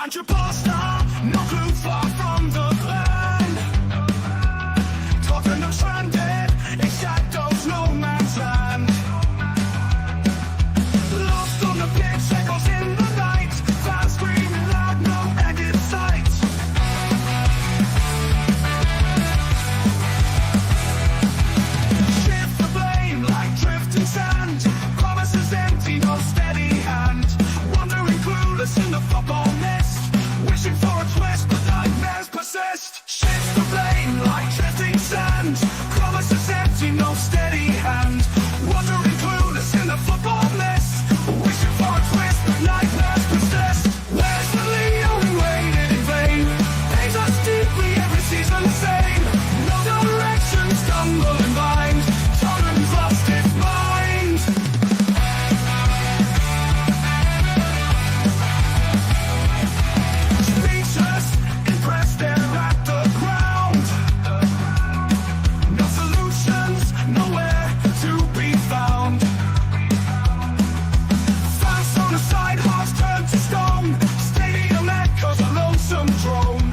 Angie Postecoglou, no clue, far from the plan. Tottenham stranded in shadows, no man's land. Lost on the pitch, echoes in the night. Fans screaming loud, no end in sight. Shift the blame like drifting sand. Promises empty, no steady hand. Wandering clueless in the football mist. Wishing for a twist, but nightmares persist. Shift the blame like drifting sand. Promises empty, no steady hand. Wandering clueless in the football mist. Wishing for a twist, but nightmares persist. Where's the Leo we waited in vain? Pains us deeply every season the same. No direction, stumble and bind. Tottenham's lost its mind. Speechless, impressed, they're at the ground. No solutions, nowhere to be found. Fans on the side, hearts turned to stone. Stadium echoes a lonesome drone.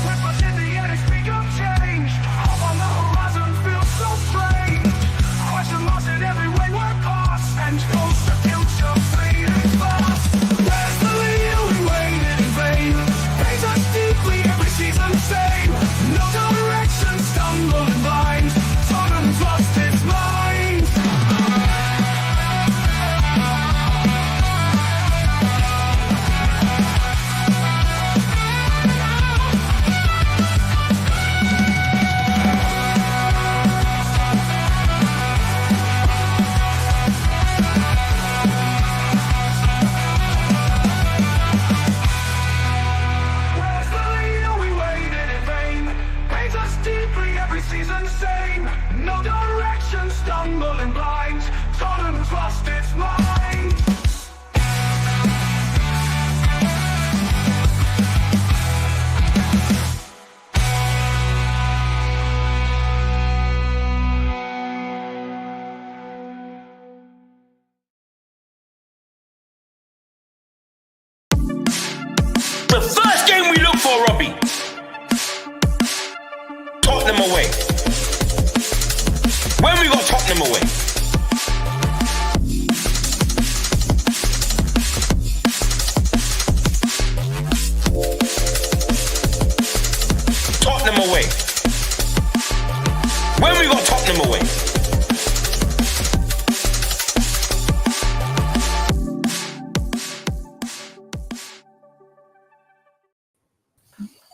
With much in the air, it's begun change. Up on the horizon feels so strange. Question marks in every wayward pass. And goes the future fading fast. Where's the Leo we waited in vain? Pains us deeply every season same. No direction, stumble and blind. Tottenham's lost its mind. Where's the Leo we waited in vain? Pains us deeply every season same. No direction, stumbling blind. Tottenham's lost its mind. The first game we look for, Robbie. Tottenham away. When we got Tottenham away. Tottenham away. When we got Tottenham away.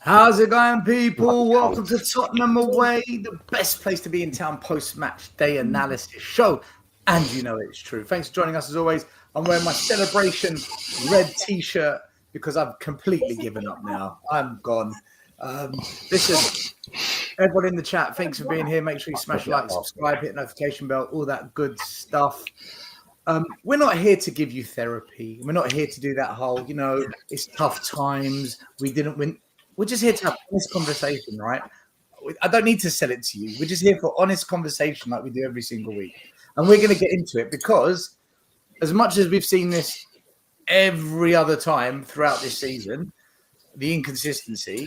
How's it going, people? Welcome to Tottenham Away, the best place to be in town post-match day analysis show. And you know it's true. Thanks for joining us as always. I'm wearing my celebration red t-shirt because I've completely given up now. I'm gone. Listen, everyone in the chat, thanks for being here. Make sure you smash like, subscribe, hit notification bell, all that good stuff. We're not here to give you therapy. We're not here to do that whole, it's tough times. We didn't win. We're just here to have honest conversation, right? I don't need to sell it to you. We're just here for honest conversation like we do every single week. And we're going to get into it because as much as we've seen this every other time throughout this season, the inconsistency,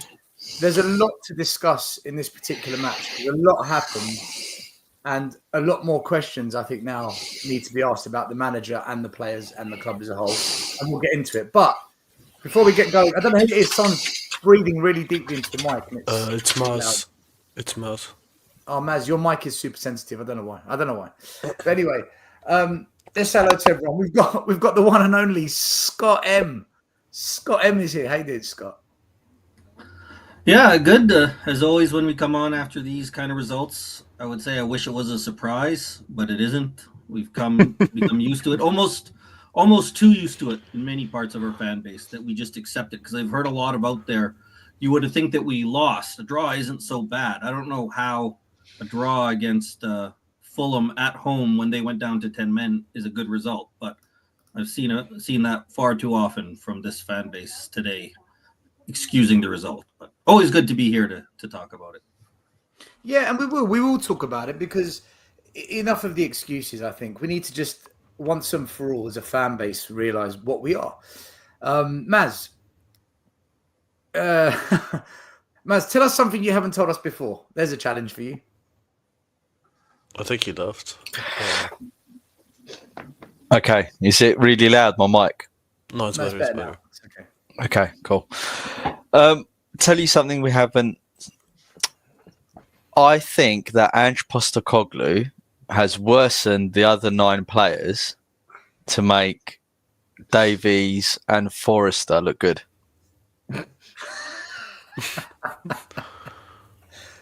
there's a lot to discuss in this particular match. A lot happened and a lot more questions, I think, now need to be asked about the manager and the players and the club as a whole. And we'll get into it. But before we get going, I don't know who it is. Someone's breathing really deeply into the mic. And It's Maz. It's Maz. Oh, Maz, your mic is super sensitive. I don't know why. But anyway, let's say hello to everyone. We've got the one and only Scott M. Scott M is here. How you doing, Scott? Yeah, good. As always, when we come on after these kind of results, I would say I wish it was a surprise, but it isn't. We've become used to it, almost too used to it in many parts of our fan base that we just accept it because I've heard a lot about there. You would think that we lost. A draw isn't so bad. I don't know how a draw against Fulham at home when they went down to 10 men is a good result, but I've seen that far too often from this fan base today, excusing the result. But always good to be here to talk about it. Yeah, and we will talk about it because enough of the excuses. I think we need to just once and for all, as a fan base, realise what we are. Maz, Maz, tell us something you haven't told us before. There's a challenge for you. I think he left. Okay, is it really loud, my mic? No, it's No, it's better. It's better now. better. It's okay. Okay, cool. Tell you something we haven't. I think that Angie Postecoglou has worsened the other 9 players to make Davies and Forrester look good.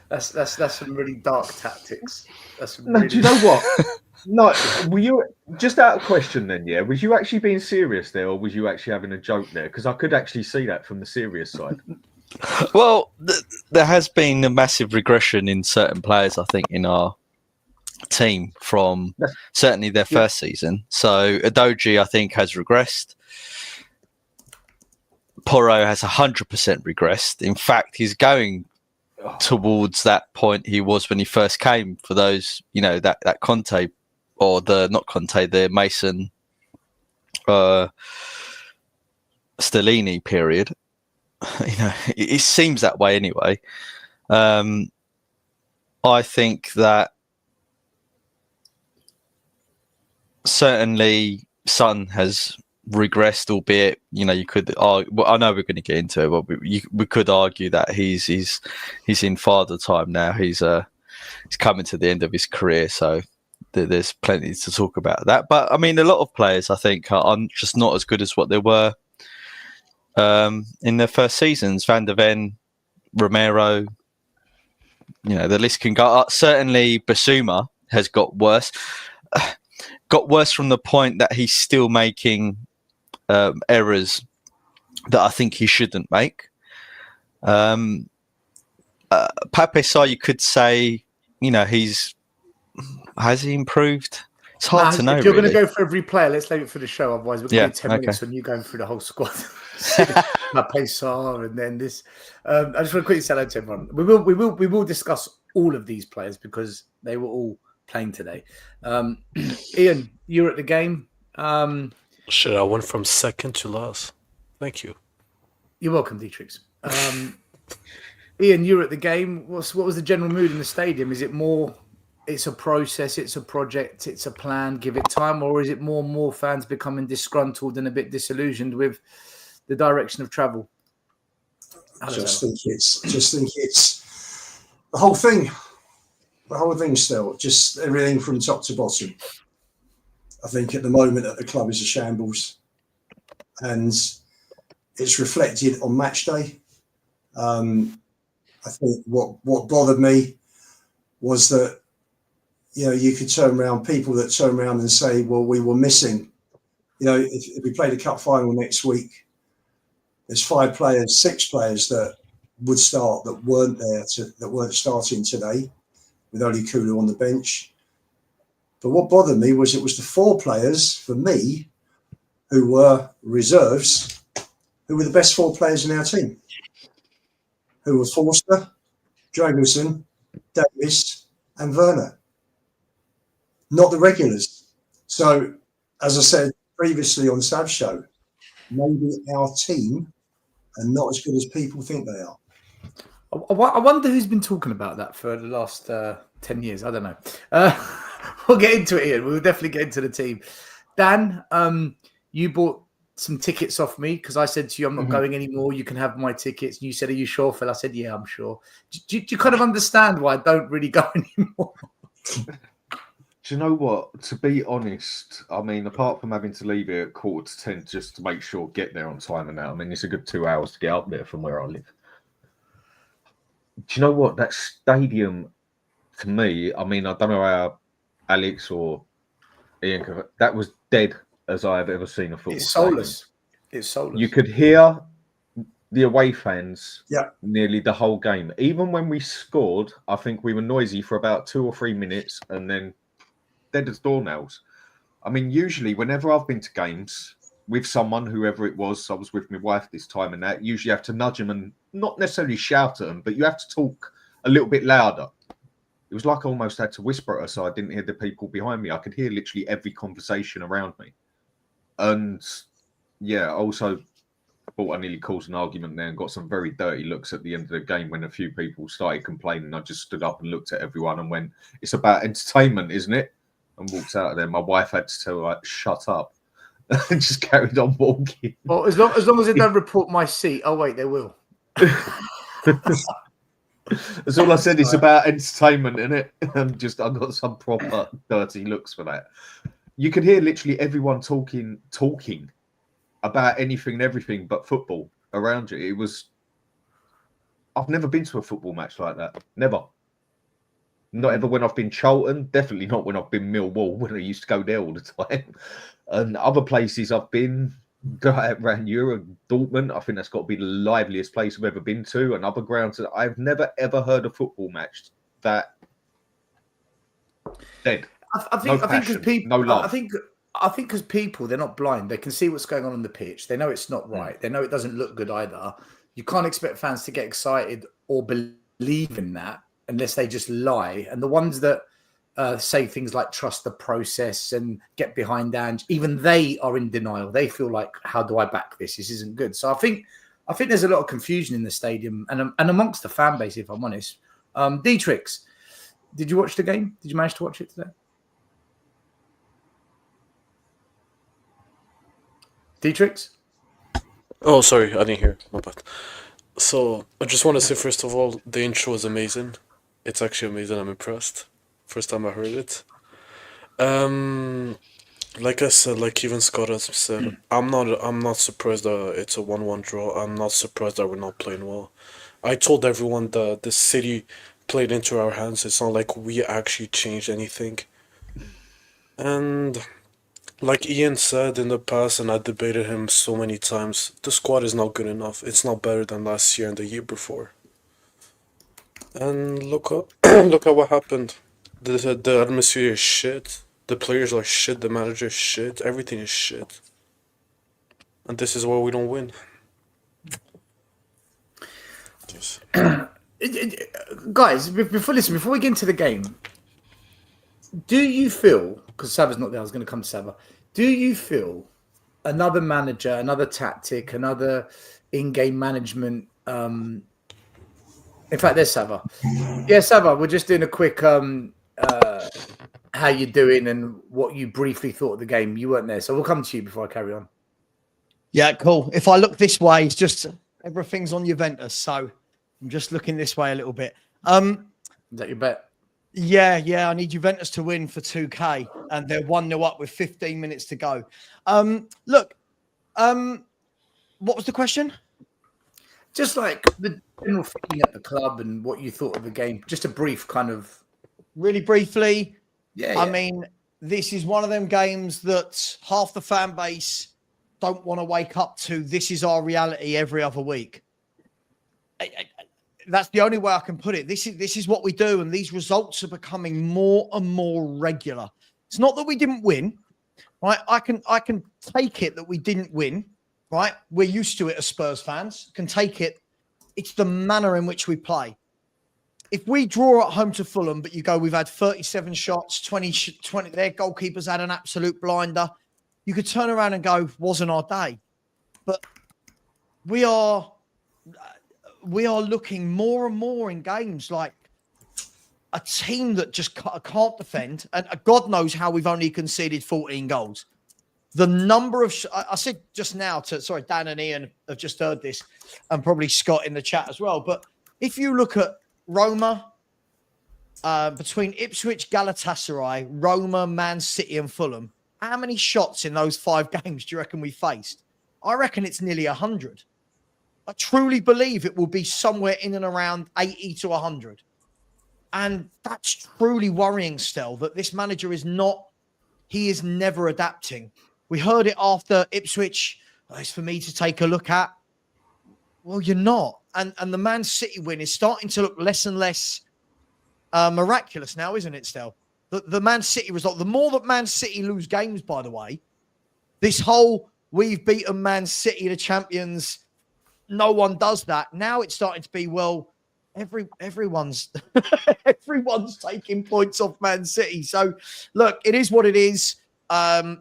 That's some really dark tactics. That's some No, really... do you know what? No, were you just out of question then? Yeah, was you actually being serious there, or was you actually having a joke there? Because I could actually see that from the serious side. Well, there has been a massive regression in certain players, I think, in our team from certainly their first season. So Adoji, I think, has regressed. Porro has 100% regressed. In fact, he's going towards that point he was when he first came for those, that Conte, or the Mason Stellini period. It seems that way anyway. I think that certainly Son has regressed, albeit you could. I know we're going to get into it, but we could argue that he's in father time now. He's coming to the end of his career, so there's plenty to talk about that. But I mean, a lot of players I think are just not as good as what they were in their first seasons. Van der Ven, Romero, the list can go up. Certainly Basuma has got worse from the point that he's still making errors that I think he shouldn't make. Pape Sarr, you could say, has he improved? It's hard to know. If you're really. going to go for every player, let's leave it for the show. Otherwise, we're going to do 10 minutes on you going through the whole squad. Pape Sarr and then this. I just want to quickly say hello to everyone. We will discuss all of these players because they were all playing today. Ian, you were at the game. Shit, I went from second to last. Thank you. You're welcome, Dietrich. Ian, you were at the game. What was the general mood in the stadium? Is it more, it's a process, it's a project, it's a plan, give it time, or is it more and more fans becoming disgruntled and a bit disillusioned with the direction of travel? I just think it's the whole thing. The whole thing still, just everything from top to bottom. I think at the moment at the club is a shambles, and it's reflected on match day. I think what bothered me was that you could turn around, people that turn around and say, well, we were missing. If we played a cup final next week, there's 6 players that would start that weren't there, that weren't starting today, with only Kulu on the bench. But what bothered me was it was the 4 players, for me, who were reserves, who were the best 4 players in our team, who were Forster, Dragosin, Davis and Werner, not the regulars. So, as I said previously on Sav's show, maybe our team are not as good as people think they are. I wonder who's been talking about that for the last 10 years. I don't know. We'll get into it, Ian. We'll definitely get into the team. Dan, you bought some tickets off me because I said to you, I'm not going anymore. You can have my tickets. And you said, are you sure, Phil? I said, yeah, I'm sure. Do you kind of understand why I don't really go anymore? Do you know what? To be honest, I mean, apart from having to leave here at 9:45 just to make sure get there on time and that, I mean, it's a good 2 hours to get up there from where I live. Do you know what? That stadium, to me, I mean, I don't know how Alex or Ian, that was dead as I have ever seen a football stadium. It's soulless. You could hear the away fans nearly the whole game. Even when we scored, I think we were noisy for about 2 or 3 minutes and then dead as doornails. I mean, usually whenever I've been to games with someone, whoever it was, I was with my wife this time and that, usually you have to nudge them and not necessarily shout at them, but you have to talk a little bit louder. It was like I almost had to whisper at her so I didn't hear the people behind me. I could hear literally every conversation around me. And yeah, also thought I nearly caused an argument there and got some very dirty looks at the end of the game when a few people started complaining. I just stood up and looked at everyone and went, "It's about entertainment, isn't it?" And walked out of there. My wife had to tell her, like, "Shut up," and just carried on walking. Well, as long as they don't report my seat. Oh wait, they will. That's all I said. It's about entertainment, isn't it? And just I got some proper dirty looks for that. You could hear literally everyone talking about anything and everything but football around you. It was. I've never been to a football match like that. Never. Not ever when I've been Charlton. Definitely not when I've been Millwall, when I used to go there all the time. And other places I've been, around Europe, Dortmund, I think that's got to be the liveliest place I've ever been to. And other grounds that I've never ever heard a football match that dead. I think because people, no love. I think because people, they're not blind. They can see what's going on the pitch. They know it's not right. They know it doesn't look good either. You can't expect fans to get excited or believe in that unless they just lie. And the ones that say things like trust the process and get behind Ange, even they are in denial. They feel like, how do I back this? This isn't good. So I think there's a lot of confusion in the stadium and amongst the fan base, if I'm honest. Dietrich, did you watch the game? Did you manage to watch it today? Dietrich? Oh, sorry, I didn't hear. My bad. So I just want to say, first of all, the intro is amazing. It's actually amazing. I'm impressed. First time I heard it. Like I said, like even Scott has said, I'm not surprised that it's a 1-1 draw. I'm not surprised that we're not playing well. I told everyone that the City played into our hands. It's not like we actually changed anything. And like Ian said in the past, and I debated him so many times, the squad is not good enough. It's not better than last year and the year before. And look at what happened. The atmosphere is shit. The players are shit. The manager is shit. Everything is shit. And this is why we don't win. Just. Guys, before we get into the game, do you feel, because Sava's not there, I was going to come to Sava, do you feel another manager, another tactic, another in-game management, in fact, there's Sava. Yeah, Sava, we're just doing a quick how you doing and what you briefly thought of the game. You weren't there, so we'll come to you before I carry on. Yeah, cool. If I look this way, it's just everything's on Juventus, so I'm just looking this way a little bit. Is that your bet? Yeah. I need Juventus to win for 2K, and they're 1-0 up with 15 minutes to go. What was the question? Just like the general feeling at the club and what you thought of the game. Just a brief kind of... Really briefly. Yeah. I mean, this is one of them games that half the fan base don't want to wake up to. This is our reality every other week. That's the only way I can put it. This is what we do, and these results are becoming more and more regular. It's not that we didn't win, right? I can take it that we didn't win, right? We're used to it as Spurs fans. Can take it. It's the manner in which we play. If we draw at home to Fulham, but you go, we've had 37 shots, 20, their goalkeepers had an absolute blinder, you could turn around and go, wasn't our day. But we are looking more and more in games like a team that just can't defend. And God knows how we've only conceded 14 goals. The number of... I said just now to... Dan and Ian have just heard this, and probably Scott in the chat as well. But if you look at Roma, between Ipswich, Galatasaray, Roma, Man City and Fulham, how many shots in those 5 games do you reckon we faced? I reckon it's nearly 100. I truly believe it will be somewhere in and around 80 to 100. And that's truly worrying still, that this manager is never adapting. We heard it after Ipswich. It's for me to take a look at. Well, you're not. And the Man City win is starting to look less and less miraculous now, isn't it, still? The Man City result, the more that Man City lose games, by the way, this whole we've beaten Man City, the champions, no one does that. Now it's starting to be, well, everyone's everyone's taking points off Man City. So, look, it is what it is.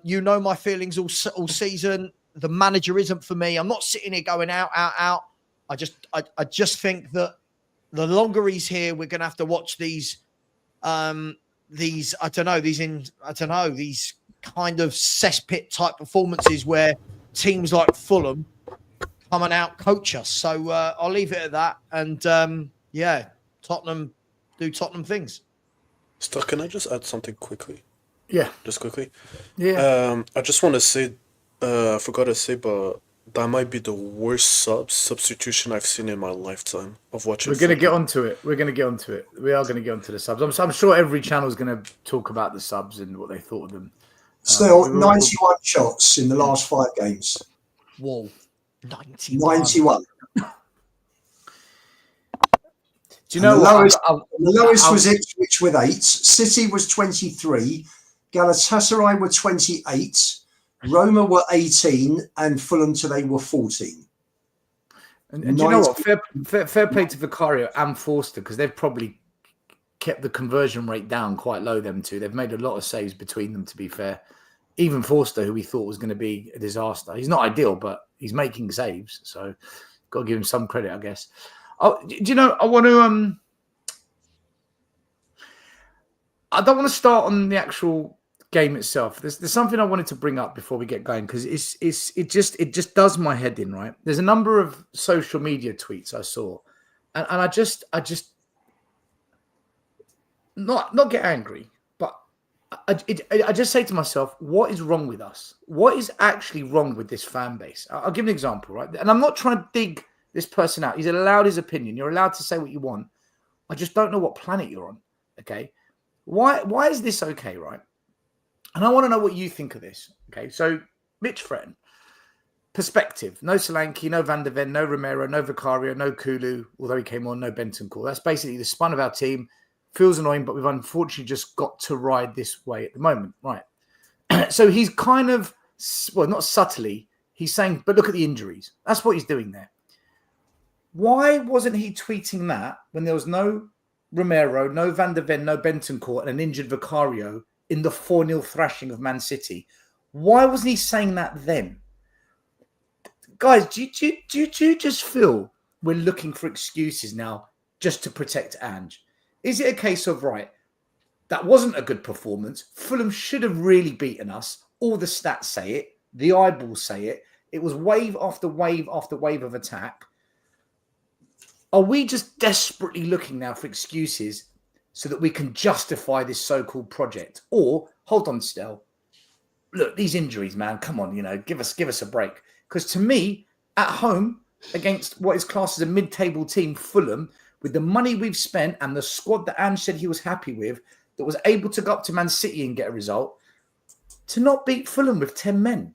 You know my feelings all season. The manager isn't for me. I'm not sitting here going out. I just think that the longer he's here, we're going to have to watch these kind of cesspit type performances where teams like Fulham come and out coach us. So I'll leave it at that. And Tottenham do Tottenham things. Still, can I just add something quickly? Yeah. Just quickly. Yeah. I just want to say, I forgot to say, but that might be the worst substitution I've seen in my lifetime of watching. We're going to get onto it. We are going to get onto the subs. I'm sure every channel is going to talk about the subs and what they thought of them. Still, 91 shots in the last 5 games. Whoa. 91. 91. Do you know the lowest was Ipswich with 8. City was 23. Galatasaray were 28. Roma were 18. And Fulham today were 14. And do you know what? Fair play to Vicario and Forster, because they've probably kept the conversion rate down quite low, them two. They've made a lot of saves between them, to be fair. Even Forster, who we thought was going to be a disaster. He's not ideal, but he's making saves. So got to give him some credit, I guess. Do you know, I want to... I don't want to start on the actual game itself. There's something I wanted to bring up before we get going, because it just does my head in, right? There's a number of social media tweets I saw, and I just not get angry, but I just say to myself, what is wrong with us? What is actually wrong with this fan base? I'll give an example, right? And I'm not trying to dig this person out. He's allowed his opinion. You're allowed to say what you want. I just don't know what planet you're on. Okay, why is this okay, right? And I want to know what you think of this. Okay, so Mitch Fretton, perspective. No Solanke, no Van der Ven, no Romero, no Vicario, no Kulu, although he came on, no Bentancur. That's basically the spine of our team. Feels annoying, but we've unfortunately just got to ride this way at the moment. Right. So he's kind of, well, not subtly, he's saying, but look at the injuries. That's what he's doing there. Why wasn't he tweeting that when there was no Romero, no Van der Ven, no Bentancur, and an injured Vicario in the 4-0 thrashing of Man City? Why wasn't he saying that then? Guys, do you just feel we're looking for excuses now just to protect Ange? Is it a case of, right, that wasn't a good performance. Fulham should have really beaten us. All the stats say it. The eyeballs say it. It was wave after wave after wave of attack. Are we just desperately looking now for excuses so that we can justify this so-called project? Or, hold on, Stel, look, these injuries, man, come on, give us a break. Because to me, at home, against what is classed as a mid-table team, Fulham, with the money we've spent and the squad that Ange said he was happy with, that was able to go up to Man City and get a result, to not beat Fulham with 10 men.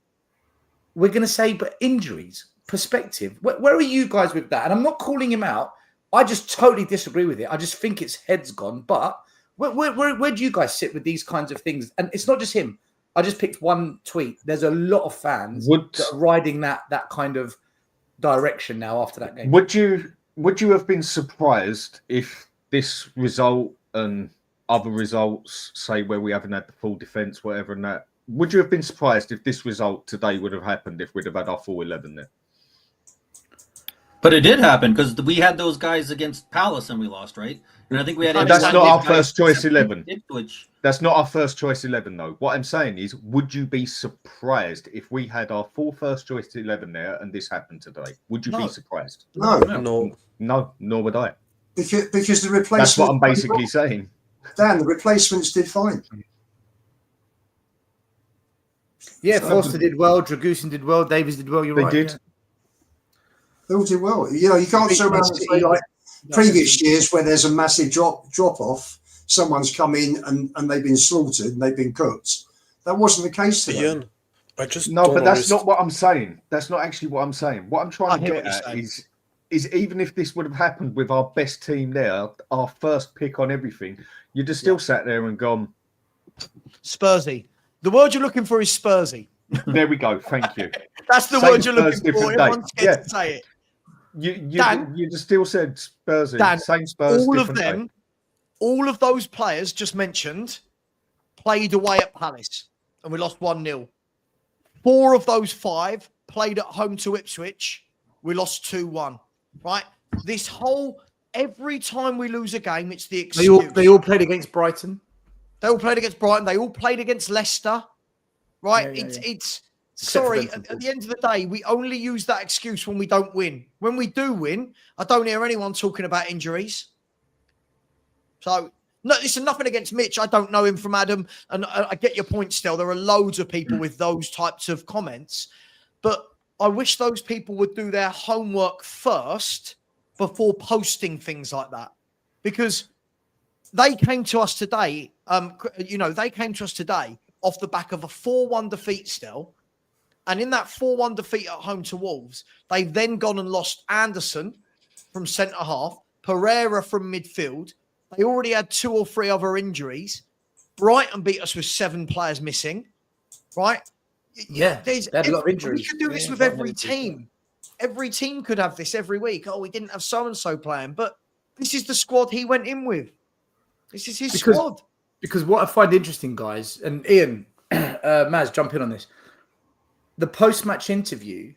We're going to say, but injuries, perspective. Where are you guys with that? And I'm not calling him out. I just totally disagree with it. I just think his head's gone. But where do you guys sit with these kinds of things? And it's not just him. I just picked one tweet. There's a lot of fans that are riding that kind of direction now after that game. Would you have been surprised if this result and other results, say where we haven't had the full defence, whatever, and that, would you have been surprised if this result today would have happened if we'd have had our full 11 there? But it did happen because we had those guys against Palace and we lost, right? And I think we had. That's not our first choice 11. Ipswich. That's not our first choice 11, though. What I'm saying is, would you be surprised if we had our full first choice 11 there and this happened today? Would you be surprised? No, nor would I. Because the replacement. That's what I'm basically saying. Dan, the replacements did fine. Yeah, Foster did well. Dragusin did well. Davies did well. You're right. They did. Yeah. They all did well. You can't turn around and say like previous years where there's a massive drop off. Someone's come in and they've been slaughtered and they've been cooked. That wasn't the case today. Ian, I just but that's not what I'm saying. That's not actually what I'm saying. What I'm trying to get at is even if this would have happened with our best team there, our first pick on everything, you'd have still sat there and gone Spursy. The word you're looking for is Spursy. There we go. Thank you. That's the word you're looking for. Everyone's scared to say it. You just still said Spursy. Dan, same Spurs. All of them, all of those players just mentioned played away at Palace and we lost 1-0. 4 of those 5 played at home to Ipswich, we lost 2-1, right? This whole, every time we lose a game, it's the excuse. They all played against Brighton. They all played against Brighton. They all played against Leicester, right? It's sorry, at the end of the day, we only use that excuse when we don't win. When we do win, I don't hear anyone talking about injuries. So, no, listen, nothing against Mitch. I don't know him from Adam, and I get your point still. There are loads of people with those types of comments, but I wish those people would do their homework first before posting things like that, because they came to us today. They came to us today off the back of a 4-1 defeat still. And in that 4-1 defeat at home to Wolves, they've then gone and lost Anderson from centre half, Pereira from midfield. They already had 2 or 3 other injuries. Brighton beat us with 7 players missing, right? Yeah, they had a lot of injuries. We could do this with every team. Every team could have this every week. Oh, we didn't have so-and-so playing, but this is the squad he went in with. This is his squad. Because what I find interesting, guys, and Ian, Maz, jump in on this. The post-match interview,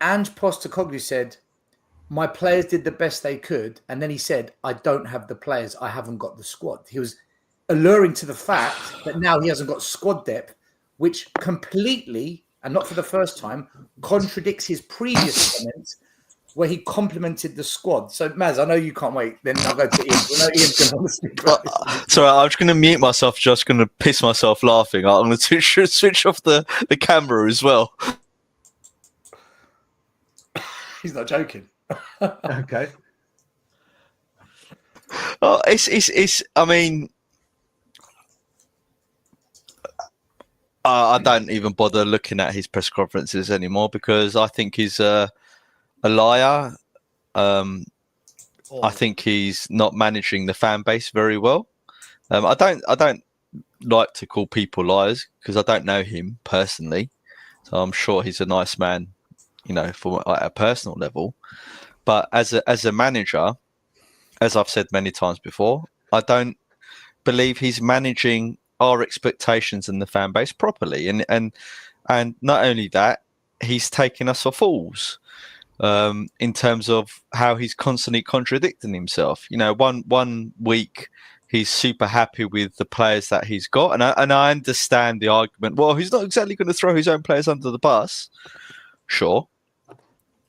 Angie Postecoglou said, my players did the best they could. And then he said, I don't have the players. I haven't got the squad. He was alluring to the fact that now he hasn't got squad depth, which completely, and not for the first time, contradicts his previous comments where he complimented the squad. So, Maz, I know you can't wait. Then I'll go to Ian. I know Ian's going to want to speak about this. Sorry, I'm just going to mute myself. Just going to piss myself laughing. I'm going to switch off the camera as well. He's not joking. Okay. Oh, it's. I mean, I don't even bother looking at his press conferences anymore because I think he's a liar. I think he's not managing the fan base very well. I don't like to call people liars because I don't know him personally. So I'm sure he's a nice man, for at a personal level. But as a manager, as I've said many times before, I don't believe he's managing our expectations and the fan base properly. And not only that, he's taking us for fools. In terms of how he's constantly contradicting himself. One week he's super happy with the players that he's got, and I understand the argument. Well, he's not exactly going to throw his own players under the bus, sure.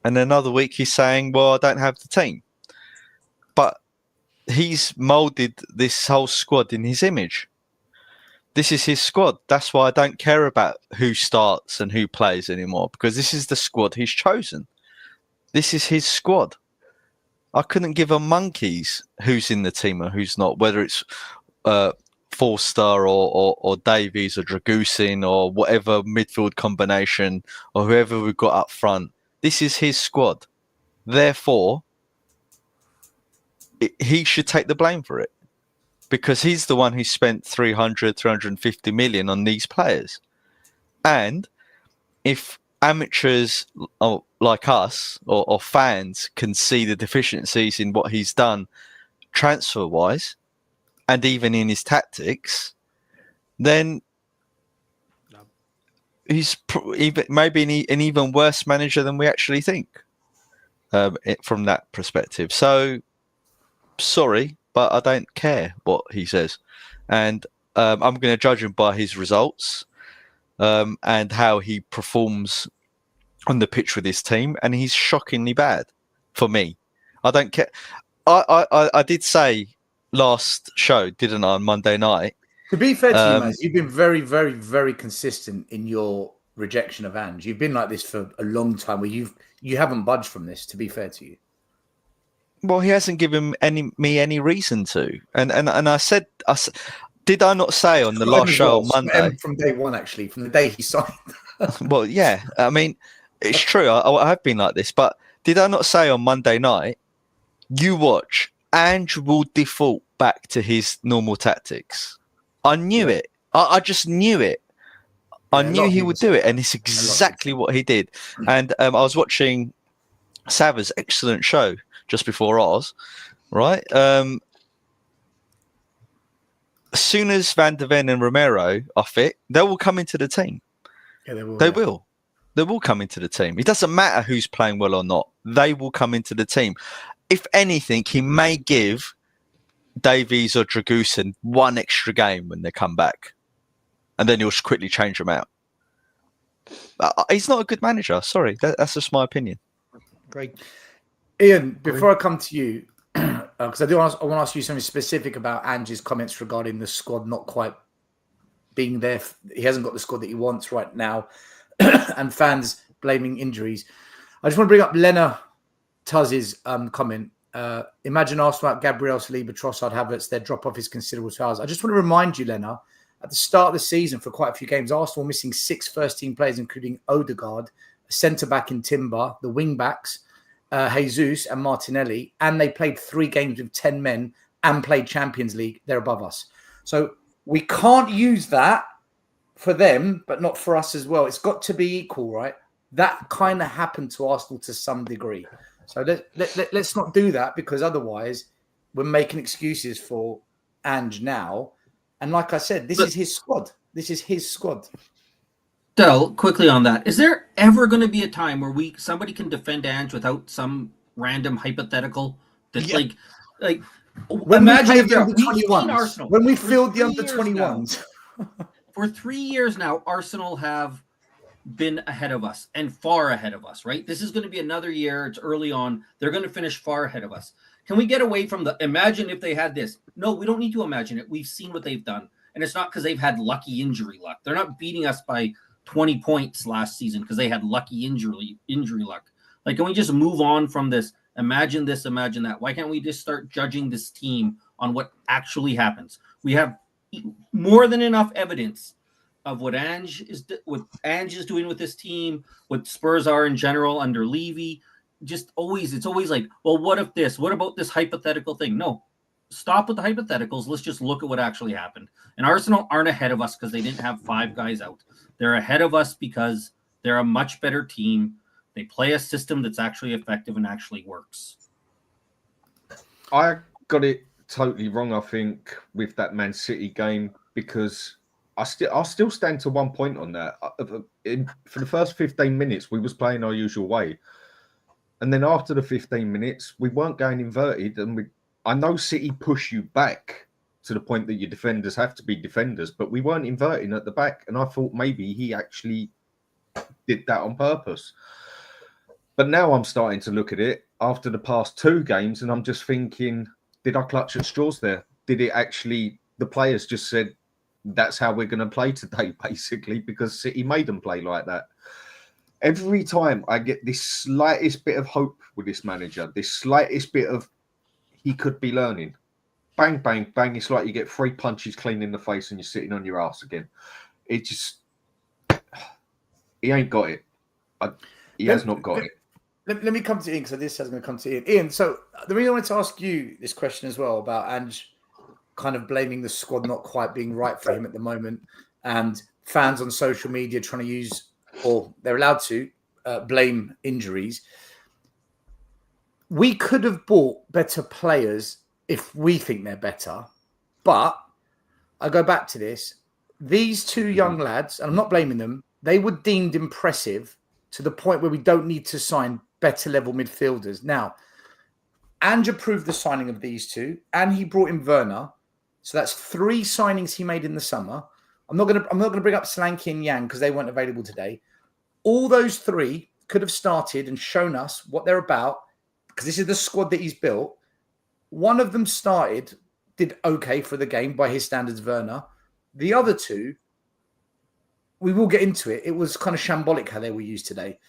And another week he's saying, "Well, I don't have the team," but he's molded this whole squad in his image. This is his squad. That's why I don't care about who starts and who plays anymore, because this is the squad he's chosen. This is his squad. I couldn't give a monkeys who's in the team and who's not, whether it's Forster or Davies or Dragusin or whatever midfield combination or whoever we've got up front. This is his squad. Therefore, he should take the blame for it because he's the one who spent 350 million on these players. And if amateurs like us or fans can see the deficiencies in what he's done transfer wise and even in his tactics, then he's maybe an even worse manager than we actually think from that perspective. So sorry, but I don't care what he says, and I'm going to judge him by his results and how he performs on the pitch with his team, and he's shockingly bad for me. I don't care. I did say last show, didn't I, on Monday night? To be fair to you, Maz, you've been very, very, very consistent in your rejection of Ange. You've been like this for a long time, where you haven't budged from this. To be fair to you, well, he hasn't given me any reason to, and I said, did I not say on the last show on Monday from day one, actually, from the day he signed? Well, yeah, I mean, it's true. I have been like this, but did I not say on Monday night? You watch, Ange will default back to his normal tactics. I knew it. I just knew it. I knew he would do it, and it's exactly what he did. And I was watching Sava's excellent show just before ours, right? As soon as Van der Ven and Romero are fit, they will come into the team. Yeah, they will. They will. They will come into the team. It doesn't matter who's playing well or not. They will come into the team. If anything, he may give Davies or Dragusin one extra game when they come back, and then he'll quickly change them out. He's not a good manager. Sorry, that's just my opinion. Great. Ian, before I come to you, because I want to ask you something specific about Angie's comments regarding the squad not quite being there. He hasn't got the squad that he wants right now, and fans blaming injuries. I just want to bring up Lena Tuzz's comment. Imagine Arsenal without Gabriel, Saliba, Trossard, Havertz. Their drop-off is considerable to ours. I just want to remind you, Lena, at the start of the season, for quite a few games, Arsenal were missing 6 first-team players, including Odegaard, a centre-back in Timber, the wing-backs, Jesus and Martinelli, and they played 3 games with 10 men and played Champions League. They're above us. So we can't use that for them, but not for us as well. It's got to be equal, right? That kind of happened to Arsenal to some degree. So let's not do that, because otherwise we're making excuses for Ange now. And like I said, this is his squad. This is his squad. Del, quickly on that. Is there ever going to be a time where somebody can defend Ange without some random hypothetical that like when imagine we if the we've under-21s, seen Arsenal when we for filled the 3 years under-21s. For 3 years now, Arsenal have been ahead of us and far ahead of us, right? This is going to be another year. It's early on. They're going to finish far ahead of us. Can we get away from the imagine if they had this? No, we don't need to imagine it. We've seen what they've done. And it's not because they've had lucky injury luck. They're not beating us by 20 points last season because they had lucky injury luck. Like, can we just move on from this? Imagine this, imagine that. Why can't we just start judging this team on what actually happens? We have more than enough evidence of what Ange is doing with this team, what Spurs are in general under Levy. It's always like, well, what if this? What about this hypothetical thing? No, stop with the hypotheticals. Let's just look at what actually happened. And Arsenal aren't ahead of us because they didn't have 5 guys out. They're ahead of us because they're a much better team. They play a system that's actually effective and actually works. I got it totally wrong, I think, with that Man City game, because I'll still stand to 1 point on that. For the first 15 minutes, we was playing our usual way. And then after the 15 minutes, we weren't going inverted. And I know City push you back to the point that your defenders have to be defenders, but we weren't inverting at the back. And I thought maybe he actually did that on purpose. But now I'm starting to look at it after the past 2 games, and I'm just thinking, did I clutch at straws there? Did it actually, the players just said, that's how we're going to play today, basically, because City made them play like that. Every time I get this slightest bit of hope with this manager, this slightest bit of he could be learning, bang, bang, bang. It's like you get 3 punches clean in the face and you're sitting on your ass again. It just, he ain't got it. He has not got it. Let me come to Ian, because this is going to come to Ian. Ian, so the reason I wanted to ask you this question as well about Ange kind of blaming the squad not quite being right for him at the moment, and fans on social media trying to use, or they're allowed to, blame injuries. We could have bought better players if we think they're better, but I go back to this. These 2 young lads, and I'm not blaming them, they were deemed impressive to the point where we don't need to sign better level midfielders. Now, Ange approved the signing of these 2, and he brought in Werner. So that's 3 signings he made in the summer. I'm not going to bring up Solanke and Yang because they weren't available today. All those 3 could have started and shown us what they're about, because this is the squad that he's built. One of them started, did okay for the game by his standards, Werner. The other 2, we will get into it. It was kind of shambolic how they were used today.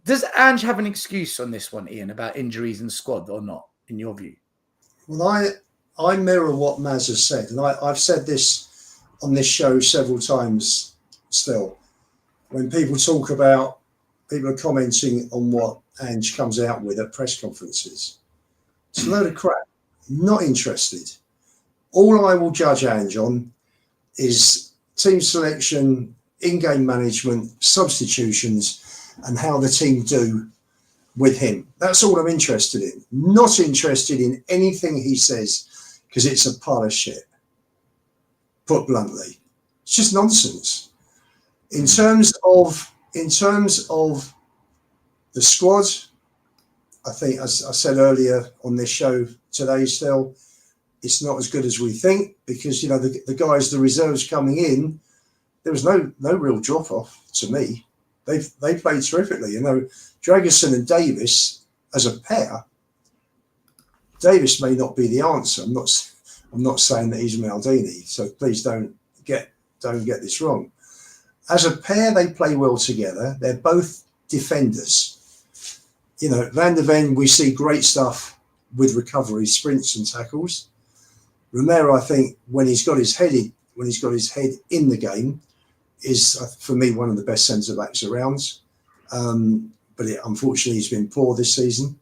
Does Ange have an excuse on this one, Ian, about injuries and squad or not, in your view? Well, I mirror what Maz has said, and I've said this on this show several times still. When people are commenting on what Ange comes out with at press conferences, it's a load of crap. Not interested. All I will judge Ange on is team selection, in-game management, substitutions, and how the team do with him. That's all I'm interested in. Not interested in anything he says, because it's a pile of shit, put bluntly. It's just nonsense. In terms of in terms of the squad, I think, as I said earlier on this show today, still, it's not as good as we think because, you know, the guys, the reserves coming in, there was no real drop off to me. They played terrifically. You know, Dragerson and Davis as a pair. Davis may not be the answer. I'm not saying that he's Maldini, so please don't get this wrong. As a pair, they play well together. They're both defenders. You know, Van der Ven, we see great stuff with recovery, sprints and tackles. Romero, I think, when he's got his head in the game, is for me one of the best centre backs around. But unfortunately, he's been poor this season.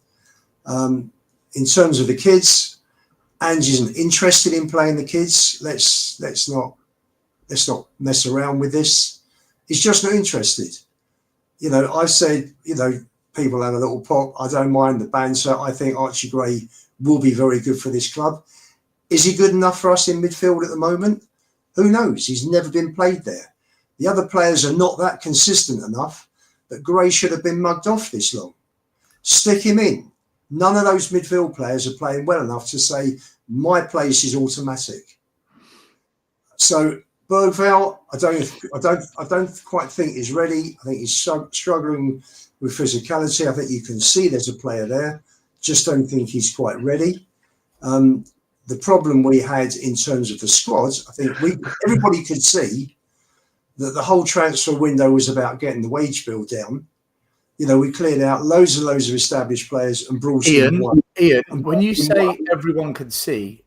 In terms of the kids, Ange isn't interested in playing the kids. Let's not mess around with this. He's just not interested. You know, I've said, you know, people have a little pop. I don't mind the banter. I think Archie Gray will be very good for this club. Is he good enough for us in midfield at the moment? Who knows? He's never been played there. The other players are not that consistent enough that Gray should have been mugged off this long. Stick him in. None of those midfield players are playing well enough to say my place is automatic. So Bergvall, I don't quite think is ready. I think he's struggling with physicality. I think you can see there's a player there. Just don't think he's quite ready. The problem we had in terms of the squad, I think everybody could see that the whole transfer window was about getting the wage bill down. You know, we cleared out loads and loads of established players and brought in one. Ian, when you say everyone could see,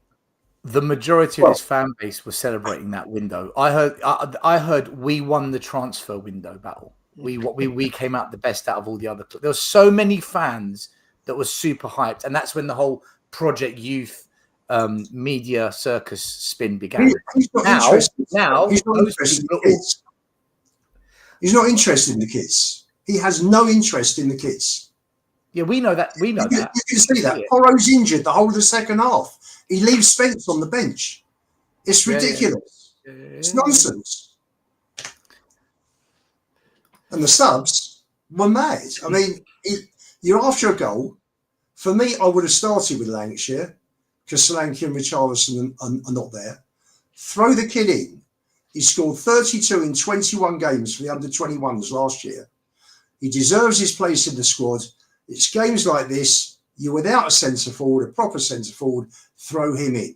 the majority of his fan base was celebrating that window. I heard we won the transfer window battle. We came out the best out of all the other clubs. There were so many fans that were super hyped, and that's when the whole Project Youth media circus spin began. He's not interested in the kids. He's not interested in the kids. He has no interest in the kids. Yeah, we know that. We know that. You can see that. Porro's injured the whole of the second half. He leaves Spence on the bench. It's ridiculous. Yeah. It's nonsense. And the subs were mad. I mean, you're after a goal. For me, I would have started with Lancashire because Solanke and Richarlison are not there. Throw the kid in. He scored 32 in 21 games for the under-21s last year. He deserves his place in the squad. It's games like this. You're without a centre-forward, a proper centre-forward, throw him in.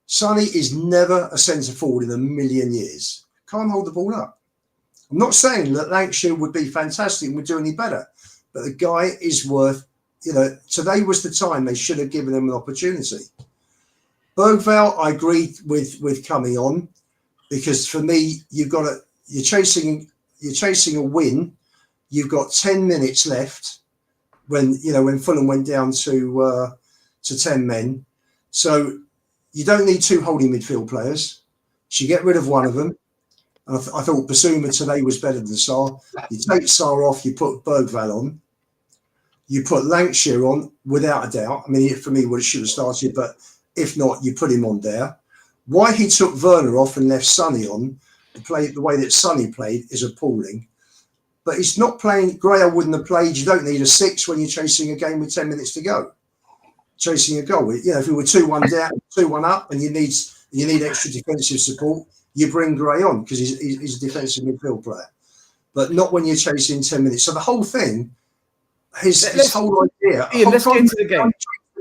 Sonny is never a centre-forward in a million years. Can't hold the ball up. I'm not saying that Lancashire would be fantastic and would do any better, but the guy is worth, you know, today was the time they should have given him an opportunity. Bergvall, I agree with coming on because for me, you're chasing a win. You've got 10 minutes left when Fulham went down to 10 men. So you don't need two holding midfield players. So you get rid of one of them. And I thought Basuma today was better than Sarr. You take Sarr off, you put Bergvall on. You put Lancashire on, without a doubt. I mean, for me, would should have started, but if not, you put him on there. Why he took Werner off and left Sonny on, to play the way that Sonny played, is appalling. But he's not playing. Grail wouldn't have played. You don't need a 6 when you're chasing a game with 10 minutes to go. Chasing a goal. You know, if we were 2-1 down, 2-1 up, and you need extra defensive support, you bring Gray on because he's a defensive midfield player. But not when you're chasing 10 minutes. So the whole thing, his whole idea, Ian, let's get into the game.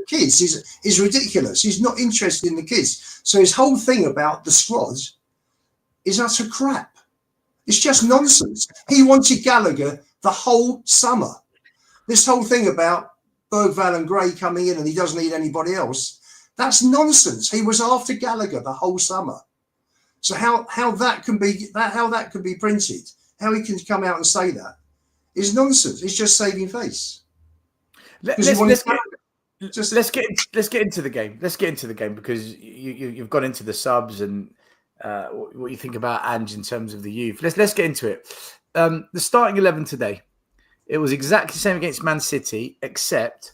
Kids is ridiculous. He's not interested in the kids. So his whole thing about the squad is utter crap. It's just nonsense. He wanted Gallagher the whole summer. This whole thing about Bergvall and Gray coming in and he doesn't need anybody else, that's nonsense. He was after Gallagher the whole summer. So how that can be printed, how he can come out and say that is nonsense. It's just saving face. Let's get into the game. Let's get into the game because you've got into the subs and what you think about Ange in terms of the youth. Let's get into it. The starting 11 today, it was exactly the same against Man City, except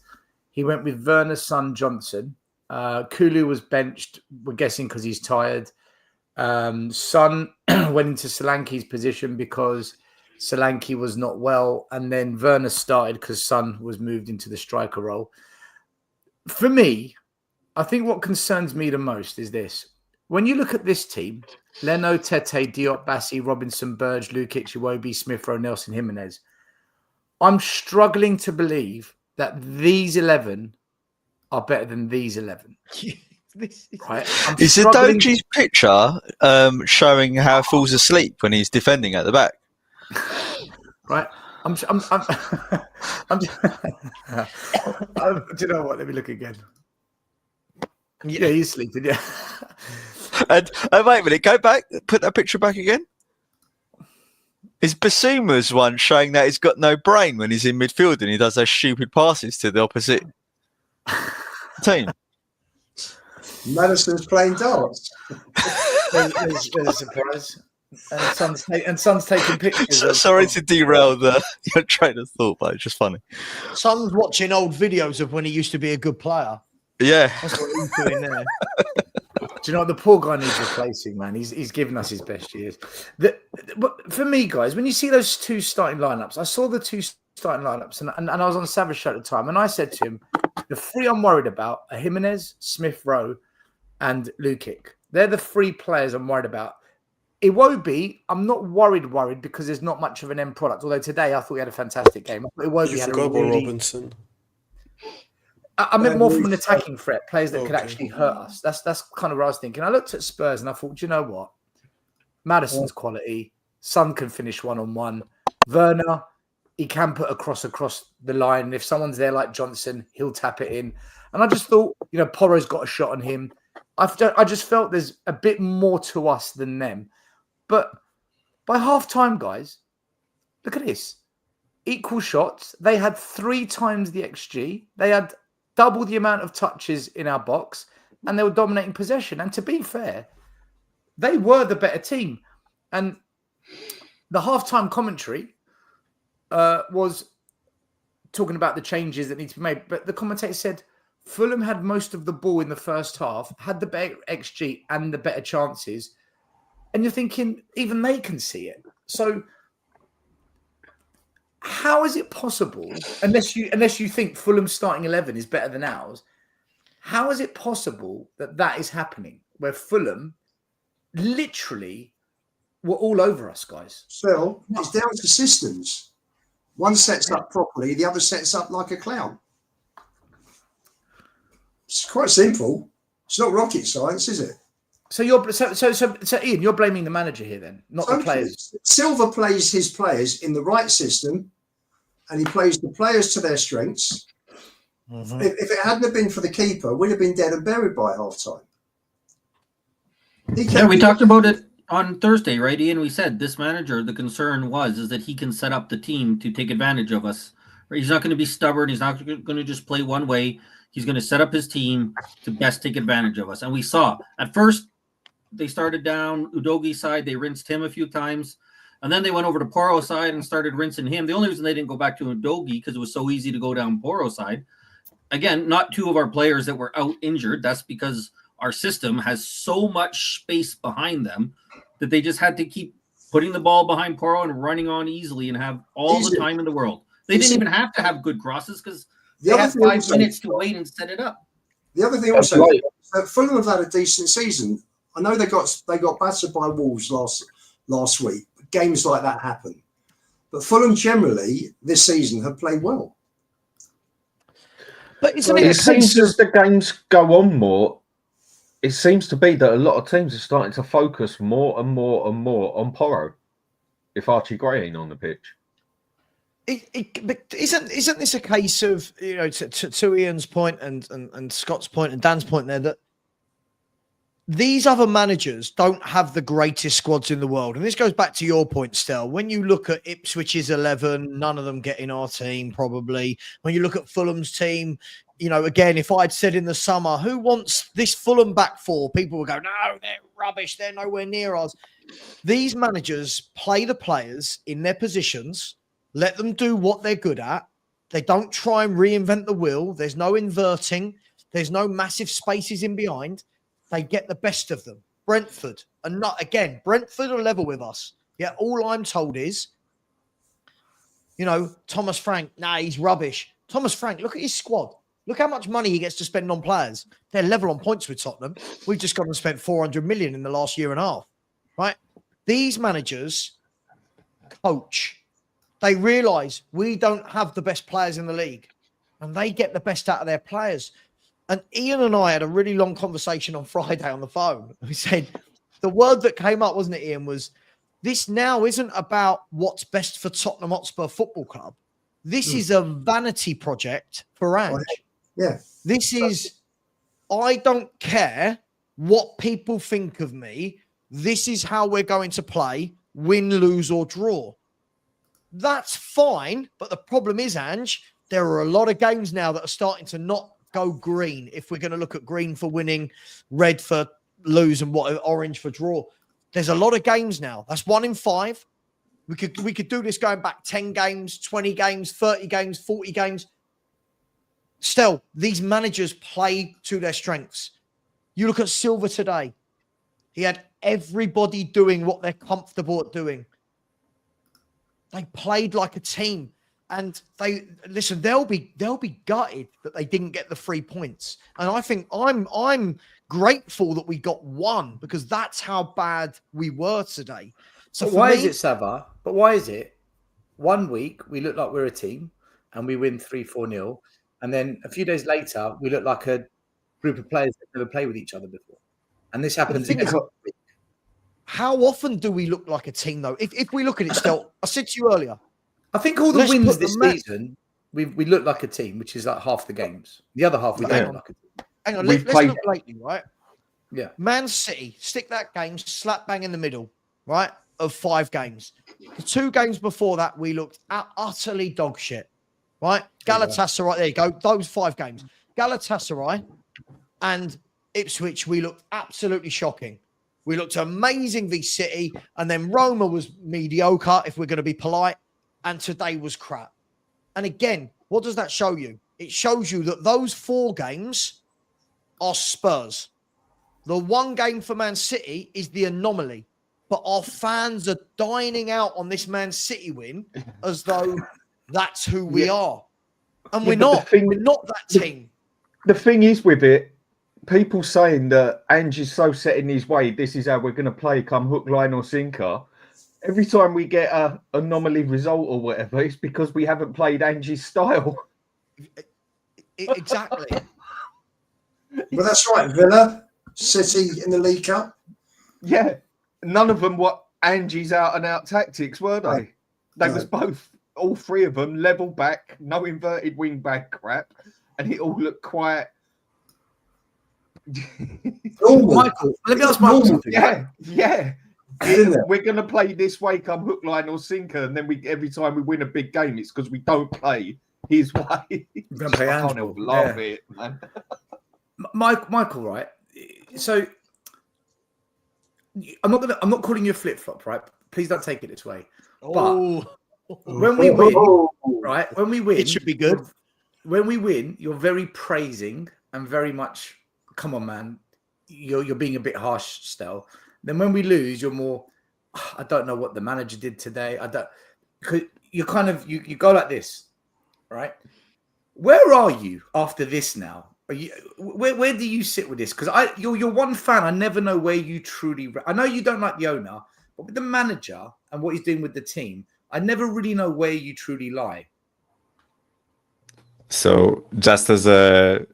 he went with Werner, Son, Johnson. Kulu was benched, we're guessing because he's tired. Son went into Solanke's position because Solanke was not well, and then Werner started because Son was moved into the striker role. For me, I think what concerns me the most is this. When you look at this team, Leno, Tete, Diop, Bassi, Robinson, Burge, Lukic, Iwobi, Smith Rowe, Nelson, Jimenez, I'm struggling to believe that these 11 are better than these 11. Right? Is it Doji's picture showing how he falls asleep when he's defending at the back? Right? Do you know what? Let me look again. Yeah, he's sleeping. Yeah. And wait a minute, go back, put that picture back again. Is Basuma's one showing that he's got no brain when he's in midfield and he does those stupid passes to the opposite team? Madison's playing darts. There's a surprise. And Son's taking pictures. Sorry to derail your train of thought, but it's just funny. Son's watching old videos of when he used to be a good player. Yeah. That's what he's doing there. Do you know what? The poor guy needs replacing, man. He's given us his best years. But for me, guys, when you see those two starting lineups, I saw the two starting lineups, and I was on Savage Show at the time, and I said to him, the three I'm worried about are Jimenez, Smith Rowe, and Lukic. They're the three players I'm worried about. Iwobi, I'm not worried because there's not much of an end product. Although today I thought he had a fantastic game. Iwobi had a really... Robinson. I meant more from an attacking threat, players that could actually hurt us. That's kind of what I was thinking. I looked at Spurs and I thought, do you know what? Madison's quality. Son can finish one-on-one. Werner, he can put across the line. And if someone's there like Johnson, he'll tap it in. And I just thought, Porro's got a shot on him. I just felt there's a bit more to us than them. But by half-time, guys, look at this. Equal shots. They had 3 times the XG. They had double the amount of touches in our box, and they were dominating possession. And to be fair, they were the better team. And the halftime commentary was talking about the changes that need to be made. But the commentator said Fulham had most of the ball in the first half, had the better XG and the better chances. And you're thinking, even they can see it. So how is it possible, unless you think Fulham's starting 11 is better than ours, how is it possible that is happening, where Fulham literally were all over us, guys? Phil, it's down to systems. One sets up properly, the other sets up like a clown. It's quite simple. It's not rocket science, is it? So Ian, you're blaming the manager here then, not the players. Silva plays his players in the right system, and he plays the players to their strengths. Mm-hmm. If it hadn't have been for the keeper, we'd have been dead and buried by half time. Yeah, we talked about it on Thursday, right, Ian? We said this manager, the concern is that he can set up the team to take advantage of us. He's not going to be stubborn. He's not going to just play one way. He's going to set up his team to best take advantage of us. And we saw at first they started down Udoghi's side. They rinsed him a few times. And then they went over to Porro's side and started rinsing him. The only reason they didn't go back to Udoghi because it was so easy to go down Porro's side. Again, not 2 of our players that were out injured. That's because our system has so much space behind them that they just had to keep putting the ball behind Porro and running on easily and have all the time in the world. They didn't even have to have good crosses because they had 5 minutes to wait and set it up. The other thing also, Fulham have had a decent season. I know they got battered by Wolves last week. Games like that happen. But Fulham generally this season have played well. But it seems as the games go on more, it seems to be that a lot of teams are starting to focus more and more and more on Porro if Archie Gray ain't on the pitch. Isn't this a case of, to Ian's point and Scott's point and Dan's point there, that these other managers don't have the greatest squads in the world? And this goes back to your point, Stel. When you look at Ipswich's 11, none of them get in our team, probably. When you look at Fulham's team, again, if I'd said in the summer, who wants this Fulham back four? People would go, no, they're rubbish. They're nowhere near us. These managers play the players in their positions, let them do what they're good at. They don't try and reinvent the wheel. There's no inverting. There's no massive spaces in behind. They get the best of them. Brentford are not, again, Brentford are level with us. Yeah, all I'm told is You know, Thomas Frank, nah, he's rubbish. Thomas Frank, look at his squad. Look how much money he gets to spend on players. They're level on points with Tottenham. We've just gone and spent 400 million in the last year and a half, right? These managers coach. They realise we don't have the best players in the league, and they get the best out of their players. And Ian and I had a really long conversation on Friday on the phone. We said the word that came up, wasn't it, Ian, was this now isn't about what's best for Tottenham Hotspur Football Club. This is a vanity project for Ange. Yeah. This is, I don't care what people think of me. This is how we're going to play, win, lose, or draw. That's fine. But the problem is, Ange, there are a lot of games now that are starting to not go green. If we're going to look at green for winning, red for lose, and what orange for draw. There's a lot of games now. That's 1 in 5. We could do this going back 10 games, 20 games, 30 games, 40 games. Still, these managers play to their strengths. You look at Silva today. He had everybody doing what they're comfortable at doing. They played like a team. And they'll be gutted that they didn't get the 3 points. And I think I'm grateful that we got 1 because that's how bad we were today. So why is it, Sava? But why is it 1 week we look like we're a team and we win 3-4-0, and then a few days later we look like a group of players that never played with each other before? And this happens every week. How often do we look like a team though? If we look at it still, I said to you earlier, I think all the wins this season, we look like a team, which is like half the games. The other half, we don't look like a team. Hang on, let's look lately, right? Yeah. Man City, stick that game slap bang in the middle, right, of 5 games. The 2 games before that, we looked utterly dog shit, right? Galatasaray, there you go, those 5 games. Galatasaray and Ipswich, we looked absolutely shocking. We looked amazing v City, and then Roma was mediocre, if we're going to be polite. And today was crap. And again, what does that show you? It shows you that those 4 games are Spurs. The 1 game for Man City is the anomaly. But our fans are dining out on this Man City win as though that's who we are. And we're not. We're not that team. The thing is with it, people saying that Ange is so set in his way, this is how we're going to play come hook, line or sinker. Every time we get a anomaly result or whatever, it's because we haven't played Angie's style. Exactly. Well, that's right. Villa, City in the League Cup. Yeah. None of them were Angie's out-and-out tactics, were they? They was both, all 3 of them, level back, no inverted wing back crap, and it all looked quite... Michael, let me ask Michael something. Yeah. We're going to play this way come hook, line or sinker, and then every time we win a big game, it's because we don't play his way. We're play I can't help love it, man. Michael, right? So I'm not calling you a flip-flop, right? Please don't take it this way. But when we win, right? When we win, it should be good. When we win, you're very praising and very much, come on, man, you're being a bit harsh still. Then when we lose, you're more, I don't know what the manager did today. You kind of you go like this, right? Where are you after this now? Where do you sit with this? Because you're one fan. I never know where you truly. I know you don't like the owner, but with the manager and what he's doing with the team, I never really know where you truly lie. So just as a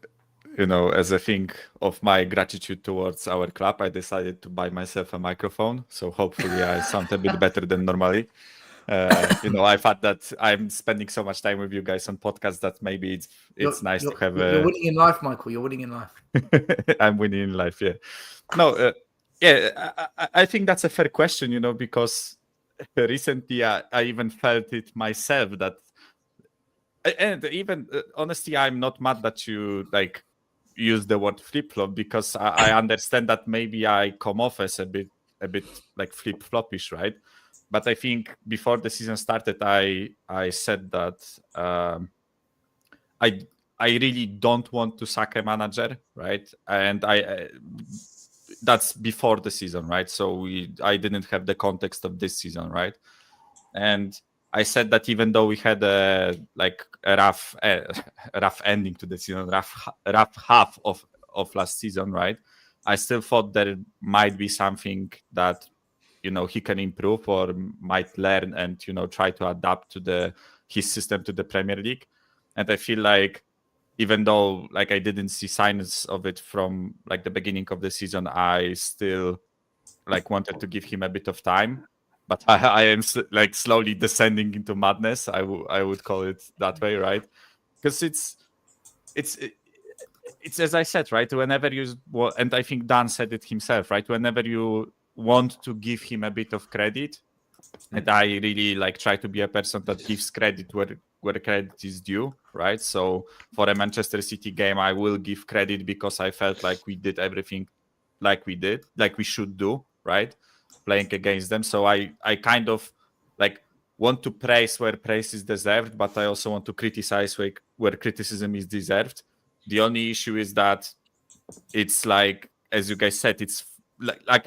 thing of my gratitude towards our club, I decided to buy myself a microphone. So hopefully I sound a bit better than normally. I thought that I'm spending so much time with you guys on podcasts that maybe it's nice to have You're winning in life, Michael. You're winning in life. I'm winning in life, yeah. No, I think that's a fair question, because recently I even felt it myself that, and even honestly, I'm not mad that you use the word flip-flop, because I understand that maybe I come off as a bit like flip-floppish, right? But I think before the season started, I said that I really don't want to sack a manager, right? And that's before the season, right? So I didn't have the context of this season, right? And I said that even though we had a rough ending to the season, rough half of last season, right? I still thought there might be something that he can improve or might learn and try to adapt to his system to the Premier League. And I feel like even though I didn't see signs of it from the beginning of the season, I still wanted to give him a bit of time. But I am slowly descending into madness. I would call it that way, right? Because it's as I said, right? Whenever and I think Dan said it himself, right? Whenever you want to give him a bit of credit, and I really try to be a person that gives credit where credit is due, right? So for a Manchester City game, I will give credit because I felt like we did everything we should do, right? Playing against them. So I kind of want to praise where praise is deserved, but I also want to criticize where criticism is deserved. The only issue is that it's as you guys said, it's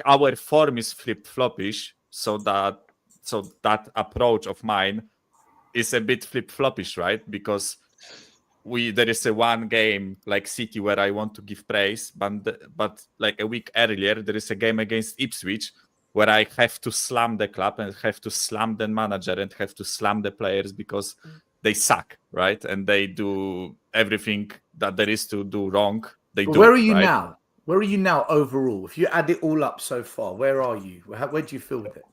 our form is flip-floppish, so that approach of mine is a bit flip-floppish, right? Because there is a one game like City where I want to give praise, but a week earlier there is a game against Ipswich where I have to slam the club and have to slam the manager and have to slam the players because they suck, right? And they do everything that there is to do wrong. Where are you now? Where are you now overall? If you add it all up so far, where are you? Where do you feel with it?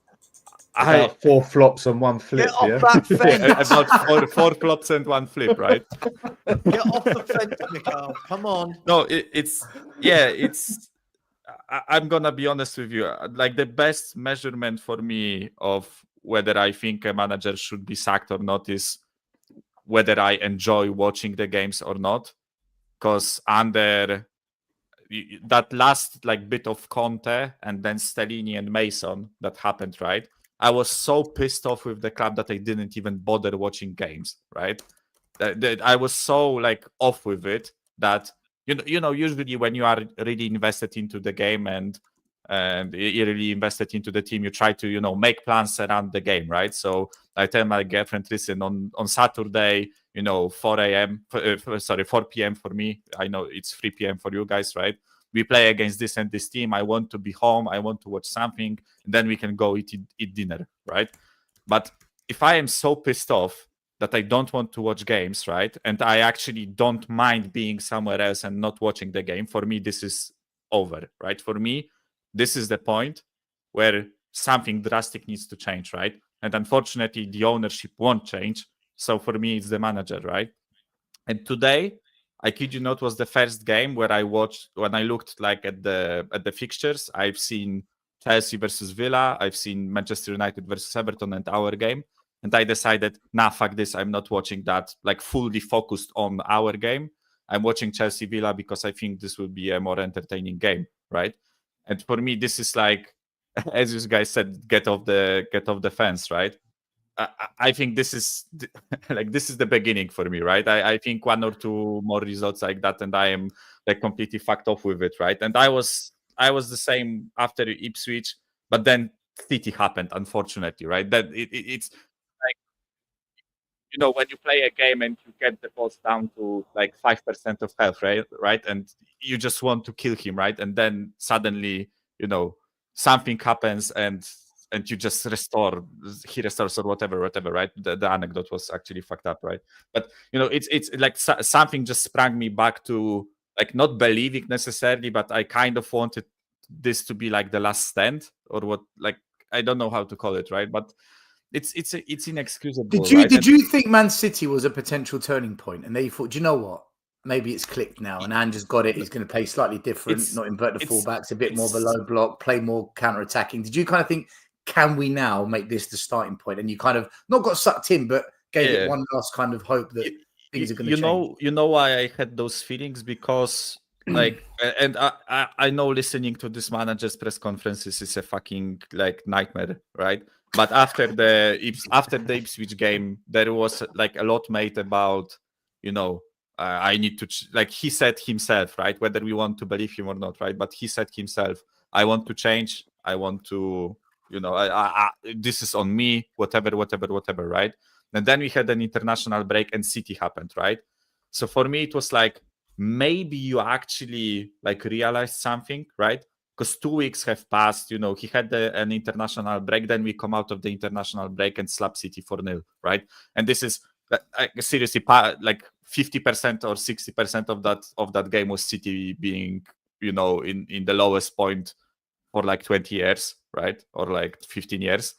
About 4 flops and 1 flip, Get off that fence. About four flops and 1 flip, right? Get off the fence, Mikhail. Come on. No, I'm gonna be honest with you. The best measurement for me of whether I think a manager should be sacked or not is whether I enjoy watching the games or not. Because under that last bit of Conte and then Stellini and Mason that happened, right? I was so pissed off with the club that I didn't even bother watching games, right? I was so off with it that usually when you are really invested into the game and you're really invested into the team, you try to make plans around the game, right? So I tell my girlfriend, listen, on Saturday, 4 p.m. for me. I know it's 3 p.m. for you guys, right? We play against this and this team. I want to be home. I want to watch something. And then we can go eat dinner, right? But if I am so pissed off that I don't want to watch games, right? And I actually don't mind being somewhere else and not watching the game, for me, this is over, right? For me, this is the point where something drastic needs to change, right? And unfortunately, the ownership won't change. So for me, it's the manager, right? And today, I kid you not, was the first game where I watched, when I looked at the fixtures, I've seen Chelsea versus Villa, I've seen Manchester United versus Everton and our game. And I decided, nah, fuck this. I'm not watching that, fully focused on our game. I'm watching Chelsea Villa because I think this will be a more entertaining game, right? And for me, this is as you guys said, get off the fence, right? I think this is this is the beginning for me, right? I think 1 or 2 more results like that, and I am completely fucked off with it, right? And I was the same after Ipswich, but then City happened, unfortunately, right? That it's when you play a game and you get the boss down to 5% of health, right? And you just want to kill him, right? And then suddenly, something happens and you just he restores or whatever, right? The anecdote was actually fucked up, right? But it's something just sprang me back to not believing necessarily, but I kind of wanted this to be the last stand or what, I don't know how to call it, right? But it's inexcusable. Did you think Man City was a potential turning point, and they thought, do you know what? Maybe it's clicked now, and Ange's got it. He's going to play slightly different, not invert the fullbacks, a bit more of a low block, play more counter-attacking. Did you kind of think, can we now make this the starting point? And you kind of not got sucked in, but gave it one last kind of hope that things are going to change. You know why I had those feelings? Because and I know listening to this manager's press conferences is a fucking nightmare, right? But after the Ipswich game, there was a lot made about I need to he said himself, right? Whether we want to believe him or not, right? But he said himself, I want to change. I want to this is on me, whatever, right? And then we had an international break and City happened, right? So for me, it was like, maybe you actually like realized something, right? Because 2 weeks have passed, he had an international break, then we come out of the international break and slap City 4-0, right? And this is seriously like 50% or 60% of that game was City being, in the lowest point for like 20 years, right? Or like 15 years.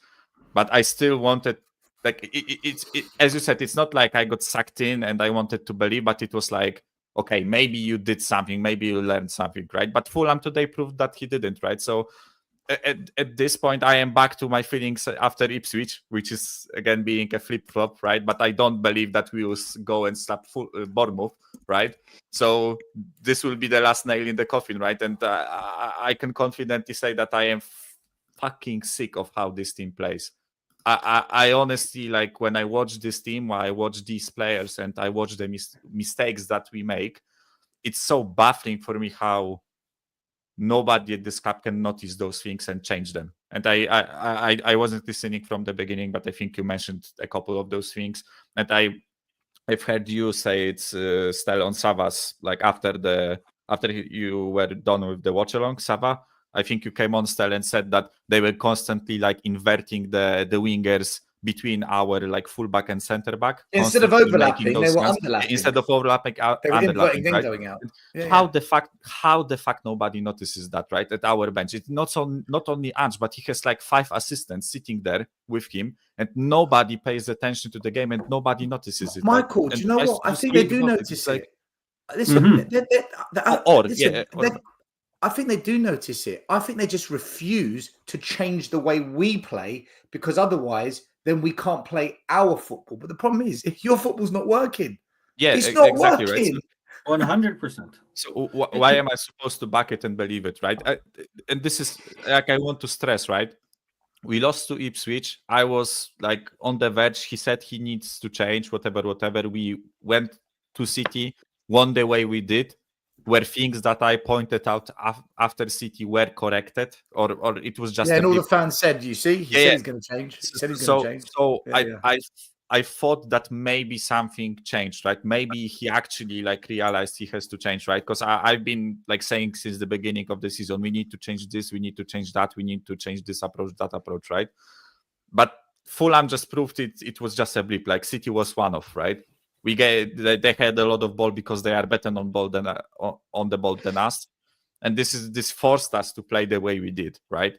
But I still wanted, like, it's as you said, it's not like I got sucked in and I wanted to believe, but it was like, okay, maybe you did something, maybe you learned something, right? But Fulham today proved that he didn't, right? So at this point, I am back to my feelings after Ipswich, which is again being a flip-flop, right? But I don't believe that we will go and slap Bournemouth, right? So this will be the last nail in the coffin, right? And I can confidently say that I am fucking sick of how this team plays. I honestly, like, when I watch this team, I watch these players and I watch the mistakes that we make, it's so baffling for me how nobody at this club can notice those things and change them. And I wasn't listening from the beginning, but I think you mentioned a couple of those things. And I've heard you say it's still on Sava's, like after you were done with the watch along, Sava, I think you came on still and said that they were constantly like inverting the wingers between our like fullback and center back. Instead of overlapping, they were underlapping. Instead of overlapping, they were underlapping, then right? going out. How the fuck nobody notices that, right? At our bench, it's not only Ange, but he has like 5 assistants sitting there with him, and nobody pays attention to the game, and nobody notices it. Michael, right? do you know what? I think they do notice it. I think they do notice it. I think they just refuse to change the way we play, because otherwise, then we can't play our football. But the problem is, if your football's not working, it's not exactly working. Right. 100%. So why am I supposed to back it and believe it, right? And this is like, I want to stress, right? We lost to Ipswich. I was like on the verge. He said he needs to change, whatever. We went to City, won the way we did, where things that I pointed out after City were corrected, or it was just... Yeah, and all the fans said, you see, he said he's going to change. He said he's going to change. So I thought that maybe something changed, right? Maybe he actually like realized he has to change, right? Because I've been like saying since the beginning of the season, we need to change this, we need to change that, we need to change this approach, that approach, right? But Fulham just proved it was just a blip. Like City was one-off, right? They had a lot of ball because they are better on the ball than us, and this forced us to play the way we did, right?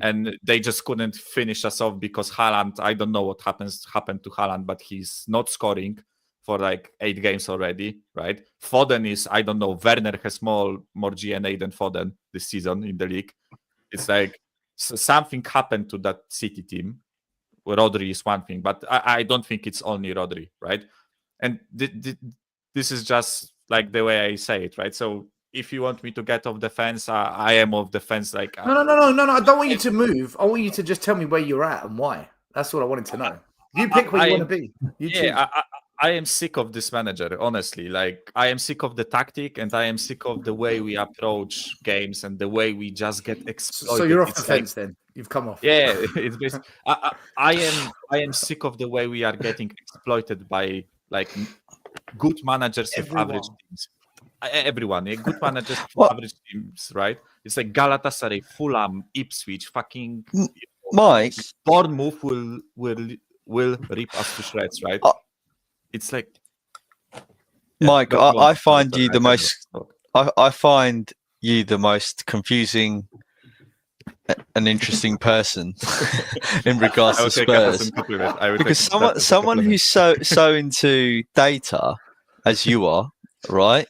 And they just couldn't finish us off because Haaland, I don't know what happened to Haaland, but he's not scoring for like 8 games already, right? Foden is, I don't know, Werner has more GNA than Foden this season in the league. It's like something happened to that City team. Rodri is one thing, but I don't think it's only Rodri, right? And this is just like the way I say it, right? So if you want me to get off the fence, I am off the fence. Like No. I don't want you to move. I want you to just tell me where you're at and why. That's what I wanted to know. You pick where you want to be. I am sick of this manager, honestly. Like, I am sick of the tactic, and I am sick of the way we approach games and the way we just get exploited. So you're off the fence then. You've come off. Yeah, it's basically, I am sick of the way we are getting exploited by like good managers with average teams. Everyone, good managers with average teams, right? It's like Galatasaray, Fulham, Ipswich, fucking Mike. Bournemouth will rip us to shreds, right? It's like, Mike, I find you the most. I find you the most confusing and interesting person in regards to Spurs, because someone who's so into data as you are, right?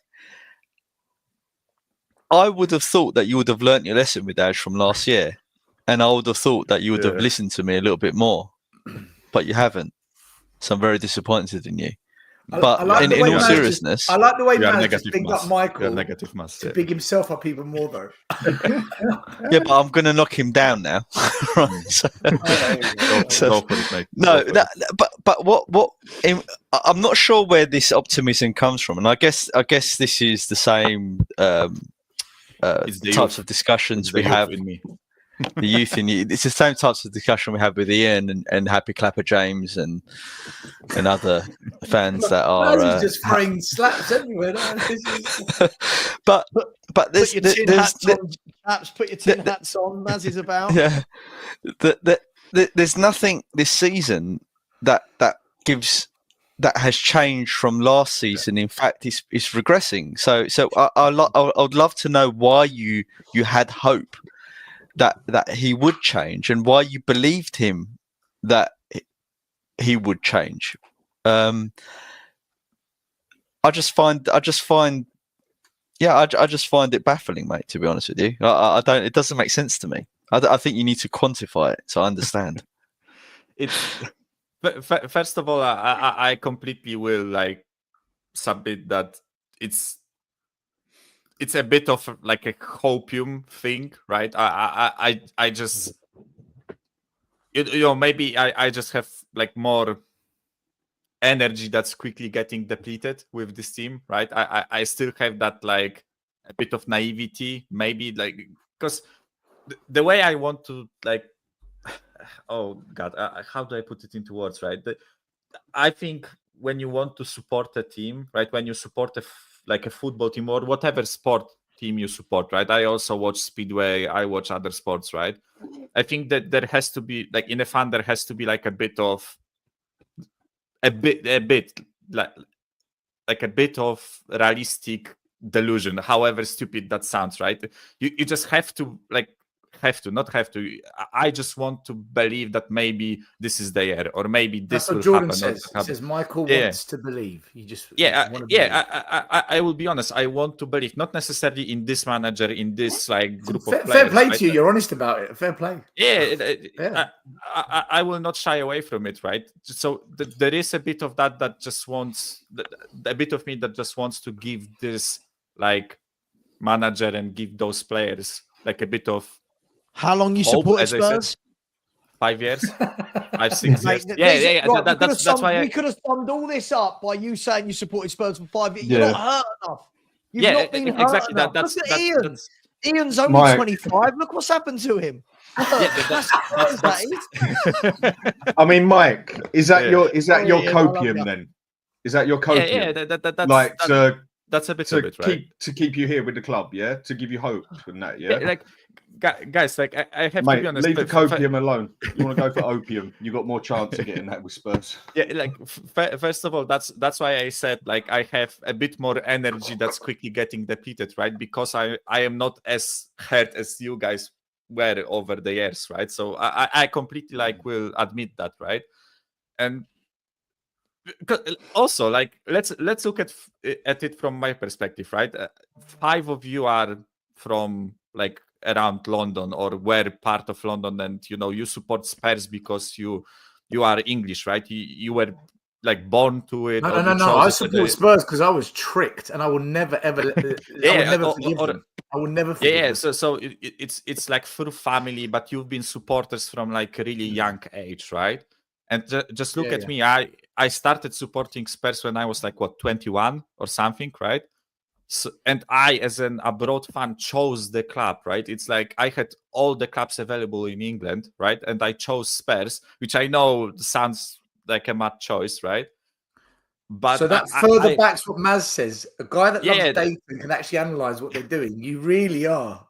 I would have thought that you would have learnt your lesson with Ash from last year, and I would have thought that you would have listened to me a little bit more, but you haven't. So I'm very disappointed in you. But in all seriousness, I like the way Matt just picked up Michael to big himself up even more, though. Yeah, but I'm going to knock him down now. Right, but what? I'm not sure where this optimism comes from, and I guess this is the same types of discussions we have. the youth in you. It's the same types of discussion we had with Ian and Happy Clapper James and other fans that are. He's just throwing slaps everywhere. but there's put your tin hats on, chaps. Put your tin hats on. As is about. Yeah, there's nothing this season that has changed from last season. In fact, it's regressing. So I'd love to know why you had hope that he would change and why you believed him that he would change. I just find it baffling, mate. To be honest with you, I don't. It doesn't make sense to me. I think you need to quantify it so I understand. First of all, I completely will like submit that it's a bit of like a hopium thing, right? I just maybe I just have like more energy that's quickly getting depleted with this team, right? I still have that like a bit of naivety, maybe like because the way I want to like, oh god, how do I put it into words, right? I think when you want to support a team, right? When you support like a football team or whatever sport team you support, right? I also watch Speedway, I watch other sports, right? I think that there has to be like in a fan, there has to be like a bit of realistic delusion, however stupid that sounds, right? You just have to I just want to believe that maybe this is the year, or maybe this will Jordan happen. He says Michael wants to believe. I will be honest. I want to believe, not necessarily in this manager, in this like group of players. Fair play to you. You're honest about it. Fair play. I will not shy away from it, right? So there is a bit of that just wants a bit of me that just wants to give this like manager and give those players like a bit of. How long you supported Spurs? 5 years, 5, 6 years. Yeah. Right, that's why we could have summed all this up by you saying you supported Spurs for 5 years. You're not hurt enough. You've not been hurt exactly. enough. That's Look at Ian. Ian's only 25. Look what's happened to him. I mean, Mike, is that your copium then? Is that your copium? That's a bit of it, right? To keep you here with the club, yeah, to give you hope and that, yeah. Like guys, like I have Mate, to be honest. Leave the copium alone. You want to go for opium? You got more chance of getting that with Spurs. Yeah, like first of all, that's why I said like I have a bit more energy that's quickly getting depleted, right? Because I am not as hurt as you guys were over the years, right? So I completely like will admit that, right? And also like let's look at it from my perspective, right? 5 of you are from like around London or were part of London, and you support Spurs because you are English, right? You were like born to it. No. I support Spurs because I was tricked, and I will never ever. I will never forgive them. So it's like through family, but you've been supporters from like a really young age, right? And just look at me. I started supporting Spurs when I was like 21 or something, right? So, and I, as an abroad fan, chose the club, right? It's like I had all the clubs available in England, right? And I chose Spurs, which I know sounds like a mad choice, right? But so that further backs what Maz says. A guy that loves data and can actually analyze what they're doing. You really are.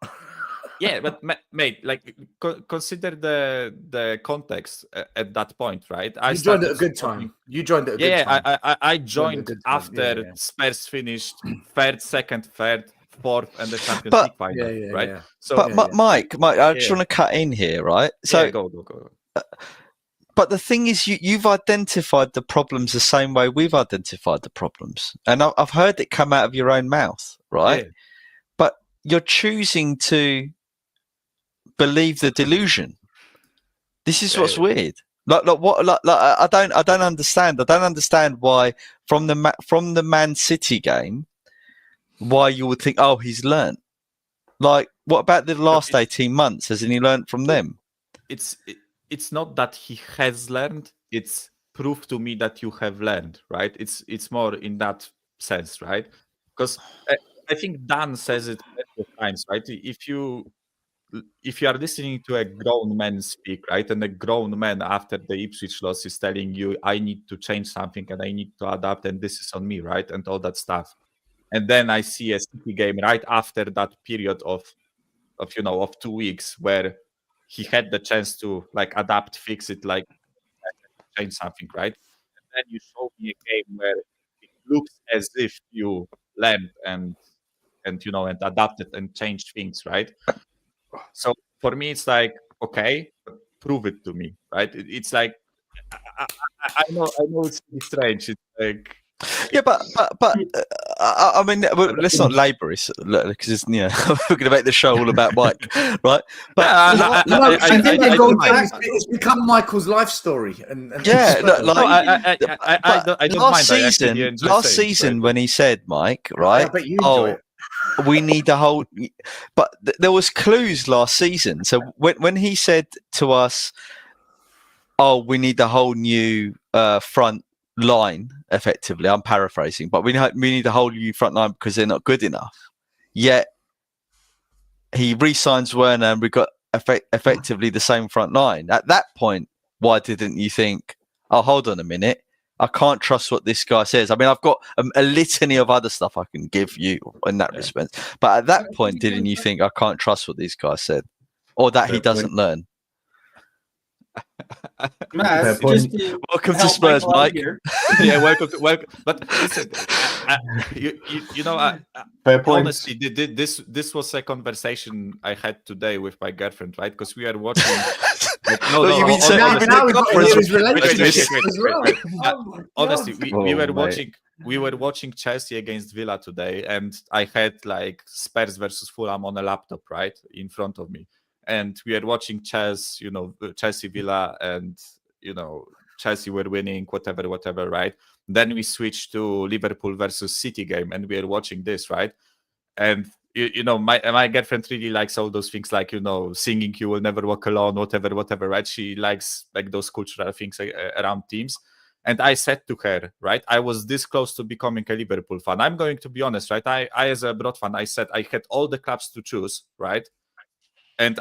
Yeah, but mate, like consider the context at that point, right? You joined at a good time. You joined at a good time. I joined after Spurs finished second, third, fourth, and the Champions League final, right? Yeah. So, Mike, I just want to cut in here, right? So go. But the thing is, you've identified the problems the same way we've identified the problems, and I've heard it come out of your own mouth, right? Yeah. But you're choosing to believe the delusion. This is what's weird. Like I don't understand. I don't understand why from the Man City game, why you would think, oh, he's learnt. Like, what about the last 18 months? Hasn't he learnt from them? It's not that he has learned. It's proof to me that you have learned, right? It's more in that sense, right? Because I think Dan says it many times, right? If you if you are listening to a grown man speak, right, and a grown man after the Ipswich loss is telling you, I need to change something and I need to adapt, and this is on me, right, and all that stuff. And then I see a City game right after that period of 2 weeks where he had the chance to like adapt, fix it, like change something, right? And then you show me a game where it looks as if you learned and adapted and changed things, right? So for me, it's like, okay, prove it to me, right? It's like I know it's strange. It's like Yeah, but I mean, let's not labour it because we're going to make the show all about Mike, right? But I think it's become Michael's life story, and yeah, I don't mind. Last season when he said, Mike, right? I bet you enjoy it. We need a whole, but there was clues last season. So when he said to us, "Oh, we need a whole new front line," effectively, I'm paraphrasing, but we need a whole new front line because they're not good enough. Yet he re-signs Werner, and we got effectively the same front line. At that point, why didn't you think, "Oh, hold on a minute, I can't trust what this guy says"? I mean, I've got a litany of other stuff I can give you in that respect. But at that point, didn't you think, "I can't trust what these guys said," or that he doesn't learn? Matt, Welcome to Spurs, Mike. Yeah, welcome. But listen, honestly, this was a conversation I had today with my girlfriend, right? Because we are watching. Honestly, we were watching Chelsea against Villa today, and I had like Spurs versus Fulham on a laptop right in front of me, and we are watching Chelsea Villa, and Chelsea were winning, whatever, right? Then we switched to Liverpool versus City game, and we are watching this, right? And my girlfriend really likes all those things, like singing "You Will Never Walk Alone," whatever, right? She likes like those cultural things around teams. And I said to her, right, I was this close to becoming a Liverpool fan. I'm going to be honest, right? I as a abroad fan, I said I had all the clubs to choose, right? And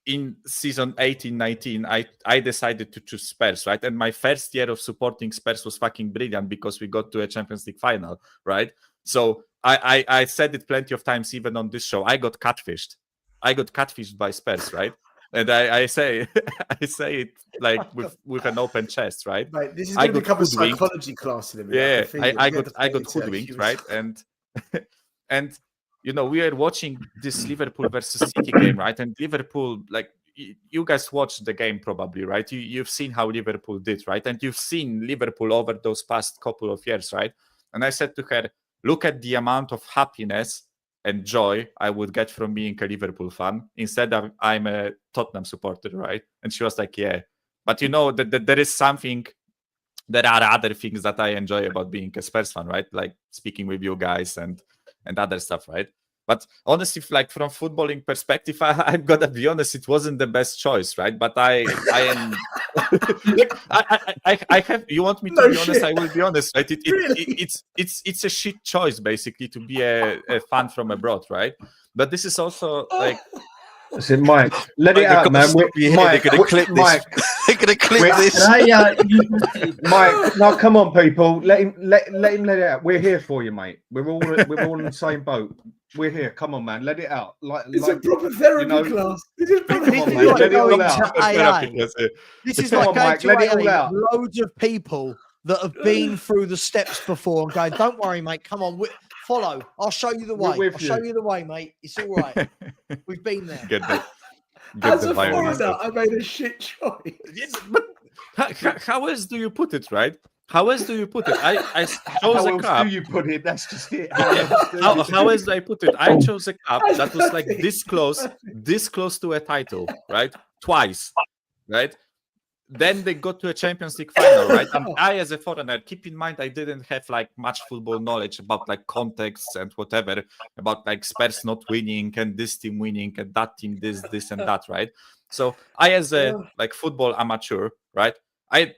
in season 18-19, I decided to choose Spurs, right? And my first year of supporting Spurs was fucking brilliant because we got to a Champions League final, right? So I said it plenty of times, even on this show. I got catfished. By Spurs, right? And I say it like with an open chest, right? Right, this is going to become a psychology class in a minute. Yeah, I got hoodwinked, right? And we are watching this Liverpool versus City game, right? And Liverpool, like, you guys watched the game probably, right? You've seen how Liverpool did, right? And you've seen Liverpool over those past couple of years, right? And I said to her, look at the amount of happiness and joy I would get from being a Liverpool fan. Instead, I'm a Tottenham supporter, right? And she was like, yeah. But that there is something, there are other things that I enjoy about being a Spurs fan, right? Like speaking with you guys and other stuff, right? But honestly, like from footballing perspective, I'm gonna be honest, it wasn't the best choice, right? But I am. I have. You want me to be honest? I will be honest, right? It's a shit choice basically to be a fan from abroad, right? But this is also like. Listen, Mike, let it out, man. They're going to clip this. They're going to clip this. Mike, no, come on, people. Let him let it out. We're here for you, mate. We're all in the same boat. We're here. Come on, man. Let it out. It's a proper therapy class. This is like going to loads of people that have been through the steps before and going, don't worry, mate. Come on, follow. I'll show you the way. I'll show you the way, mate. It's all right. We've been there. As a foreigner, I made a shit choice. But how else do you put it, right? How else do you put it? I chose a cup. How else do you put it? That's just it. How else do I put it? I chose a cup that was like this close to a title, right? Twice, right? Then they got to a Champions League final, right? And I, as a foreigner, keep in mind, I didn't have like much football knowledge about like context and whatever, about like Spurs not winning and this team winning and that team this and that, right? So I, as a like football amateur, right? I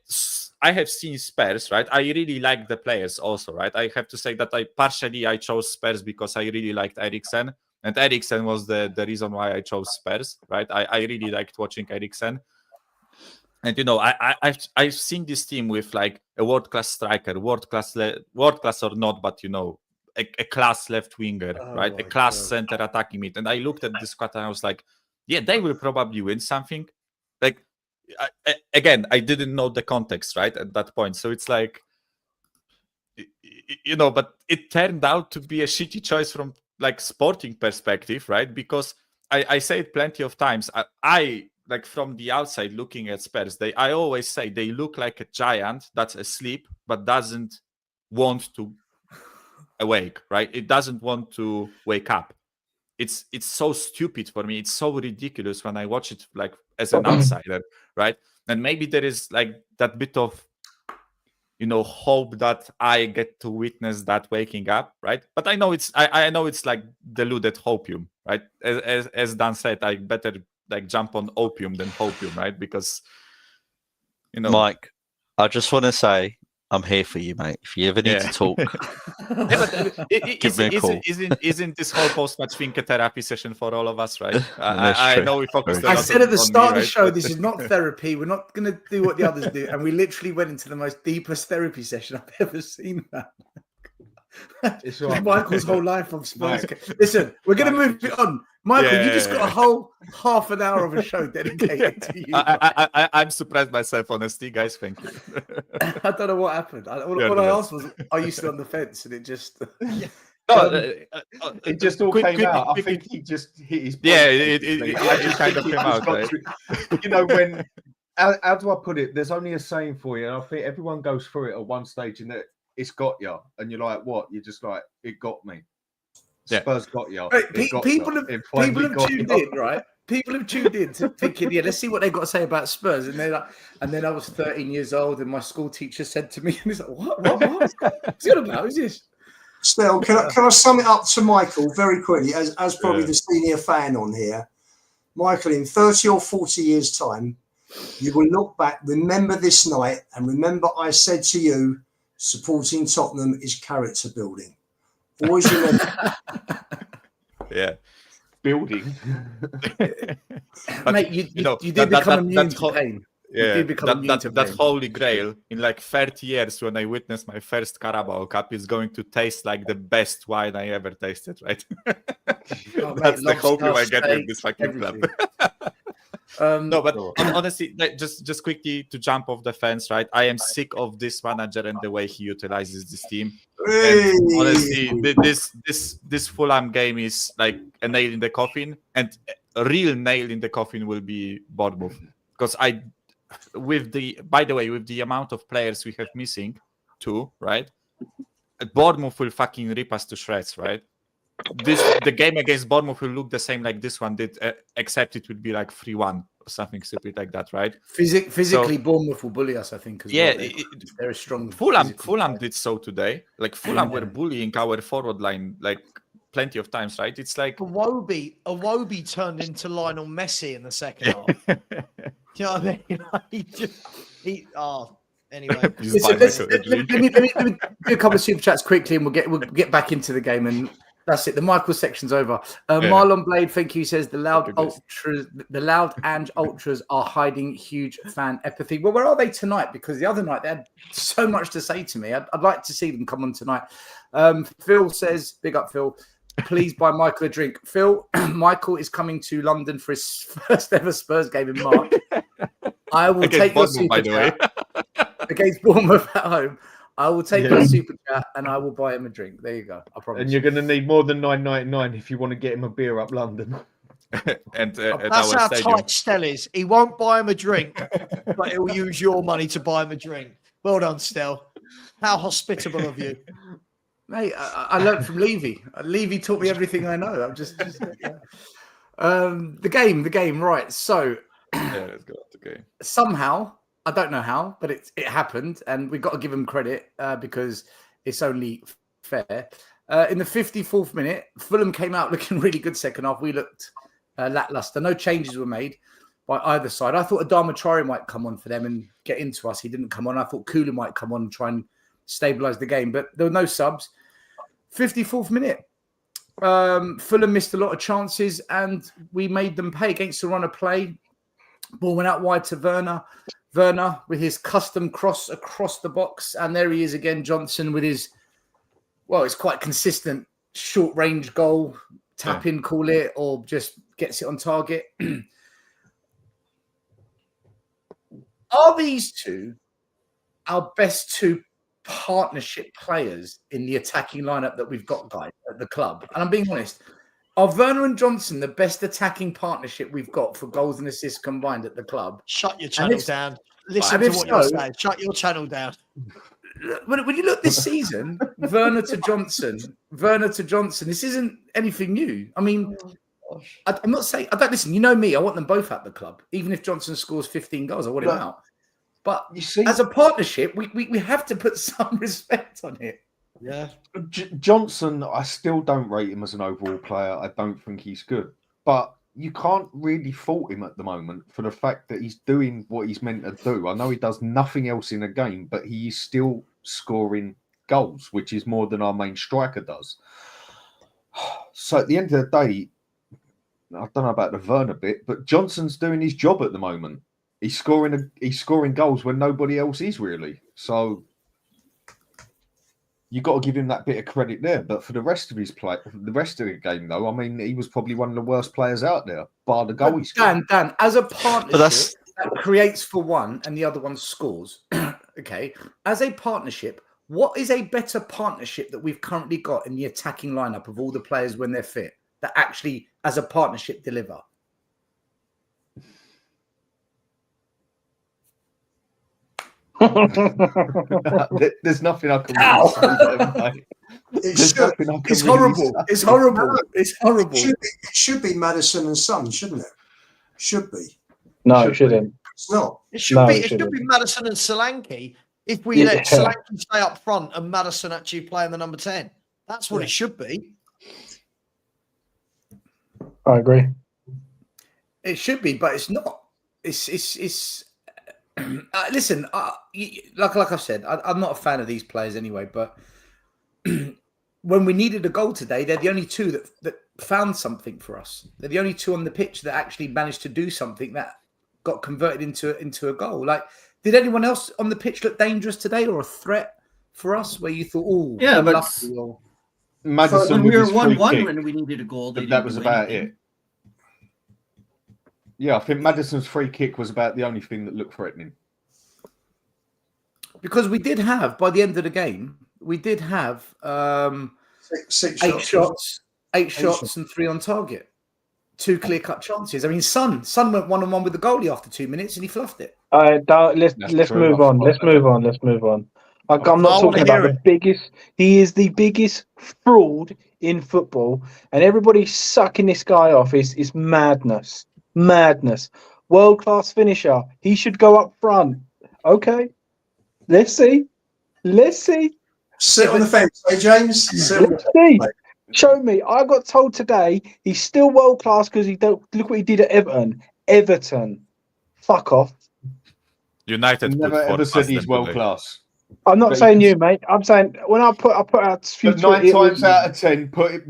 have seen Spurs, right? I really like the players also, right? I have to say that I chose Spurs because I really liked Eriksen And Eriksen was the reason why I chose Spurs, right? I really liked watching Eriksen. And I've seen this team with like a world-class striker, world-class or not, but a class left winger, right? A class center attacking mid. And I looked at this squad and I was like, yeah, they will probably win something. Like, again, I didn't know the context, right, at that point. So it's like, but it turned out to be a shitty choice from like sporting perspective, right? Because I say it plenty of times. I like from the outside looking at Spurs, I always say they look like a giant that's asleep but doesn't want to awake, right? It doesn't want to wake up. It's so stupid for me. It's so ridiculous when I watch it like as an outsider, right? And maybe there is like that bit of hope that I get to witness that waking up, right? But I know it's like deluded hopium, right? As Dan said, I better like jump on opium than hopium, right? Because Mike, I just want to say I'm here for you, mate. If you ever need to talk, give me a call. Isn't this whole post-match thing a therapy session for all of us, right? I know we focused. I said at the start of the show, this is not therapy. We're not going to do what the others do, and we literally went into the most deepest therapy session I've ever seen. That. It's right. Michael's whole life on Spurs. Listen, we're going to move it on. Michael, you just got a whole half an hour of a show dedicated to you. I'm surprised myself, honestly, guys. Thank you. I don't know what happened. What I asked was, are you still on the fence? And it just... it just all came out. I think he just hit his... it kind of came out, right? When... How do I put it? There's only a saying for you. And I think everyone goes through it at one stage and it's got you. And you're like, what? You're just like, it got me. Spurs got you. Right, people have tuned in, right? People have tuned in to thinking, let's see what they've got to say about Spurs. And they're like, and then I was 13 years old, and my school teacher said to me, and he's like, what? What's it about? Who's this? Still, can I sum it up to Michael very quickly, as probably the senior fan on here? Michael, in 30 or 40 years' time, you will look back, remember this night, and remember I said to you, supporting Tottenham is character building. Always remember. Building. Mate, you did become immune to pain. Yeah, that holy grail in like 30 years when I witness my first Carabao Cup is going to taste like the best wine I ever tasted, right? That's the hope I get with this fucking club. No, but honestly, just quickly to jump off the fence, right? I am sick of this manager and the way he utilizes this team. And honestly, this Fulham game is like a nail in the coffin, and a real nail in the coffin will be Bournemouth. Because with the amount of players we have missing too, right? Bournemouth will fucking rip us to shreds, right? The game against Bournemouth will look the same like this one did, except it would be like 3-1 or something stupid like that, right? Physically, Bournemouth will bully us, I think. As well. They're a strong. Fulham did so today. Like Fulham were bullying our forward line like plenty of times, right? It's like Iwobi turned into Lionel Messi in the second half. Do you know what I mean? Anyway, let me do a couple of super chats quickly, and we'll get back into the game, and that's it. The Michael section's over. Marlon Blade, thank you. Says the loud Ange ultras are hiding huge fan apathy. Well, where are they tonight? Because the other night they had so much to say to me. I'd like to see them come on tonight. Phil says, big up Phil. Please buy Michael a drink. Phil, Michael is coming to London for his first ever Spurs game in March. I will take your super chat against Bournemouth at home. I will take your super chat and I will buy him a drink. There you go. I promise. And you're going to need more than $9.99 if you want to get him a beer up London. That's how tight Stell is. He won't buy him a drink, but he'll use your money to buy him a drink. Well done, Stell. How hospitable of you. Mate, I learned from Levy. Levy taught me everything I know. I'm just the game, right? So, let's go to the game. Somehow, I don't know how, but it happened, and we've got to give him credit because it's only fair. In the 54th minute, Fulham came out looking really good second half. We looked lackluster. No changes were made by either side. I thought Adama Traore might come on for them and get into us. He didn't come on. I thought Kulu might come on and try and stabilise the game, but there were no subs. 54th minute, Fulham missed a lot of chances and we made them pay against the run of play. Ball went out wide to Werner. Werner with his custom cross across the box. And there he is again, Johnson with his, well, it's quite consistent short range goal, tap in, call it, or just gets it on target. Are these two our best two partnership players in the attacking lineup that we've got, guys, at the club? And I'm being honest. Are Werner and Johnson the best attacking partnership we've got for goals and assists combined at the club? Shut your channel down. Listen to what you're saying. Shut your channel down. When you look this season, Werner to Johnson, this isn't anything new. I mean, I'm not saying, I don't listen, you know me, I want them both at the club. Even if Johnson scores 15 goals, I want him out. But you see, as a partnership, we have to put some respect on it. Yeah. Johnson, I still don't rate him as an overall player. I don't think he's good. But you can't really fault him at the moment for the fact that he's doing what he's meant to do. I know he does nothing else in a game, but he's still scoring goals, which is more than our main striker does. So at the end of the day, I don't know about the Werner bit, but Johnson's doing his job at the moment. He's scoring goals when nobody else is really. So you got to give him that bit of credit there. But for the rest of his play, the rest of the game, though, I mean, he was probably one of the worst players out there, bar the goal he scored. Dan, as a partnership that creates for one and the other one scores, okay, as a partnership, what is a better partnership that we've currently got in the attacking lineup of all the players when they're fit that actually, as a partnership, deliver? There's nothing I can really say. It's horrible. It's horrible. It's horrible. It should be Madison and Son, shouldn't it? Should be. No, it shouldn't. It's not. It should be. It should be Madison and Solanke. If we let Solanke stay up front and Madison actually play in the number 10, that's what it should be. I agree. It should be, but it's not. It's. Listen, like I've said, I'm not a fan of these players anyway. But when we needed a goal today, they're the only two that found something for us. They're the only two on the pitch that actually managed to do something that got converted into a goal. Like, did anyone else on the pitch look dangerous today or a threat for us? Where you thought, oh, yeah, but Madison, when we were 1-1 when we needed a goal, that was about it. Yeah, I think Madison's free kick was about the only thing that looked threatening. Because we did have, by the end of the game, we did have eight shots and 3 on target. 2 clear-cut chances. I mean, Son went 1-on-1 with the goalie after 2 minutes and he fluffed it. Let's move on. Let's move on. I'm not talking about the biggest. He is the biggest fraud in football, and everybody sucking this guy off is madness. Madness. World-class finisher. He should go up front. Okay. Let's see. Sit on the fence, hey James. Let's see. Show me. I got told today he's still world-class because look what he did at Everton. Fuck off. United never ever said he's world-class. I'm not saying you, mate. I'm saying when I put out a few 9 times out of 10, put him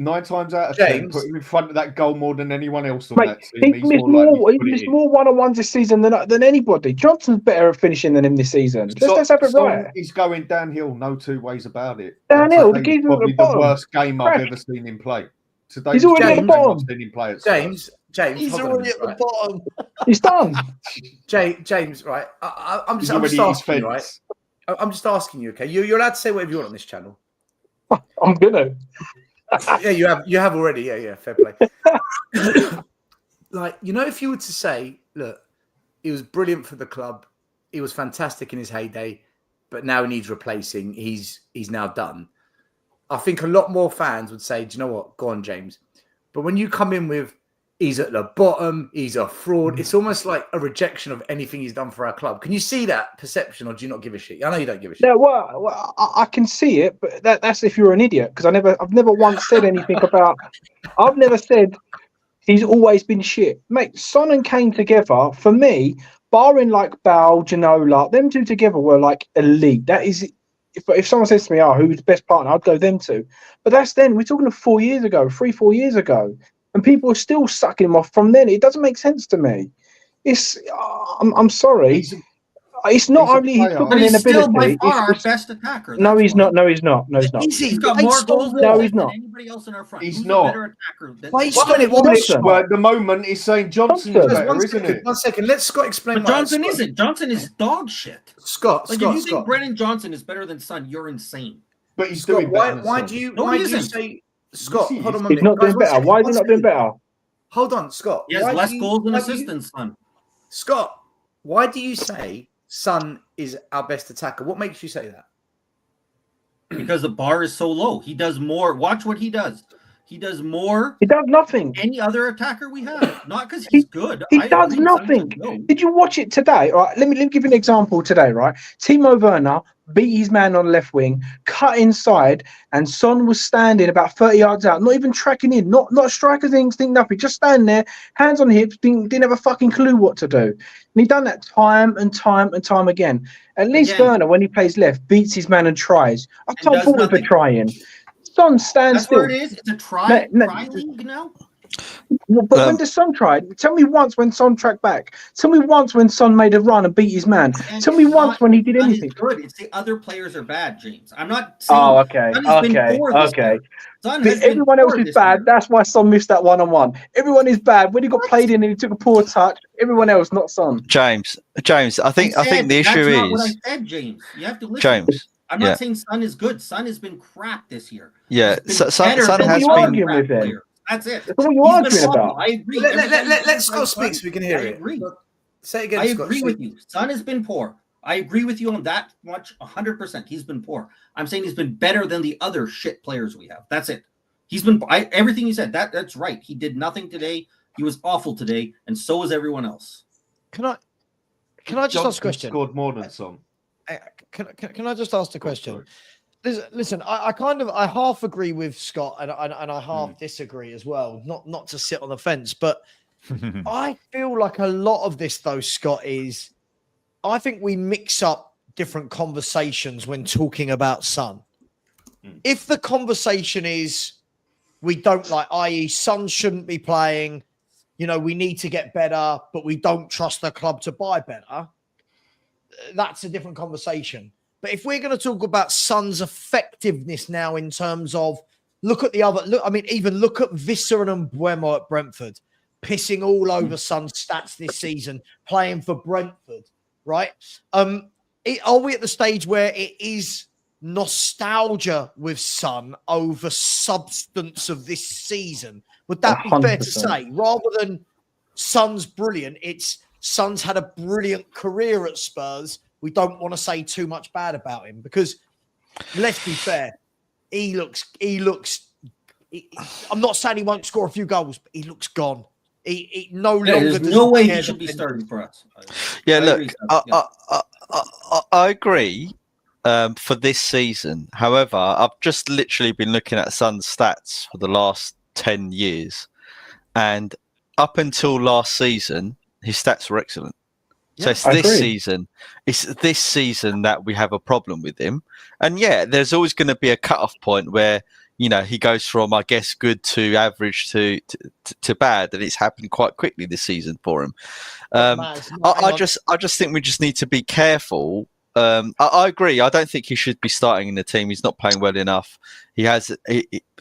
in front of that goal more than anyone else on that team. He missed more one-on-ones this season than anybody. Johnson's better at finishing than him this season. Let's have it right. He's going downhill, no two ways about it. Downhill. Probably the worst game I've ever seen him play. He's already at the bottom. James, he's already at the bottom. He's done. James, right? I'm just asking you, right? I'm just asking you, okay? You're allowed to say whatever you want on this channel. I'm gonna. Yeah, you have already. Yeah, fair play. Like, you know, if you were to say, look, he was brilliant for the club, he was fantastic in his heyday, but now he needs replacing. He's now done. I think a lot more fans would say, do you know what? Go on, James. But when you come in with, he's at the bottom, he's a fraud, it's almost like a rejection of anything he's done for our club. Can you see that perception, or do you not give a shit? I know you don't give a shit. No, well I can see it, but that's if you're an idiot, because I've never once said anything about. I've never said he's always been shit, mate. Son and Kane together, for me, barring like Bale, Ginola, them two together were like elite. That is if someone says to me, "Oh, who's the best partner?" I'd go them two. But that's then. We're talking of 4 years ago, 3-4 years ago, and people are still sucking him off from then. It doesn't make sense to me. It's I'm sorry. It's not only his But footballing he's still by inability. far our best attacker. No, That's he's why. not. No, he's not. No, he's not. He's got more goals No, he's not. than anybody else in our front. He's Who's not. a better attacker than Based on it, one Johnson. Well, at the moment, he's saying Johnson is Johnson. better, One isn't second, it? 1 second. Let Scott explain. But Johnson isn't. Johnson is dog shit. Scott, Like, Scott, if you Scott. think Brennan Johnson is better than Son, you're insane. But he's Scott, doing better. why than do you No, why he do you isn't. say Scott? Yes, he Hold is. on a He's minute. not Guys, doing one better. second, Why is one he not doing second. better? Hold on, Scott. He has Why less do you- goals than why do you- assists, Son. Scott, why do you say Son is our best attacker? What makes you say that? Because the bar is so low. He does more. Watch what he does. He does more He does nothing. than any other attacker we have. Not because he's good. He I does agree, nothing. Son's good. Did you watch it today? All right, let me give you an example today, right? Timo Werner beat his man on left wing, cut inside, and Son was standing about 30 yards out, not even tracking in, not striker's instinct, nothing, just standing there, hands on hips, didn't have a fucking clue what to do. And he done that time and time and time again. At least Again. Werner, when he plays left, beats his man and tries. I And can't does fault him for nothing. trying. Son stands That's still. where it is. It's a try league now. But when the Son tried, tell me once when Son tracked back. Tell me once when Son made a run and beat his man. And Tell me it's once not- when he did Son is anything. good. It's the other players are bad, James. I'm not saying. Oh, okay, Son has been okay, poor this okay. year. Son has been Everyone else poor is this bad. year. That's why Son missed that one-on-one. Everyone is bad. When he got played in and he took a poor touch, everyone else, not Son. James, I think the That's issue not what I is said, James. You have to listen. James. I'm yeah. not saying Son is good. Son has been crap this year. Yeah, He's been Son better has than What are you the other arguing crap with then? players. That's it. That's what you're He's been arguing awful. about. I agree. Let Scott speak so we can hear I it. agree. Say it again, I Scott. agree Say- with you. Son has been poor. I agree with you on that much, 100%. He's been poor. I'm saying he's been better than the other shit players we have. That's it. He's been everything you said. That's right. He did nothing today. He was awful today, and so is everyone else. Can I just ask a question? Scored more than Son. Can I just ask the question? Listen, I half agree with Scott and I half disagree as well. Not to sit on the fence, but I feel like a lot of this though, Scott, is I think we mix up different conversations when talking about Son. If the conversation is we don't like, i.e., Son shouldn't be playing, we need to get better, but we don't trust the club to buy better, that's a different conversation. But if we're going to talk about Son's effectiveness now in terms of look at Visser and Mbeumo at Brentford, pissing all over Son's stats this season, playing for Brentford, right? Are we at the stage where it is nostalgia with Son over substance of this season? Would that be fair to 100%. say? Rather than Son's brilliant, it's Son's had a brilliant career at Spurs. We don't want to say too much bad about him because, let's be fair, he looks. I'm not saying he won't score a few goals, but he looks gone. He no longer. There's does no way he care should be defend. starting for us. Yeah, I look, agree, Son. I agree for this season. However, I've just literally been looking at Son's stats for the last 10 years. And up until last season, his stats were excellent. So it's this season that we have a problem with him. And yeah, there's always going to be a cutoff point where, he goes from, I guess, good to average to bad, and it's happened quite quickly this season for him. I just think we just need to be careful. I agree. I don't think he should be starting in the team. He's not playing well enough.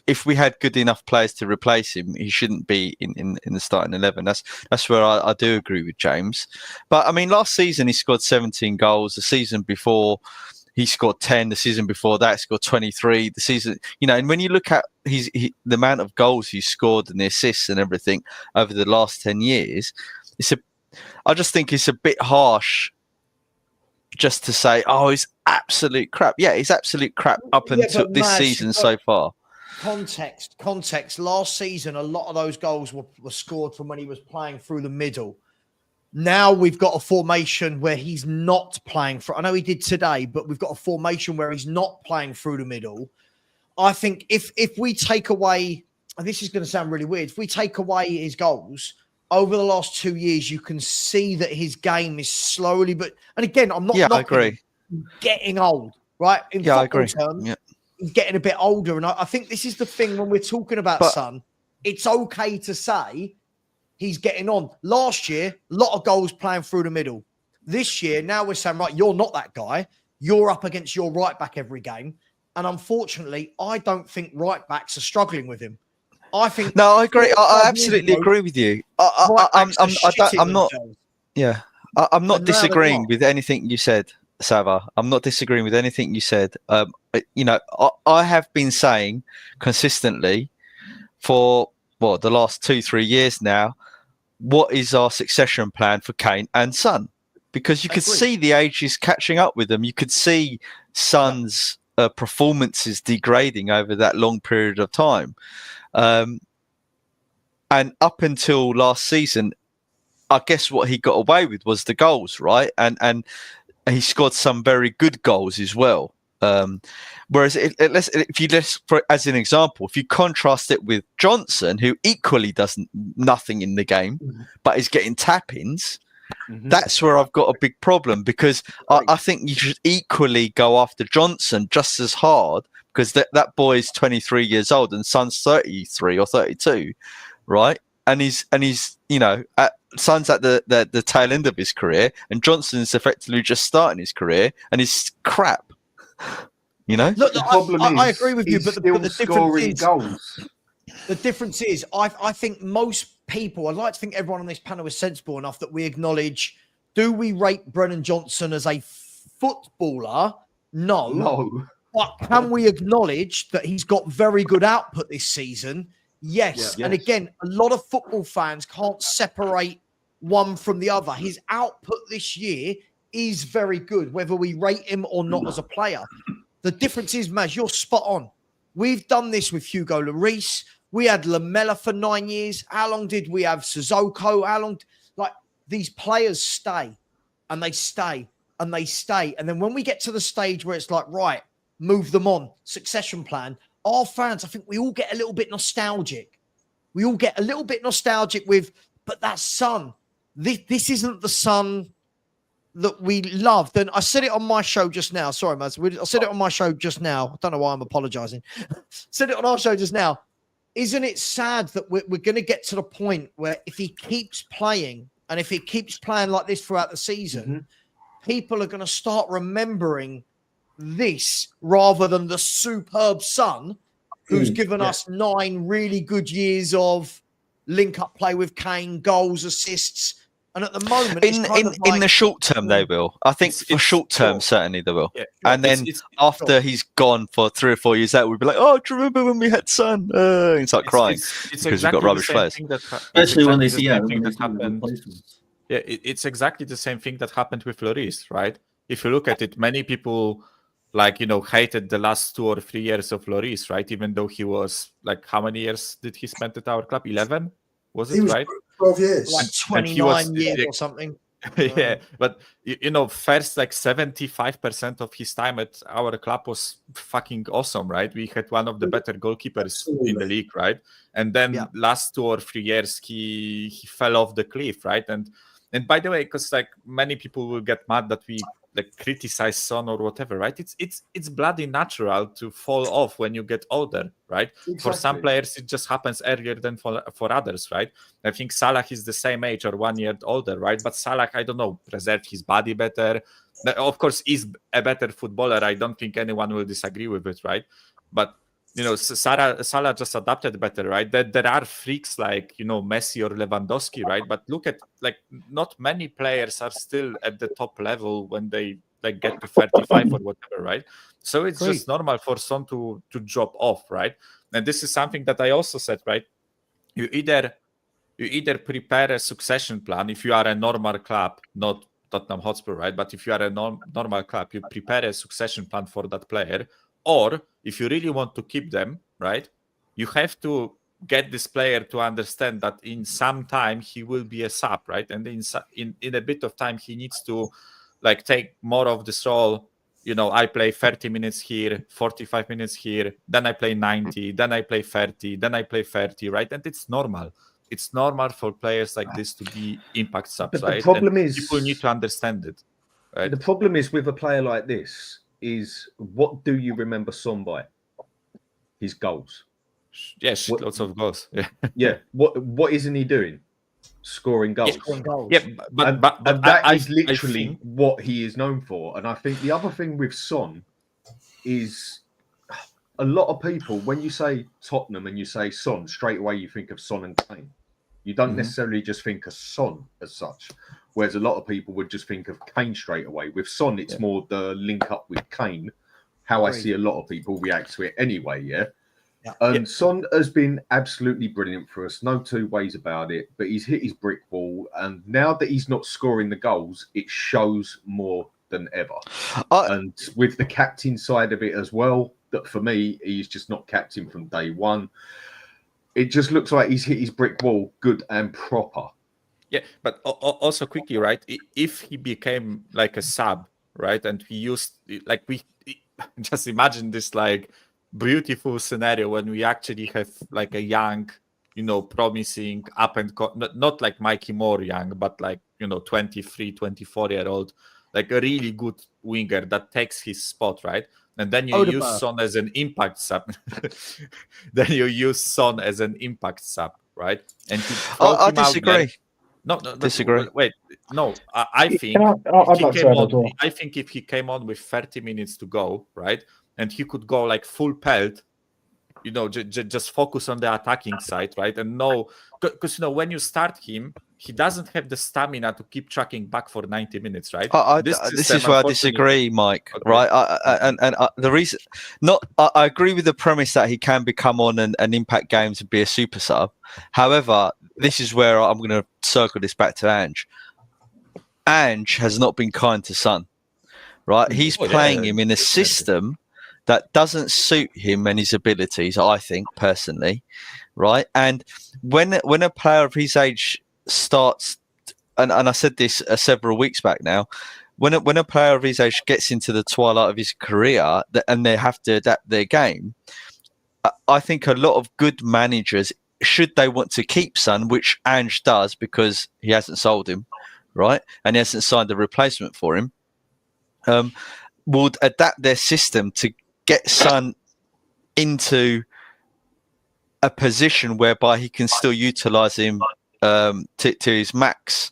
If we had good enough players to replace him, he shouldn't be in the starting 11. That's where I do agree with James. But I mean, last season he scored 17 goals. The season before he scored 10. The season before that he scored 23. The season, and when you look at the amount of goals he scored and the assists and everything over the last 10 years, I just think it's a bit harsh just to say, oh, he's absolute crap. Yeah, he's absolute crap up until this season so far. Context. Last season, a lot of those goals were scored from when he was playing through the middle. Now we've got a formation where he's not playing I know he did today, but we've got a formation where he's not playing through the middle. I think if we take away, and this is going to sound really weird, if we take away his goals over the last 2 years, you can see that his game is slowly, and again, I'm not. Yeah, I agree. Getting old. right? In Yeah, I football agree. terms, Yeah. he's getting a bit older. And I think this is the thing when we're talking about Son, it's okay to say he's getting on. Last year, a lot of goals playing through the middle. This year, now we're saying, right, you're not that guy. You're up against your right back every game. And unfortunately, I don't think right backs are struggling with him. I think. No, I agree. I absolutely agree with you. I'm not. Yeah, I'm not disagreeing with anything you said, Sava. I'm not disagreeing with anything you said. You know, I have been saying consistently for the last 2-3 years now, what is our succession plan for Kane and Son? Because you could see the ages catching up with them. You could see Son's performances degrading over that long period of time. And up until last season, I guess what he got away with was the goals, right? And he scored some very good goals as well. Whereas as an example, if you contrast it with Johnson, who equally does nothing in the game, but is getting tap-ins, that's where I've got a big problem, because I think you should equally go after Johnson just as hard, because that boy is 23 years old and Son's 33 or 32, right? And he's you know, Son's at the tail end of his career, and Johnson's effectively just starting his career, and he's crap. You know, look, I agree with you, but the difference is goals. The difference is, I think most people, I'd like to think everyone on this panel is sensible enough that we acknowledge, do we rate Brennan Johnson as a footballer? No. But can we acknowledge that he's got very good output this season? Yes. And again, a lot of football fans can't separate one from the other. His output this year is very good, whether we rate him or not as a player. The difference is, Maz, you're spot on. We've done this with Hugo Lloris. We had Lamella for 9 years. How long did we have Sissoko? How long? Like, these players stay and they stay and they stay. And then when we get to the stage where it's like, right, move them on, succession plan, our fans, I think we all get a little bit nostalgic. We all get a little bit nostalgic with, but that Son, this isn't the Son that we loved. And I said it on my show just now. Sorry, Maz. I said it on my show just now. I don't know why I'm apologizing. Said it on our show just now. Isn't it sad that we're going to get to the point where if he keeps playing, and if he keeps playing like this throughout the season, people are going to start remembering this rather than the superb Son who's given us 9 really good years of link-up play with Kane, goals, assists. And at the moment, in the short term, they will. I think for short term, certainly they will. Yeah, sure. And then after he's gone for 3 or 4 years out, we'll be like, "Oh, do you remember when we had Son?" And start crying because we've got rubbish players. Especially when they see it's exactly the same thing that happened with Lloris, right? If you look at it, many people hated the last 2 or 3 years of Lloris, right? Even though he was how many years did he spend at our club? 11, was it, right? 12 years, like 29 years or something. Yeah, but first 75% of his time at our club was fucking awesome, right? We had one of the better goalkeepers in the league, right? And then last 2 or 3 years he fell off the cliff, right? And by the way, because many people will get mad that we criticize Son or whatever, right? It's bloody natural to fall off when you get older, right? Exactly. For some players, it just happens earlier than for others, right? I think Salah is the same age or 1 year older, right? But Salah, I don't know, preserved his body better. Of course, is a better footballer. I don't think anyone will disagree with it, right? But Salah just adapted better, right? There are freaks like Messi or Lewandowski, right? But look at not many players are still at the top level when they get to 35 or whatever, right? So it's just normal for Son to drop off, right? And this is something that I also said, right? You either prepare a succession plan if you are a normal club, not Tottenham Hotspur, right? But if you are a normal club, you prepare a succession plan for that player. Or if you really want to keep them, right, you have to get this player to understand that in some time he will be a sub, right? And in a bit of time he needs to take more of this role. I play 30 minutes here, 45 minutes here, then I play 90, then I play 30, then I play 30, right? And it's normal. It's normal for players like this to be impact subs, right? The problem is people need to understand it. Right? The problem is with a player like this, is what do you remember Son by? His goals. Yes, lots of goals. Yeah. Yeah. What isn't he doing? Scoring goals. Scoring goals. Yeah, but that is I literally think, what he is known for. And I think the other thing with Son is a lot of people, when you say Tottenham and you say Son, straight away you think of Son and Kane. You don't necessarily just think of Son as such, whereas a lot of people would just think of Kane straight away. With Son, it's more the link up with Kane, how I see a lot of people react to it anyway, yeah? And Son has been absolutely brilliant for us, no two ways about it, but he's hit his brick wall, and now that he's not scoring the goals, it shows more than ever. And with the captain side of it as well, that for me, he's just not captain from day one. It just looks like he's hit his brick wall good and proper. Yeah, but also quickly, right? If he became like a sub, right, and we used like we just imagine this like beautiful scenario when we actually have like a young, promising up and not like Mikey Moore young, but like 23, 24-year-old, like a really good winger that takes his spot, right? And then you use Son as an impact sub. Then you use Son as an impact sub, right? And I disagree. No, disagree. Wait, no. I think I think if he came on with 30 minutes to go, right, and he could go like full pelt, just focus on the attacking side, right, and because when you start him, he doesn't have the stamina to keep tracking back for 90 minutes, right? This is where I disagree, Mike. Okay. Right? The reason, I agree with the premise that he can become on and impact games and be a super sub. However, this is where I'm going to circle this back to Ange. Ange has not been kind to Son, right? He's playing him in a system that doesn't suit him and his abilities, I think, personally, right? And when a player of his age starts, and I said this several weeks back now, when a player of his age gets into the twilight of his career and they have to adapt their game, I think a lot of good managers, should they want to keep Son, which Ange does because he hasn't sold him, right, and he hasn't signed a replacement for him, would adapt their system to get Son into a position whereby he can still utilize him to his max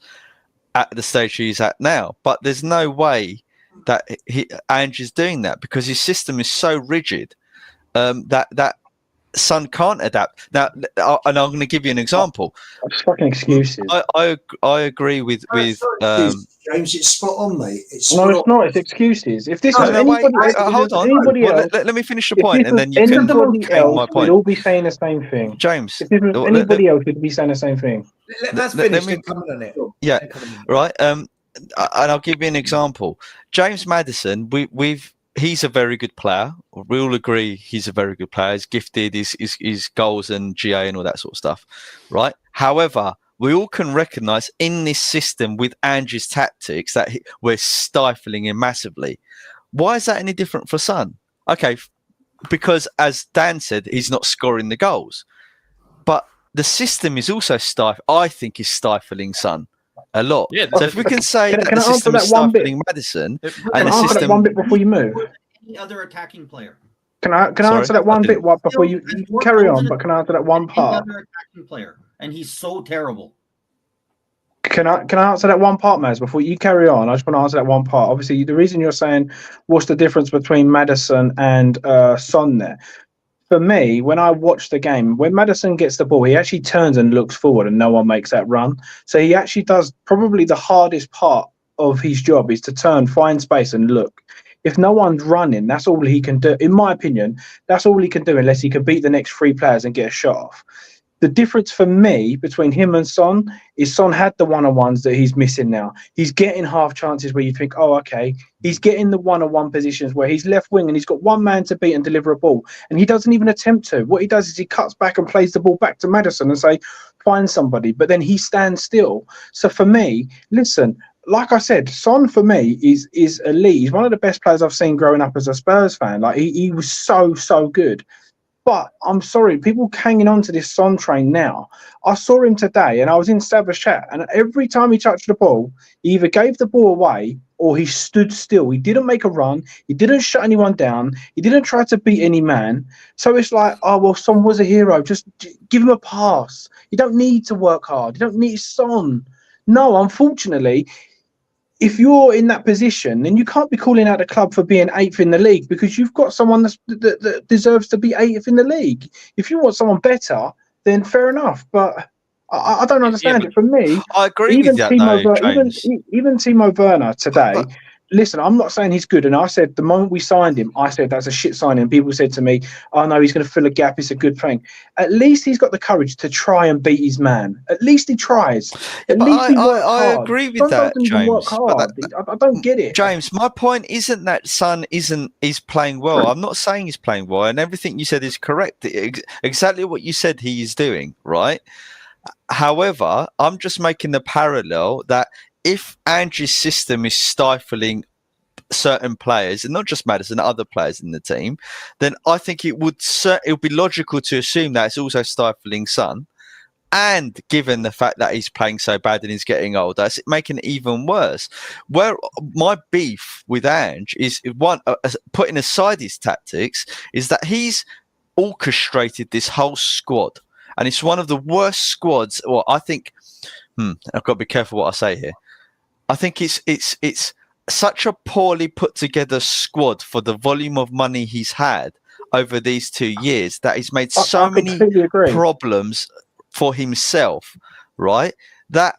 at the stage he's at now. But there's no way that Ange is doing that because his system is so rigid that Son can't adapt. Now, and I'm going to give you an example. That's fucking excuses. I agree with James, it's spot on, mate. It's not. It's excuses. If this was anybody else, let me finish the point, and then you can claim my point. We'd all be saying the same thing. James, if this was anybody else, would be saying the same thing. Let's finish. Comment on it. Yeah, right. And I'll give you an example. James Maddison, he's a very good player. We all agree he's a very good player. He's gifted, his goals and GA and all that sort of stuff, right? However, we all can recognise in this system with Ange's tactics that we're stifling him massively. Why is that any different for Son? Okay, because as Dan said, he's not scoring the goals. But the system is also I think is stifling Son a lot. Yeah, so if we can say that the system is stifling Maddison, and the system one bit before you move. Any other attacking player? Can I answer that one bit before you carry on? But can I answer that one part? Any other attacking player, and he's so terrible. Can I answer that one part, Maz, before you carry on? I just want to answer that one part. Obviously, the reason you're saying what's the difference between Maddison and Son there. For me, when I watch the game, when Maddison gets the ball, he actually turns and looks forward and no one makes that run. So he actually does probably the hardest part of his job is to turn, find space and look. If no one's running, that's all he can do. In my opinion, that's all he can do unless he can beat the next three players and get a shot off. The difference for me between him and Son is Son had the one-on-ones that he's missing now. He's getting half chances where you think, oh, okay. He's getting the one-on-one positions where he's left wing and he's got one man to beat and deliver a ball. And he doesn't even attempt to. What he does is he cuts back and plays the ball back to Maddison and say, find somebody. But then he stands still. So for me, listen, like I said, Son for me is elite. He's one of the best players I've seen growing up as a Spurs fan. Like he was so good. But I'm sorry, people hanging on to this Son train now. I saw him today and I was in Savage chat and every time he touched the ball, he either gave the ball away or he stood still. He didn't make a run. He didn't shut anyone down. He didn't try to beat any man. So it's like, oh, well, Son was a hero. Just give him a pass. You don't need to work hard. You don't need Son. No, unfortunately, if you're in that position, then you can't be calling out the club for being 8th in the league, because you've got someone that deserves to be 8th in the league. If you want someone better, then fair enough. But I don't understand it. For me, I agree even with that, Timo, though, James. even Timo Werner today. Listen, I'm not saying he's good. And I said the moment we signed him, I said that's a shit signing. People said to me, "Oh no, he's going to fill a gap. It's a good thing." At least he's got the courage to try and beat his man. At least he tries. At least he works hard. I agree with Son that, doesn't even James. work hard. I don't get it. James, my point isn't that Son is playing well. I'm not saying he's playing well, and everything you said is correct. Exactly what you said he is doing, right? However, I'm just making the parallel that if Angie's system is stifling certain players, and not just Maddison, other players in the team, then I think it would be logical to assume that it's also stifling Son. And given the fact that he's playing so bad and he's getting older, it's making it even worse. Where my beef with Ange is, one, putting aside his tactics, is that he's orchestrated this whole squad. And it's one of the worst squads. Well, I think, I've got to be careful what I say here. I think it's such a poorly put together squad for the volume of money he's had over these 2 years that he's made so many problems for himself, right? That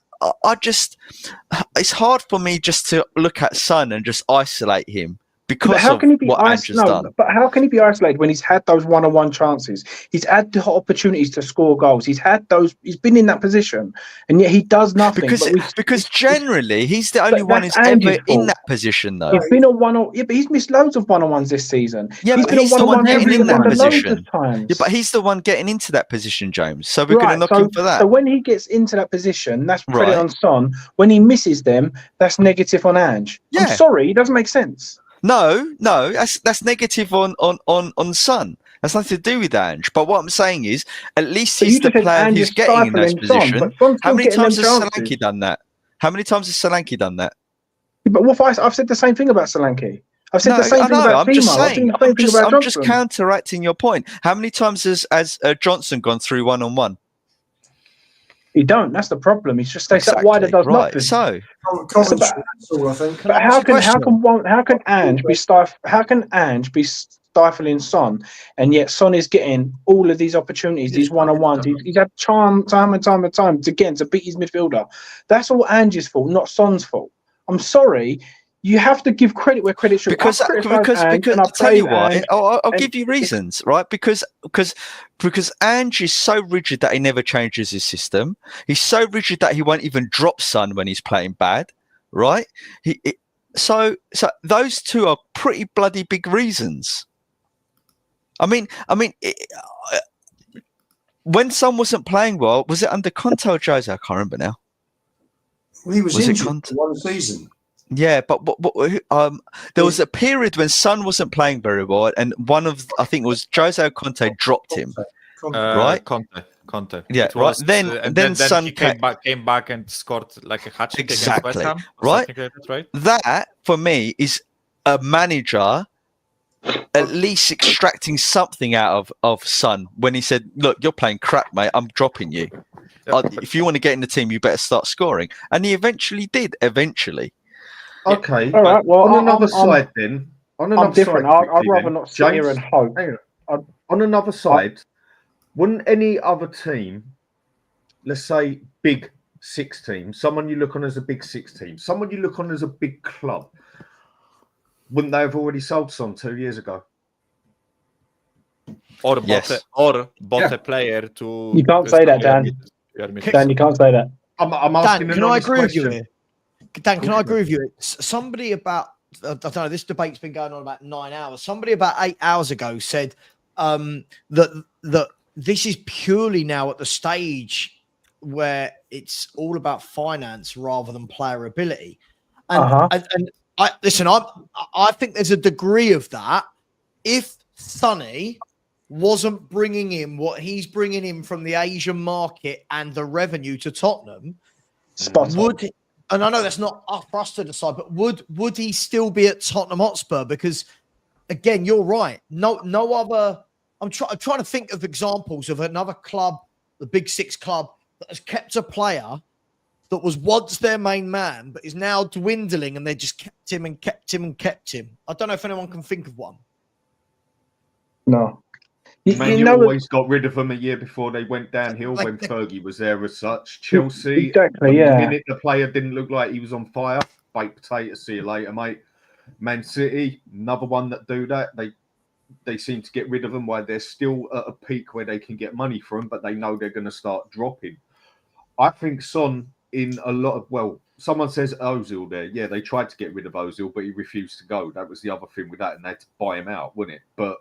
it's hard for me just to look at Son and just isolate him because of what Ange has done. But how can he be isolated when he's had those one-on-one chances? He's had the opportunities to score goals. He's had those. He's been in that position, and yet he does nothing. Because generally he's the only one who's ever in that position, though. He's been a one-on. Yeah, but he's missed loads of one-on-ones this season. Yeah, he's but he's the one getting in that position. Yeah, but he's the one getting into that position, James. So we're going to knock him for that. So when he gets into that position, that's credit on Son. When he misses them, that's negative on Ange. Yeah. I'm sorry, it doesn't make sense. No, that's negative on Son. That's nothing to do with Ange. But what I'm saying is, at least he's the player who's getting in those positions. How many times has Solanke done that? How many times has Solanke done that? But what I've said the same thing about Solanke. I've said the same thing about Timo. I'm just counteracting your point. How many times has Johnson gone through one-on-one? He don't. That's the problem. He's just that wider does nothing. So, I think. But how can Ange be stifling Son, and yet Son is getting all of these opportunities, these one-on-ones. He's had time and time to beat his midfielder. That's all Ange's fault, not Son's fault. I'm sorry. You have to give credit where credit should. Because I'll tell you why. I'll give you reasons, right? Because Ange is so rigid that he never changes his system. He's so rigid that he won't even drop Son when he's playing bad, right? So those two are pretty bloody big reasons. I mean, when Son wasn't playing well, was it under Conte or Jose? I can't remember now. Well, he was injured for one season. Yeah, but there was a period when Son wasn't playing very well, and I think it was Jose or Conte dropped him, right? Conte. Yeah, right. Then Son he came back and scored like a hat-trick against West Ham, right? Like that, right? That for me is a manager at least extracting something out of Son when he said, "Look, you're playing crap, mate. I'm dropping you. If you want to get in the team, you better start scoring." And he eventually did. Okay. All right. Well, on another side, then. I'm different. I'd rather not sit here and hope. On another side, wouldn't any other team, let's say big six team, someone you look on as a big six team, someone you look on as a big club, wouldn't they have already sold Son 2 years ago? Or bought a player to... You can't say that, Dan. Dan, you can't say that. I'm asking Dan, can I agree with you here? Dan, can I agree with you? Somebody about, I don't know, this debate's been going on about 9 hours. Somebody about 8 hours ago said that this is purely now at the stage where it's all about finance rather than player ability. And I think there's a degree of that. If Sonny wasn't bringing in what he's bringing in from the Asian market and the revenue to Tottenham, and I know that's not up for us to decide, but would he still be at Tottenham Hotspur? Because again, you're right. No other. I'm trying to think of examples of another club, the Big Six club, that has kept a player that was once their main man, but is now dwindling, and they just kept him and kept him and kept him. I don't know if anyone can think of one. No. You always got rid of them a year before they went downhill when Fergie was there as such. Chelsea, exactly, the yeah. minute the player didn't look like he was on fire, baked potato, see you later, mate. Man City, another one that do that. They seem to get rid of them while they're still at a peak where they can get money from, but they know they're going to start dropping. I think Son in a lot of, well, someone says Ozil there. Yeah, they tried to get rid of Ozil, but he refused to go. That was the other thing with that, and they had to buy him out, wouldn't it? But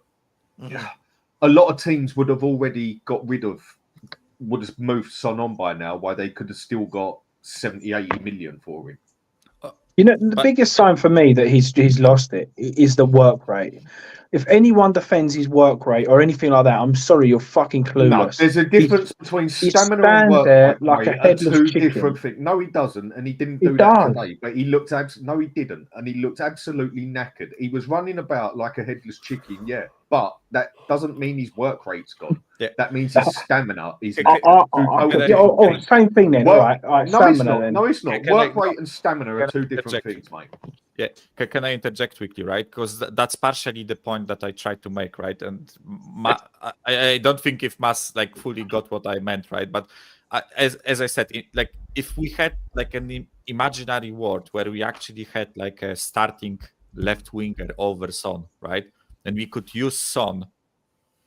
a lot of teams would have already would have moved Son on by now, why they could have still got 70, 80 million for him. You know, the biggest sign for me that he's lost it is the work rate. If anyone defends his work rate or anything like that, I'm sorry, you're fucking clueless. No, there's a difference between stamina and work there rate. like a headless two chicken. different things. No, he doesn't, and he didn't do that today. But he looked no, he didn't, and he looked absolutely knackered. He was running about like a headless chicken, yeah. But that doesn't mean his work rate's gone. Yeah. That means his stamina is. Same thing then. All right, no, stamina it's not. then. No, it's not. Work rate and stamina are two different things, mate. Yeah, can I interject quickly, right? Because that's partially the point that I tried to make, right? And I don't think if Mas like fully got what I meant, right? But as I said, if we had like an imaginary world where we actually had like a starting left winger over Son, right? And we could use Son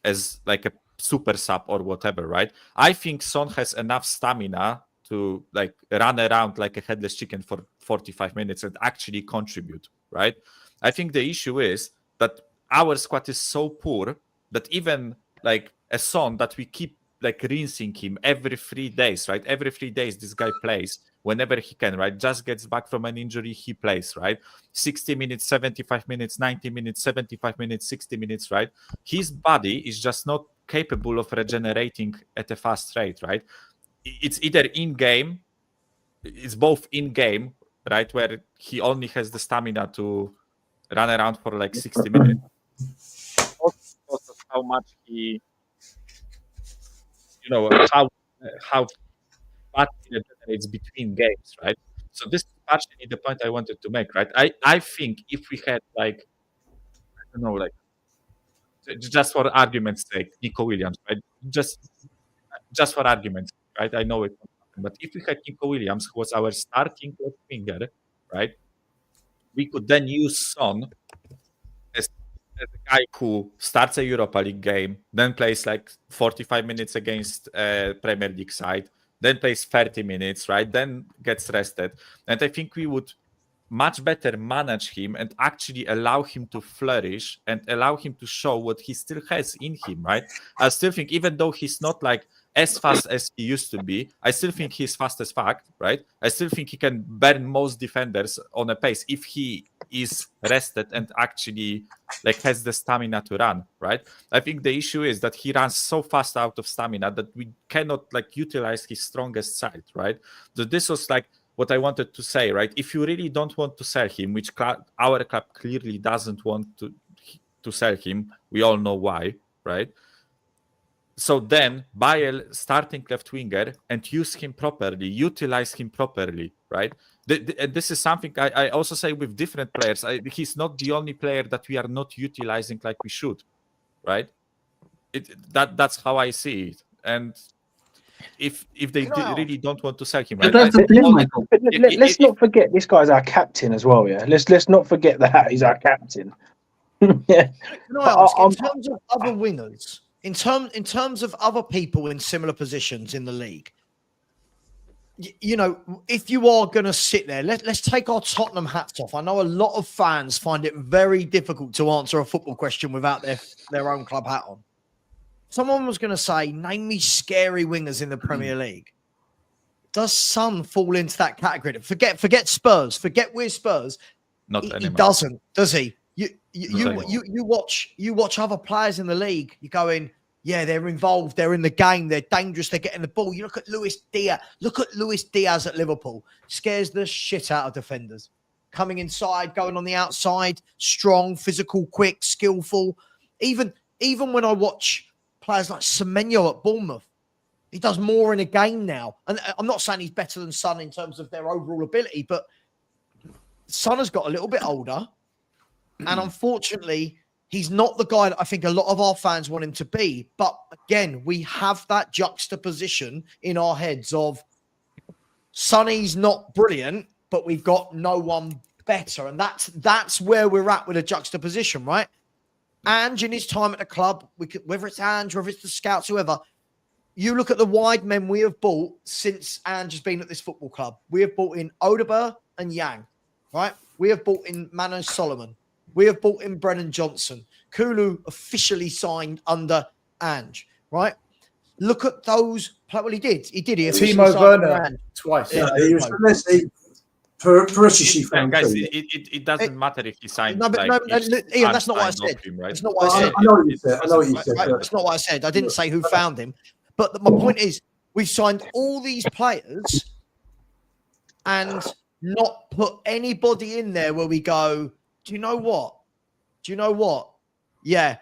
as like a super sub or whatever, right? I think Son has enough stamina to like run around like a headless chicken for 45 minutes and actually contribute, right? I think the issue is that our squad is so poor that even like a Son that we keep like rinsing him every 3 days, right? Every 3 days this guy plays whenever he can, right? Just gets back from an injury, he plays, right? 60 minutes, 75 minutes, 90 minutes, 75 minutes, 60 minutes, right? His body is just not capable of regenerating at a fast rate, right? It's either in-game, it's both in-game, right, where he only has the stamina to run around for like 60 minutes. Also because of how much he, how fast he regenerates between games, right? So this is actually the point I wanted to make, right? I think if we had like, I don't know, like, just for argument's sake, Nico Williams, right? Just for argument's sake, right? I know it won't happen, but if we had Nico Williams, who was our starting left winger, right? We could then use Son as a guy who starts a Europa League game, then plays like 45 minutes against a Premier League side, then plays 30 minutes, right? Then gets rested. And I think we would much better manage him and actually allow him to flourish and allow him to show what he still has in him, right? I still think even though he's not like as fast as he used to be, I still think he's fast as fuck, right? I still think he can burn most defenders on a pace if he is rested and actually like has the stamina to run, right? I think the issue is that he runs so fast out of stamina that we cannot like utilize his strongest side, right? So this was like what I wanted to say, right? If you really don't want to sell him, which our club clearly doesn't want to sell him, we all know why, right? So then buy a starting left winger and use him properly, utilize him properly, right? This is something I also say with different players. He's not the only player that we are not utilizing like we should, right? That's how I see it. And if they really don't want to sell him, right? Let's not forget this guy's our captain as well. Yeah, let's not forget that he's our captain. Yeah. Can I ask, in terms of other wingers, in terms of other people in similar positions in the league, if you are going to sit there, let's take our Tottenham hats off. I know a lot of fans find it very difficult to answer a football question without their own club hat on. Someone was going to say, name me scary wingers in the Premier League. Does Son fall into that category? Forget Spurs. Forget we're Spurs. Not anymore. He doesn't, does he? You watch other players in the league. You're going, Yeah, they're involved. They're in the game. They're dangerous. They're getting the ball. You look at Luis Diaz. Look at Luis Diaz at Liverpool. Scares the shit out of defenders. Coming inside, going on the outside, strong, physical, quick, skillful. Even when I watch players like Semenyo at Bournemouth, he does more in a game now. And I'm not saying he's better than Son in terms of their overall ability, but Son has got a little bit older. And unfortunately, he's not the guy that I think a lot of our fans want him to be. But again, we have that juxtaposition in our heads of Sonny's not brilliant, but we've got no one better. And that's where we're at with a juxtaposition, right? Ange in his time at the club, whether it's Ange, whether it's the scouts, whoever, you look at the wide men we have bought since Ange has been at this football club. We have bought in Odegaard and Yang, right? We have bought in Mano Solomon. We have bought in Brennan Johnson. Kulu officially signed under Ange, right? Look at those. Well, he did. He officially Timo signed under Werner Ange. twice. Yeah, he was Perisic fan Guys, too. it doesn't matter if he signed. No, but Ian, that's not what I said. Right? That's not what I said. I know what you said. I know what you said. Right? That's not what I said. I didn't say who found him. But my point is, we've signed all these players and not put anybody in there where we go, do you know what? Yeah,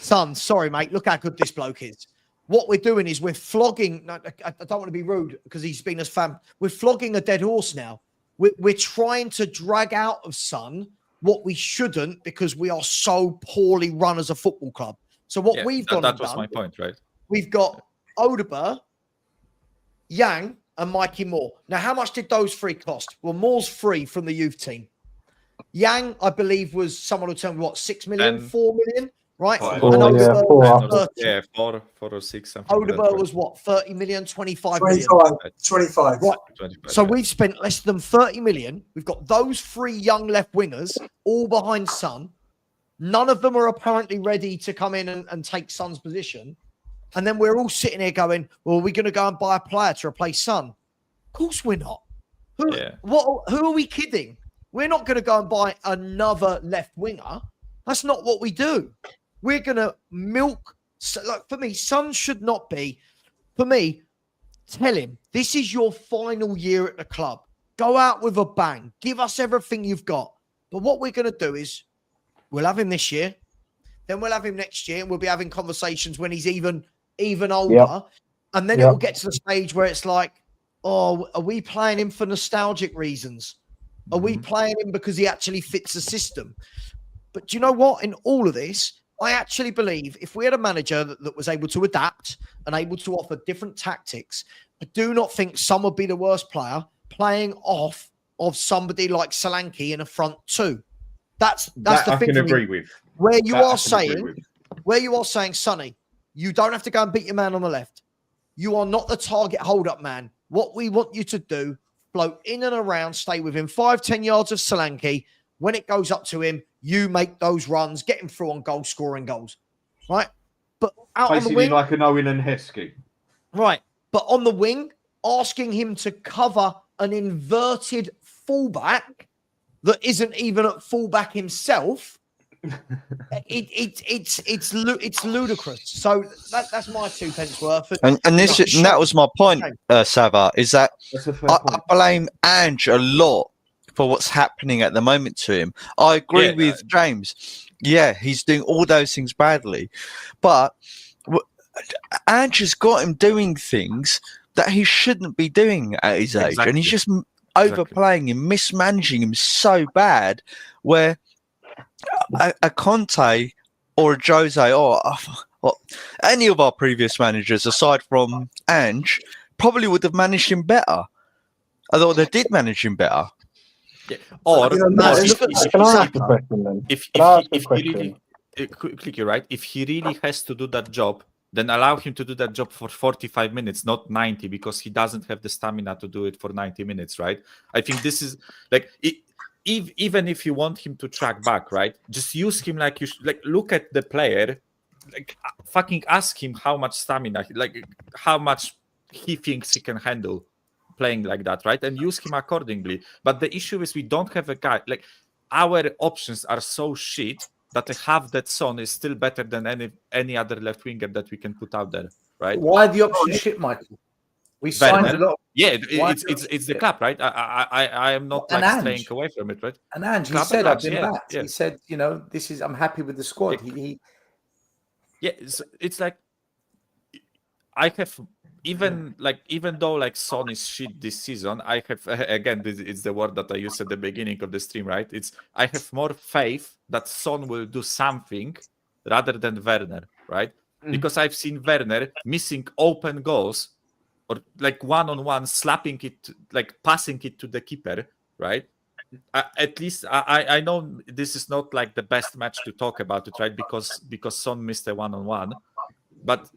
Son, sorry, mate. Look how good this bloke is. What we're doing is we're flogging. No, I don't want to be rude because he's been as fan. We're flogging a dead horse now. We're trying to drag out of Son what we shouldn't because we are so poorly run as a football club. So what we've gone and done. That was my point, right? We've got Odegaard, Yang, and Mikey Moore. Now, how much did those three cost? Well, Moore's free from the youth team. Yang, I believe, was someone who told me what, 6 million, 4 million, right? Four, And yeah, Odegaard four. was 30. Yeah, 4 or 6. Something like Odegaard that, was what, 30 million, 25 million? 25. Right. 25, So yeah. we've spent less than 30 million. We've got those three young left wingers all behind Son. None of them are apparently ready to come in and take Son's position. And then we're all sitting here going, well, are we going to go and buy a player to replace Son? Of course we're not. Who are we kidding? We're not going to go and buy another left winger. That's not what we do. We're going to milk. Like for me, Son should not be. For me, tell him, this is your final year at the club. Go out with a bang. Give us everything you've got. But what we're going to do is we'll have him this year. Then we'll have him next year. And we'll be having conversations when he's even older. Yep. And then it will get to the stage where it's like, oh, are we playing him for nostalgic reasons? Are we playing him because he actually fits the system? But do you know what? In all of this, I actually believe if we had a manager that was able to adapt and able to offer different tactics, I do not think Son would be the worst player playing off of somebody like Solanke in a front two. That's that the I thing. can for me. agree with. Where you That I are can agree with. saying, Sonny, you don't have to go and beat your man on the left. You are not the target hold-up man. What we want you to do, float in and around, stay within 5-10 yards of Solanke. When it goes up to him, you make those runs, get him through on goal, scoring goals. Right? But out Basically on the wing, like an Owen and Heskey. right. But on the wing, asking him to cover an inverted fullback that isn't even at fullback himself, it's ludicrous. So that's my 2 pence worth. And that was my point, Sava, is that I blame Ange a lot for what's happening at the moment to him. I agree with James. Yeah, he's doing all those things badly. But Ange has got him doing things that he shouldn't be doing at his age. And he's just overplaying him, mismanaging him so bad where a Conte or a Jose or any of our previous managers, aside from Ange, probably would have managed him better. Although they did manage him better. Yeah. Or Can I ask a question then? if he really has to do that job, then allow him to do that job for 45 minutes, not 90, because he doesn't have the stamina to do it for 90 minutes, right? I think this is like even if you want him to track back, right? Just use him like you like look at the player, like fucking ask him how much stamina, like how much he thinks he can handle playing like that, right? And use him accordingly. But the issue is we don't have a guy, like our options are so shit that a half-dead Son is still better than any other left winger that we can put out there, right? Why the option shit, Michael? We signed a lot. Yeah, it's the club, right? I am not And like Ange. straying away from it, right? And Ange, he Club said, and I've Ange, been yeah, back. yeah. He said, you know, I'm happy with the squad. Yeah, it's like I have even though like Son is shit this season, I have again it's the word that I used at the beginning of the stream, right? I have more faith that Son will do something rather than Werner, right? Because I've seen Werner missing open goals or like one-on-one slapping it, like passing it to the keeper, right? At least I know this is not like the best match to talk about it, right? Because Son missed a one-on-one, but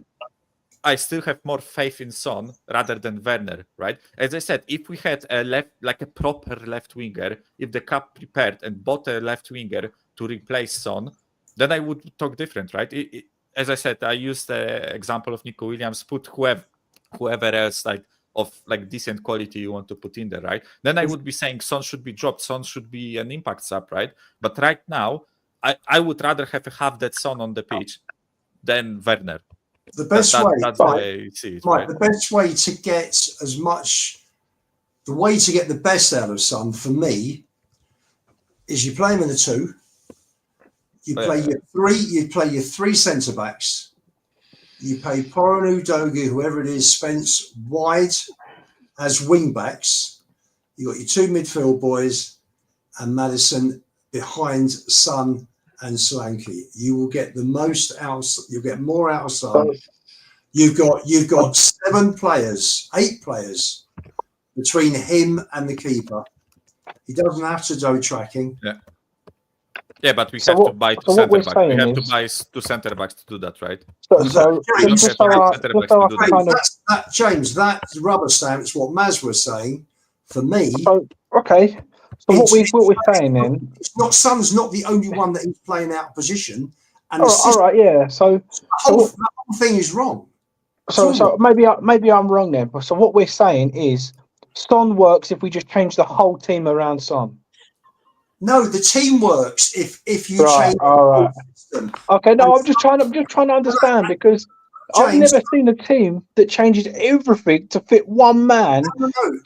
I still have more faith in Son rather than Werner, right? As I said, if we had a proper left winger, if the club prepared and bought a left winger to replace Son, then I would talk different, right? As I said, I used the example of Nico Williams. Put whoever else of decent quality you want to put in there, right? Then I would be saying Son should be dropped. Son should be an impact sub, right? But right now, I would rather have a half-dead Son on the pitch than Werner. The best that's the way I see it, right? The best way to get the best out of Son for me is you play him in the 2. You play your three centre backs. You play Poronu, Dogu, whoever it is, Spence wide as wing backs. You got your 2 midfield boys and Maddison behind Son and Solanke. You will get the most out. You'll get more out of Son. You've got 7 players, 8 players between him and the keeper. He doesn't have to do tracking. Yeah, but we have to buy 2 centre backs. We have to buy 2 centre backs to do that, right? James, that rubber stamps what Maz was saying. For me, okay. So what we're saying then? Son's not the only one that is playing out of position, and all right, yeah. So the whole thing is wrong. So maybe I'm wrong then. So what we're saying is, Son works if we just change the whole team around Son. No, the team works if you change the whole system. Okay, no, I'm just trying to understand because James, I've never seen a team that changes everything to fit one man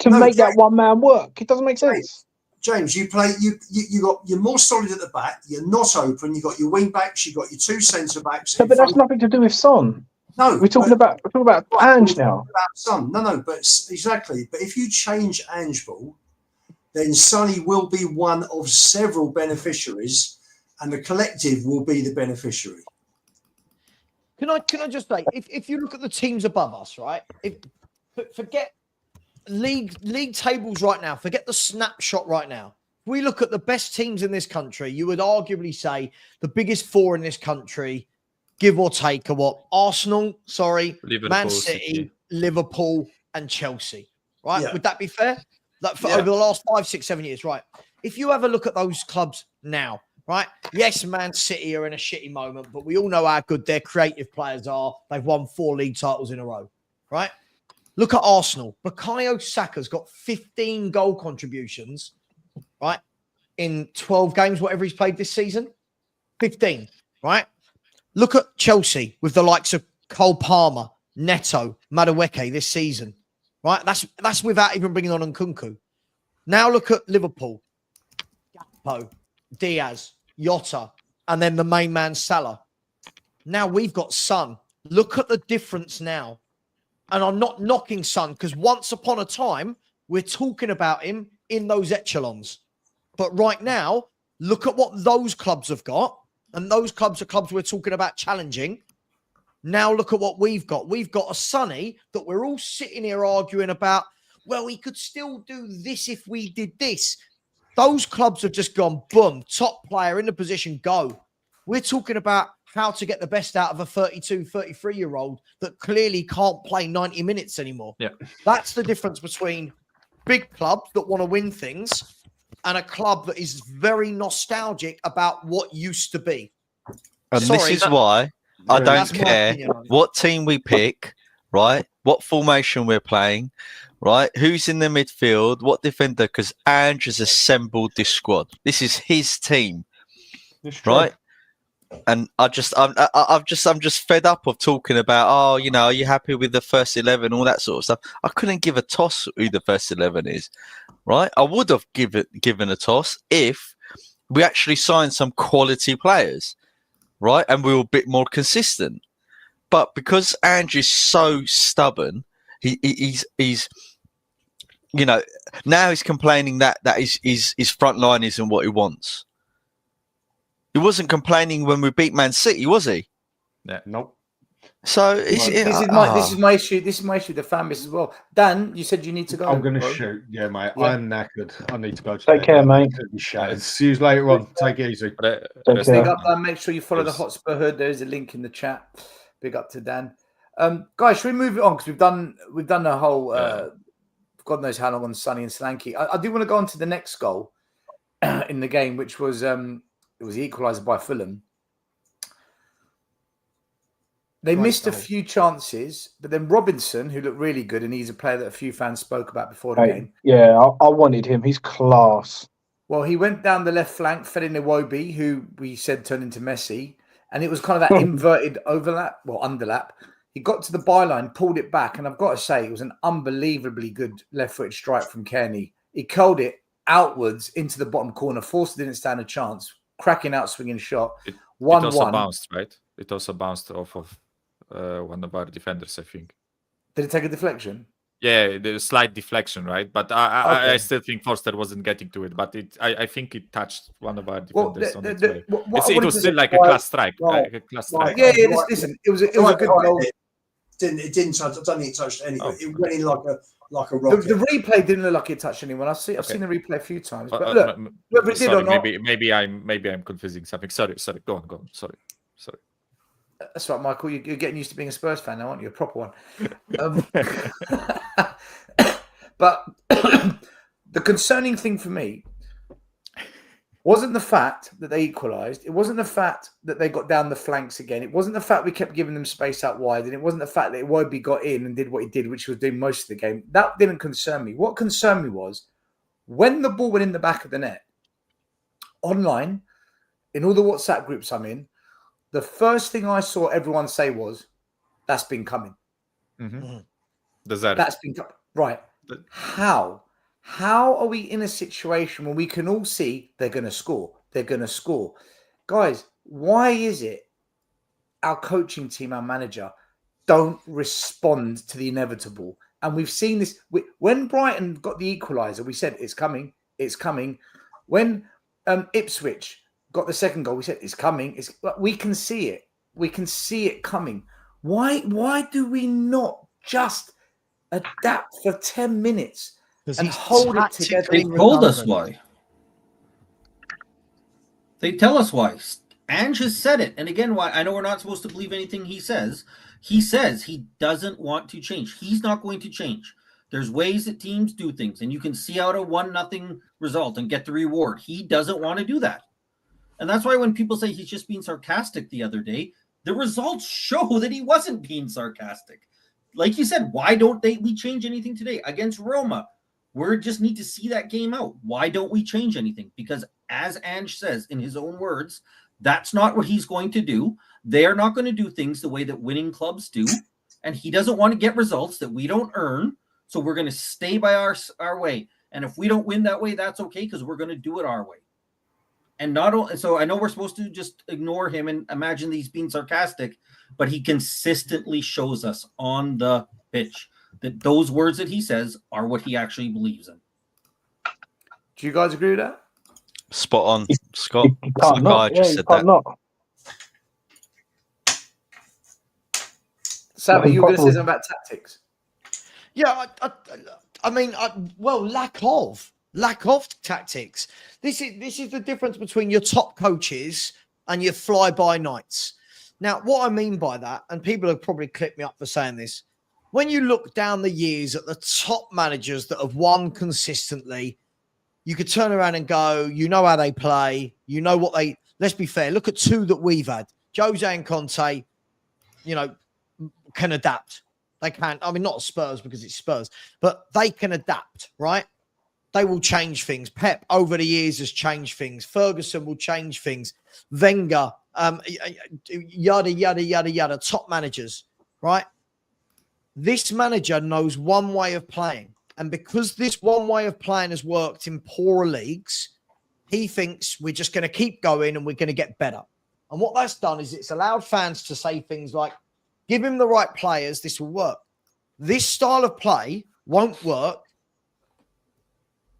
make that one man work. It doesn't make sense. James, you're more solid at the back. You're not open. You got your wing backs. You got your 2 centre backs. No, but that's nothing to do with Son. No, we're talking about Ange now. About Son. No, but exactly. But if you change Ange ball, then Sonny will be one of several beneficiaries, and the collective will be the beneficiary. Can I just say, if you look at the teams above us, right? Forget league tables right now. Forget the snapshot right now. If we look at the best teams in this country, you would arguably say the biggest 4 in this country, give or take, are what? Arsenal, Liverpool, Man City, Liverpool, and Chelsea. Right? Yeah. Would that be fair? Over the last 5, 6, 7 years, right? If you have a look at those clubs now, right? Yes, Man City are in a shitty moment, but we all know how good their creative players are. They've won 4 league titles in a row, right? Look at Arsenal. Bukayo Saka's got 15 goal contributions, right? In 12 games, whatever he's played this season. 15, right? Look at Chelsea with the likes of Cole Palmer, Neto, Madueke this season. Right, that's without even bringing on Nkunku. Now look at Liverpool, Gakpo, Diaz, Jota, and then the main man Salah. Now we've got Son. Look at the difference now. And I'm not knocking Son because once upon a time we're talking about him in those echelons. But right now, look at what those clubs have got, and those clubs are clubs we're talking about challenging. Now look at what we've got. We've got a Sonny that we're all sitting here arguing about, well, he could still do this if we did this. Those clubs have just gone, boom, top player in the position, go. We're talking about how to get the best out of a 32, 33-year-old that clearly can't play 90 minutes anymore. Yeah. That's the difference between big clubs that want to win things and a club that is very nostalgic about what used to be. And this is why I don't care what team we pick, right? What formation we're playing, right? Who's in the midfield, what defender, because Ange has assembled this squad. This is his team, right? And I'm just fed up of talking about, oh, you know, are you happy with the first 11, all that sort of stuff. I couldn't give a toss who the first 11 is, right? I would have given a toss if we actually signed some quality players, right? And we were a bit more consistent. But because Andrew's so stubborn, he's you know, now he's complaining that his front line isn't what he wants. He wasn't complaining when we beat Man City, was he? Yeah. Nope. So this is my issue. This is my issue. The fan base as well. Dan, you said you need to go. I'm going to bro. shoot. Yeah, mate. Yeah. I'm knackered. I need to go. To Take bed. care, mate. See you later on. Take it easy. Take care. Big up, Dan. Make sure you follow the Hotspur Hood. There is a link in the chat. Big up to Dan. Guys, should we move it on? Because we've done the whole God knows how long on Sonny and Slanky. I do want to go on to the next goal in the game, which was it was the equaliser by Fulham. They missed a few chances, but then Robinson, who looked really good, and he's a player that a few fans spoke about before the game. Yeah, I wanted him. He's class. Well, he went down the left flank, fed in Iwobi, who we said turned into Messi, and it was kind of that inverted underlap. He got to the byline, pulled it back, and I've got to say, it was an unbelievably good left-footed strike from Kearney. He curled it outwards into the bottom corner. Forster didn't stand a chance. Cracking out swinging shot. 1-1. It also bounced, right? It also bounced off of one of our defenders, I think. Did it take a deflection? Yeah, the slight deflection, right? But I still think Forster wasn't getting to it. But I think it touched one of our defenders on its way. It was still like a class strike. Yeah, listen, it was a good goal. It didn't touch. I don't think it touched anything. It went in like a rocket. The replay didn't look like it touched anyone. I've seen the replay a few times. But look, whether it did or not, maybe I'm confusing something. Sorry. Go on. Sorry. That's right, Michael. You're getting used to being a Spurs fan now, aren't you? A proper one. But the concerning thing for me wasn't the fact that they equalised. It wasn't the fact that they got down the flanks again. It wasn't the fact we kept giving them space out wide. And it wasn't the fact that Iwobi got in and did what he did, which was doing most of the game. That didn't concern me. What concerned me was when the ball went in the back of the net, online, in all the WhatsApp groups I'm in, the first thing I saw everyone say was, that's been coming. Mm-hmm. That's been coming. Right. How? How are we in a situation where we can all see they're going to score? They're going to score. Guys, why is it our coaching team, our manager, don't respond to the inevitable? And we've seen this. When Brighton got the equaliser, we said, it's coming. It's coming. When Ipswich got the second goal, we said, it's coming. We can see it. We can see it coming. Why do we not just adapt for 10 minutes and hold it together? They told us why. They tell us why. Ange has said it. And again, why I know we're not supposed to believe anything he says. He says he doesn't want to change. He's not going to change. There's ways that teams do things, and you can see out a 1-0 result and get the reward. He doesn't want to do that. And that's why when people say he's just being sarcastic the other day, the results show that he wasn't being sarcastic. Like you said, why don't we change anything today? Against Roma, we just need to see that game out. Why don't we change anything? Because as Ange says in his own words, that's not what he's going to do. They're not going to do things the way that winning clubs do. And he doesn't want to get results that we don't earn. So we're going to stay by our way. And if we don't win that way, that's okay, because we're going to do it our way. And so I know we're supposed to just ignore him and imagine that he's being sarcastic, but he consistently shows us on the pitch that those words that he says are what he actually believes in. Do you guys agree with that? Spot on, Scott. Sam, are you going to say something about tactics? Yeah, I mean, lack of tactics. This is the difference between your top coaches and your fly-by-nights. Now, what I mean by that, and people have probably clipped me up for saying this, when you look down the years at the top managers that have won consistently, you could turn around and go, you know how they play, you know what they... Let's be fair, look at two that we've had. Jose and Conte, can adapt. They can. I mean, not Spurs because it's Spurs, but they can adapt, right? They will change things. Pep, over the years, has changed things. Ferguson will change things. Wenger yada, yada, yada, yada, top managers, right? This manager knows one way of playing. And because this one way of playing has worked in poorer leagues, he thinks we're just going to keep going and we're going to get better. And what that's done is it's allowed fans to say things like, give him the right players, this will work. This style of play won't work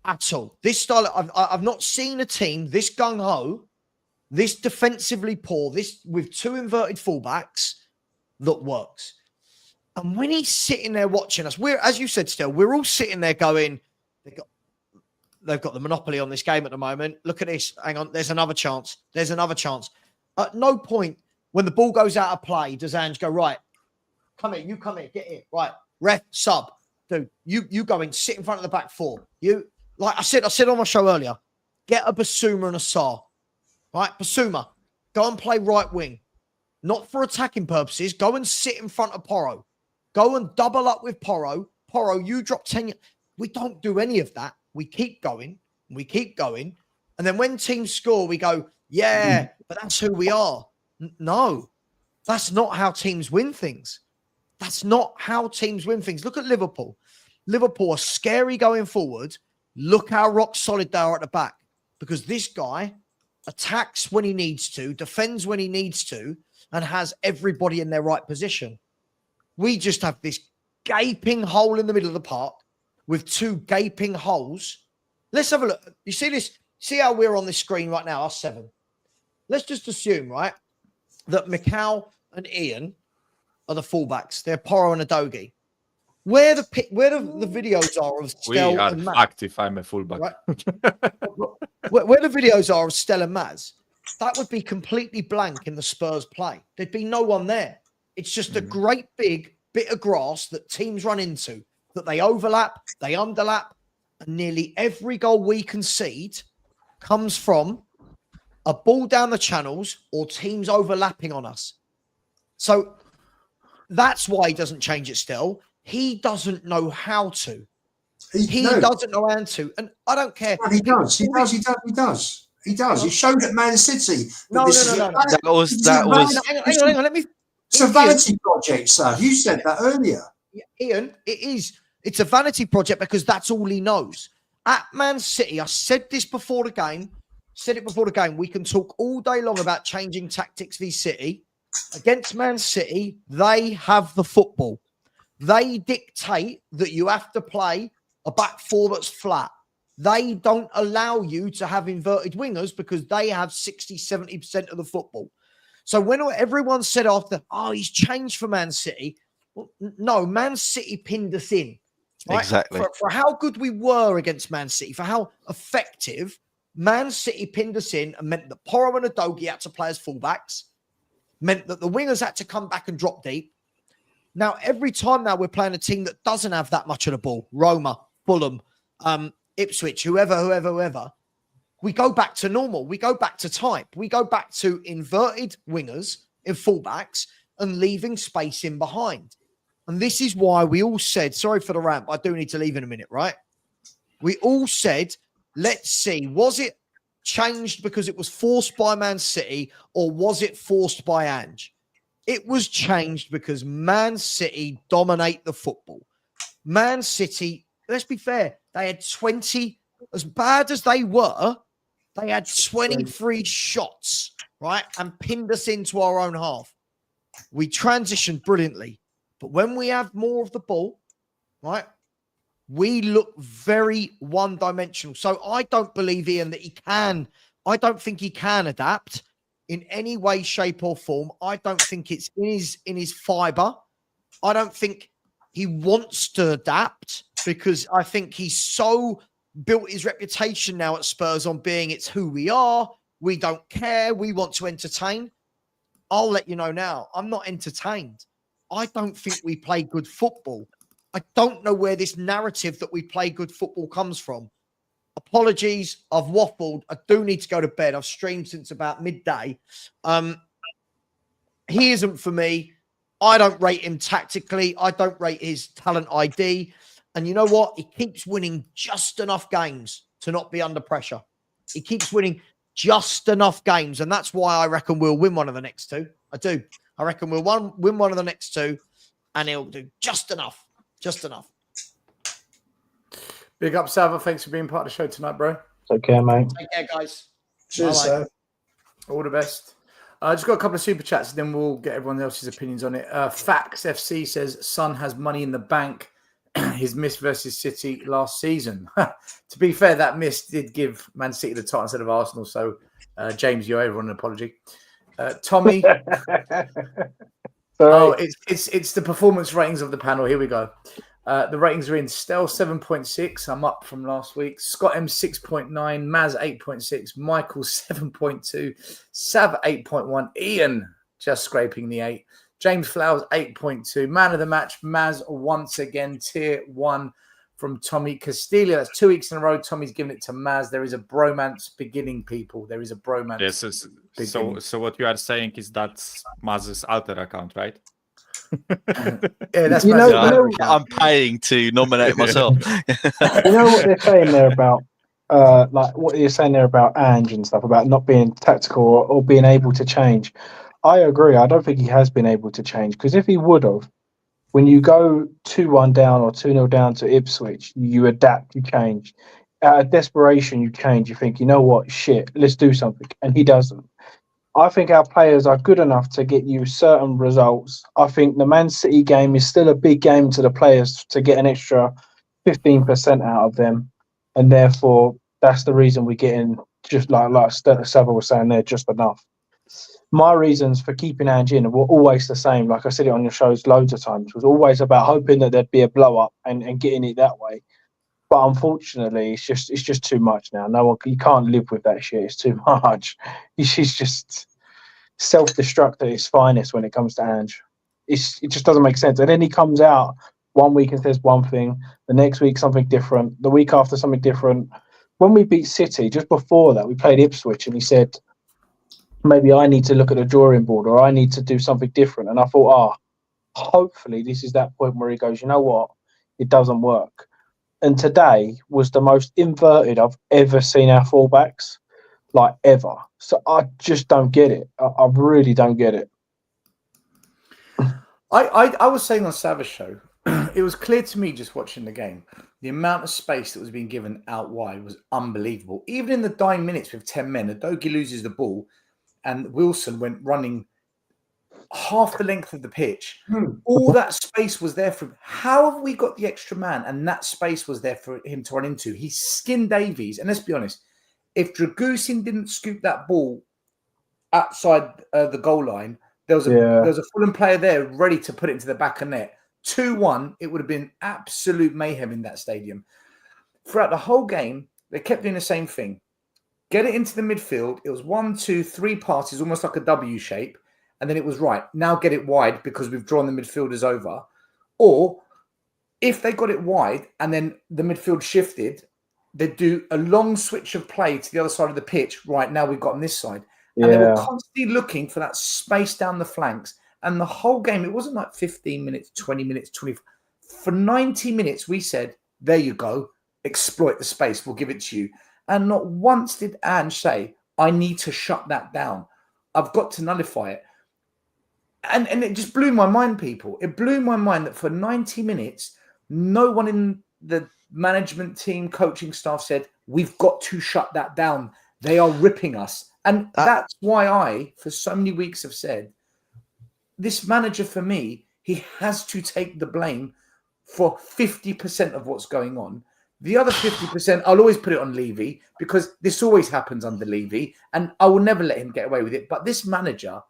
at all. This style, I've not seen a team this gung-ho, this defensively poor, this with two inverted fullbacks that works. And when he's sitting there watching us, we're, as you said, still, we're all sitting there going, they've got the monopoly on this game at the moment. Look at this. Hang on. There's another chance. There's another chance. At no point when the ball goes out of play does Ange go, right, come here. You come here. Get here. Right. Ref, sub. Dude, you go in. Sit in front of the back four. You, like I said on my show earlier, get a Basuma and a Sarr. Right? Basuma, go and play right wing. Not for attacking purposes. Go and sit in front of Porro. Go and double up with Porro. Porro, you drop 10. We don't do any of that. We keep going. We keep going. And then when teams score, we go, yeah, but that's who we are. No, that's not how teams win things. That's not how teams win things. Look at Liverpool. Liverpool are scary going forward. Look how rock solid they are at the back. Because this guy attacks when he needs to, defends when he needs to, and has everybody in their right position. We just have this gaping hole in the middle of the park with two gaping holes. Let's have a look. You see this? See how we're on this screen right now, us seven. Let's just assume, right, that Mikal and Ian are the fullbacks. They're Porro and Adogi. Where the videos are of Stel and Maz. Active. I'm a fullback. Right? where the videos are of Stel and Maz, that would be completely blank in the Spurs play. There'd be no one there. It's just a great big bit of grass that teams run into, that they overlap, they underlap, and nearly every goal we concede comes from a ball down the channels or teams overlapping on us. So that's why he doesn't change it still. He doesn't know how to. He doesn't know how to. And I don't care. No, he does. He does. He showed at Man City. No. That was. Hang on. Let me. It's a vanity project, sir. You said that earlier. Ian, it is. It's a vanity project because that's all he knows. At Man City, I said this before the game. We can talk all day long about changing tactics v City. Against Man City, they have the football. They dictate that you have to play a back four that's flat. They don't allow you to have inverted wingers because they have 60, 70% of the football. So when everyone said after, he's changed for Man City. Well, no, Man City pinned us in. Right? Exactly. For how good we were against Man City, for how effective, Man City pinned us in and meant that Porro and Adogi had to play as fullbacks, meant that the wingers had to come back and drop deep. Now, every time now we're playing a team that doesn't have that much of the ball, Roma, Fulham, Ipswich, whoever, we go back to normal. We go back to type. We go back to inverted wingers in fullbacks and leaving space in behind. And this is why we all said, sorry for the rant, but I do need to leave in a minute, right? We all said, let's see, was it changed because it was forced by Man City or was it forced by Ange? It was changed because Man City dominate the football. Man City, let's be fair, they had 20, as bad as they were, they had 23 shots, right? And pinned us into our own half. We transitioned brilliantly. But when we have more of the ball, right, we look very one-dimensional. So I don't believe, Ian, that I don't think he can adapt in any way, shape, or form. I don't think it's in his fibre. I don't think he wants to adapt because I think he's so built his reputation now at Spurs on being it's who we are. We don't care. We want to entertain. I'll let you know now. I'm not entertained. I don't think we play good football. I don't know where this narrative that we play good football comes from. Apologies, I've waffled. I do need to go to bed. I've streamed since about midday. He isn't for me. I don't rate him tactically. I don't rate his talent ID. And you know what? He keeps winning just enough games to not be under pressure. He keeps winning just enough games, and that's why I reckon we'll win one of the next two. I do. I reckon we'll win one of the next two, and he'll do just enough. Just enough. Big up, Sava. Thanks for being part of the show tonight, bro. Take care, mate. Take care, guys. Cheers, Bye-bye. sir. All the best. Just got a couple of super chats, and then we'll get everyone else's opinions on it. Fax FC says Son has money in the bank. His miss versus City last season. To be fair, that miss did give Man City the title instead of Arsenal. So, James, you owe everyone an apology. Tommy. Oh, it's the performance ratings of the panel. Here we go. The ratings are in. Stel 7.6. I'm up from last week. Scott M 6.9. Maz 8.6. Michael 7.2. Sav 8.1. Ian just scraping the 8. James Flowers 8.2. Man of the match. Maz once again tier 1 from Tommy Castillo. That's 2 weeks in a row. Tommy's giving it to Maz. There is a bromance beginning, people. There is a bromance. Yes. So what you are saying is that's Maz's alter account, right? Yeah, that's I'm paying to nominate myself. You know what they're saying there about, like what you're saying there about Ange and stuff, about not being tactical or being able to change. I agree. I don't think he has been able to change, because if he would have, when you go 2-1 down or 2-0 down to Ipswich, you adapt, you change. Out of desperation, you change. You think, you know what, shit, let's do something. And he doesn't. I think our players are good enough to get you certain results. I think the Man City game is still a big game to the players to get an extra 15% out of them. And therefore, that's the reason we're getting, just like Sava was saying there, just enough. My reasons for keeping Ange in were always the same. Like I said it on your shows loads of times, was always about hoping that there'd be a blow up and getting it that way. But unfortunately, it's just too much now. You can't live with that shit. It's too much. He's just self-destruct at its finest when it comes to Ange. It just doesn't make sense. And then he comes out 1 week and says one thing, the next week something different, the week after something different. When we beat City, just before that, we played Ipswich, and he said, maybe I need to look at the drawing board, or I need to do something different. And I thought, hopefully this is that point where he goes, you know what, it doesn't work. And today was the most inverted I've ever seen our fullbacks, like ever. So I just don't get it. I really don't get it. I was saying on Sava's show, it was clear to me just watching the game, the amount of space that was being given out wide was unbelievable. Even in the dying minutes with 10 men, Adogi loses the ball and Wilson went running half the length of the pitch. All that space was there for him. How have we got the extra man and that space was there for him to run into? He skinned Davies. And let's be honest, if Dragusin didn't scoop that ball outside the goal line, there was a Fulham player there ready to put it into the back of net. 2-1, it would have been absolute mayhem in that stadium. Throughout the whole game, they kept doing the same thing. Get it into the midfield. It was 1, 2, 3 passes, almost like a W shape. And then it was right. Now get it wide because we've drawn the midfielders over. Or if they got it wide and then the midfield shifted, they'd do a long switch of play to the other side of the pitch. Right, now we've got on this side. And they were constantly looking for that space down the flanks. And the whole game, it wasn't like 15 minutes, 20 minutes, 20. For 90 minutes, we said, there you go. Exploit the space. We'll give it to you. And not once did Ange say, I need to shut that down. I've got to nullify it. And it just blew my mind, people. It blew my mind that for 90 minutes, no one in the management team, coaching staff said, we've got to shut that down. They are ripping us. And that's why I, for so many weeks, have said, this manager, for me, he has to take the blame for 50% of what's going on. The other 50%, I'll always put it on Levy, because this always happens under Levy, and I will never let him get away with it. But this manager,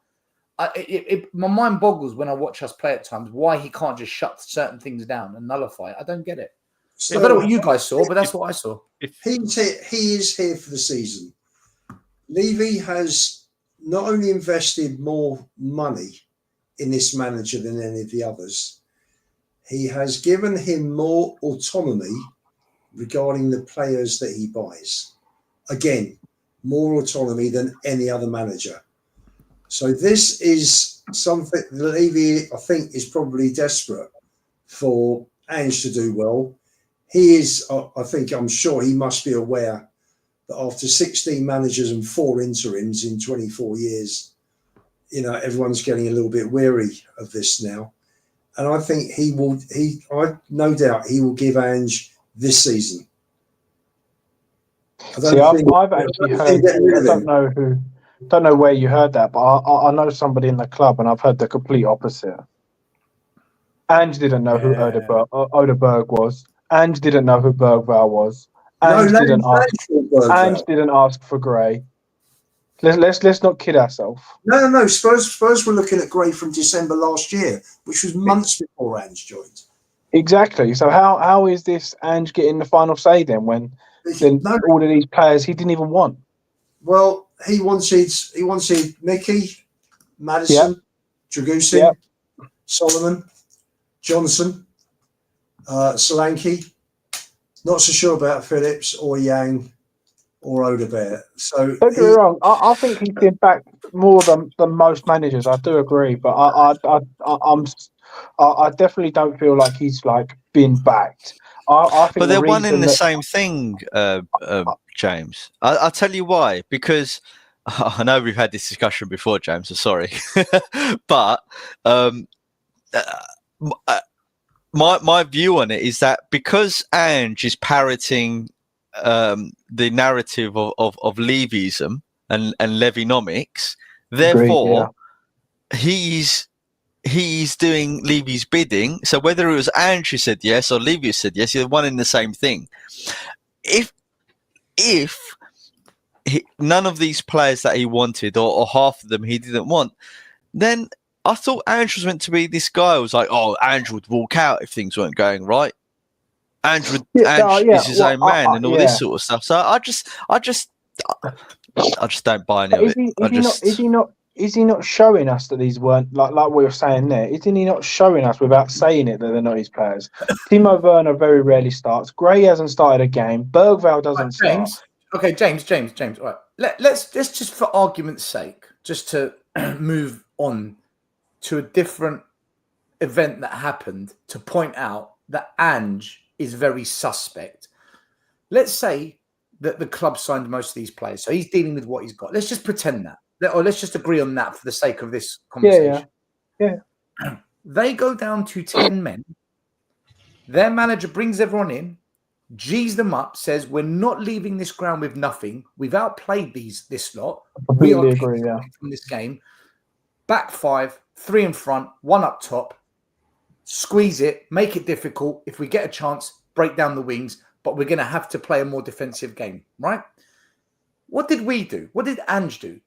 my mind boggles when I watch us play at times why he can't just shut certain things down and nullify it. I don't get it. So, I don't know what you guys saw, but that's what I saw. He is here for the season. Levy has not only invested more money in this manager than any of the others, he has given him more autonomy regarding the players that he buys. Again, more autonomy than any other manager. So this is something that Levy, I think, is probably desperate for Ange to do well. He is, I'm sure he must be aware that after 16 managers and 4 interims in 24 years, everyone's getting a little bit weary of this now. And I think I no doubt he will give Ange this season. I've actually heard, don't know where you heard that, but I know somebody in the club and I've heard the complete opposite. Ange didn't know who Odeberg was. Ange didn't know who Bergvall was. Ange didn't ask for Gray. Let's not kid ourselves. No. Spurs were looking at Gray from December last year, which was months before Ange joined. Exactly. So how is this Ange getting the final say then when all of these players he didn't even want? Well, he wanted Mickey, Maddison, Dragusin, Solomon, Johnson, Solanke. Not so sure about Phillips or Yang or Odegaard. So don't get me wrong. I think he's been back more than most managers. I do agree, but I definitely don't feel like he's been backed. I think but they're one in the same thing, James. I'll tell you why. Because I know we've had this discussion before, James. So sorry, but my view on it is that because Ange is parroting the narrative of Levyism and Levinomics, therefore he's doing Levy's bidding. So whether it was Ange who said yes or Levy who said yes, they're one in the same thing. If none of these players that he wanted, or half of them he didn't want, then I thought Ange was meant to be this guy who was like, oh, Ange would walk out if things weren't going right. Ange is his own man and all this sort of stuff. So I just don't buy any of it. Is he not showing us that these weren't like we were saying there? Isn't he not showing us without saying it that they're not his players? Timo Werner very rarely starts. Gray hasn't started a game. Bergvall doesn't start. Okay, James. All right. Let's just for argument's sake, just to move on to a different event that happened to point out that Ange is very suspect. Let's say that the club signed most of these players, so he's dealing with what he's got. Let's just pretend that, or let's just agree on that for the sake of this conversation. Yeah. They go down to 10 men. Their manager brings everyone in, G's them up, says, we're not leaving this ground with nothing. We've outplayed this lot. We are agree, from this game. Back 5, 3 in front, 1 up top. Squeeze it, make it difficult. If we get a chance, break down the wings, but we're going to have to play a more defensive game, right? What did we do? What did Ange do?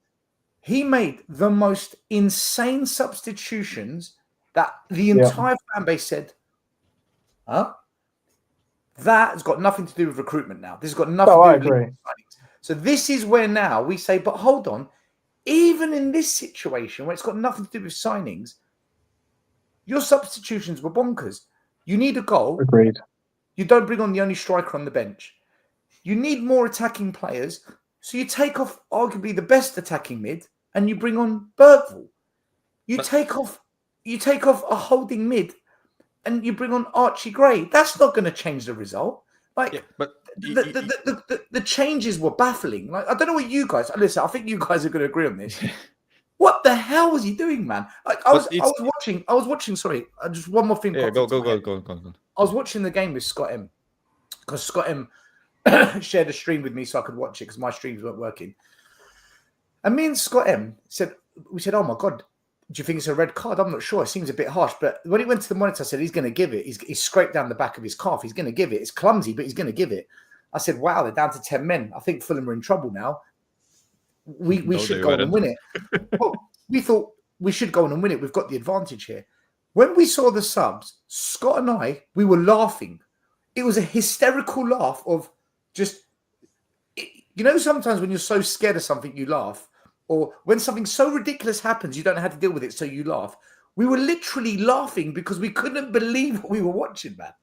He made the most insane substitutions that the entire fan base said, huh? That has got nothing to do with recruitment now. This has got nothing to do with signings. So this is where now we say, but hold on, even in this situation where it's got nothing to do with signings, your substitutions were bonkers. You need a goal. Agreed. You don't bring on the only striker on the bench. You need more attacking players. So you take off arguably the best attacking mid and you bring on Bergvall. You take off a holding mid and you bring on Archie Gray. That's not going to change the result. The changes were baffling. Like, I don't know what you guys. Listen, I think you guys are going to agree on this. What the hell was he doing, man? Like, I was watching. Sorry, just one more thing. Yeah, go. I was watching the game with Scott M, because Scott M shared a stream with me so I could watch it because my streams weren't working. And me and Scott M said, "Oh my god, do you think it's a red card? I'm not sure. It seems a bit harsh." But when he went to the monitor, I said, "He's going to give it. He's scraped down the back of his calf. He's going to give it. It's clumsy, but he's going to give it." I said, "Wow, they're down to 10 men. I think Fulham are in trouble now. We should go on and win it." Well, we thought we should go on and win it. We've got the advantage here. When we saw the subs, Scott and I, we were laughing. It was a hysterical laugh of just, sometimes when you're so scared of something, you laugh. Or when something so ridiculous happens, you don't know how to deal with it, so you laugh. We were literally laughing because we couldn't believe what we were watching, man.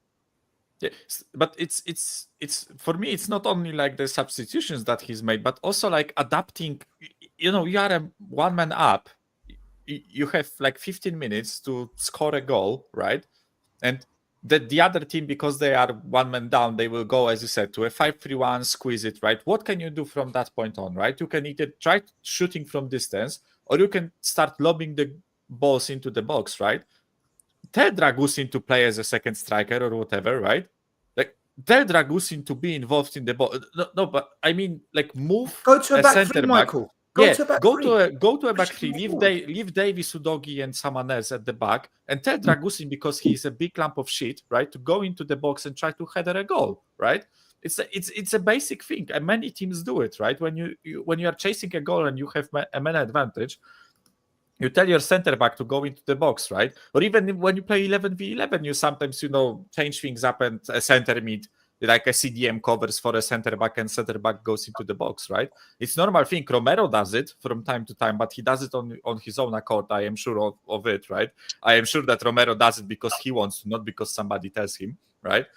Yeah, but it's for me, it's not only like the substitutions that he's made, but also like adapting. You are a one man up. You have like 15 minutes to score a goal, right? And the other team, because they are one man down, they will go, as you said, to a 5-3-1, squeeze it, right? What can you do from that point on, right? You can either try shooting from distance, or you can start lobbing the balls into the box, right? Tell Dragusin to play as a second striker or whatever, right? Like, tell Dragusin to be involved in the ball. No, but I mean, like, move Go to a back center three, back. Michael. Go to a back Push three. him forward. Leave Davis Udogi and someone else at the back, and tell Dragusin, because he's a big lump of shit, right, to go into the box and try to header a goal, right? It's a basic thing, and many teams do it, right? When you are chasing a goal and you have a man advantage, you tell your center back to go into the box, right? Or even when you play 11v11, you sometimes change things up, and a center mid, like a CDM, covers for a center back, and center back goes into the box, right? It's normal thing. Romero does it from time to time, but he does it on his own accord. I am sure of it, right? I am sure that Romero does it because he wants to, not because somebody tells him, right?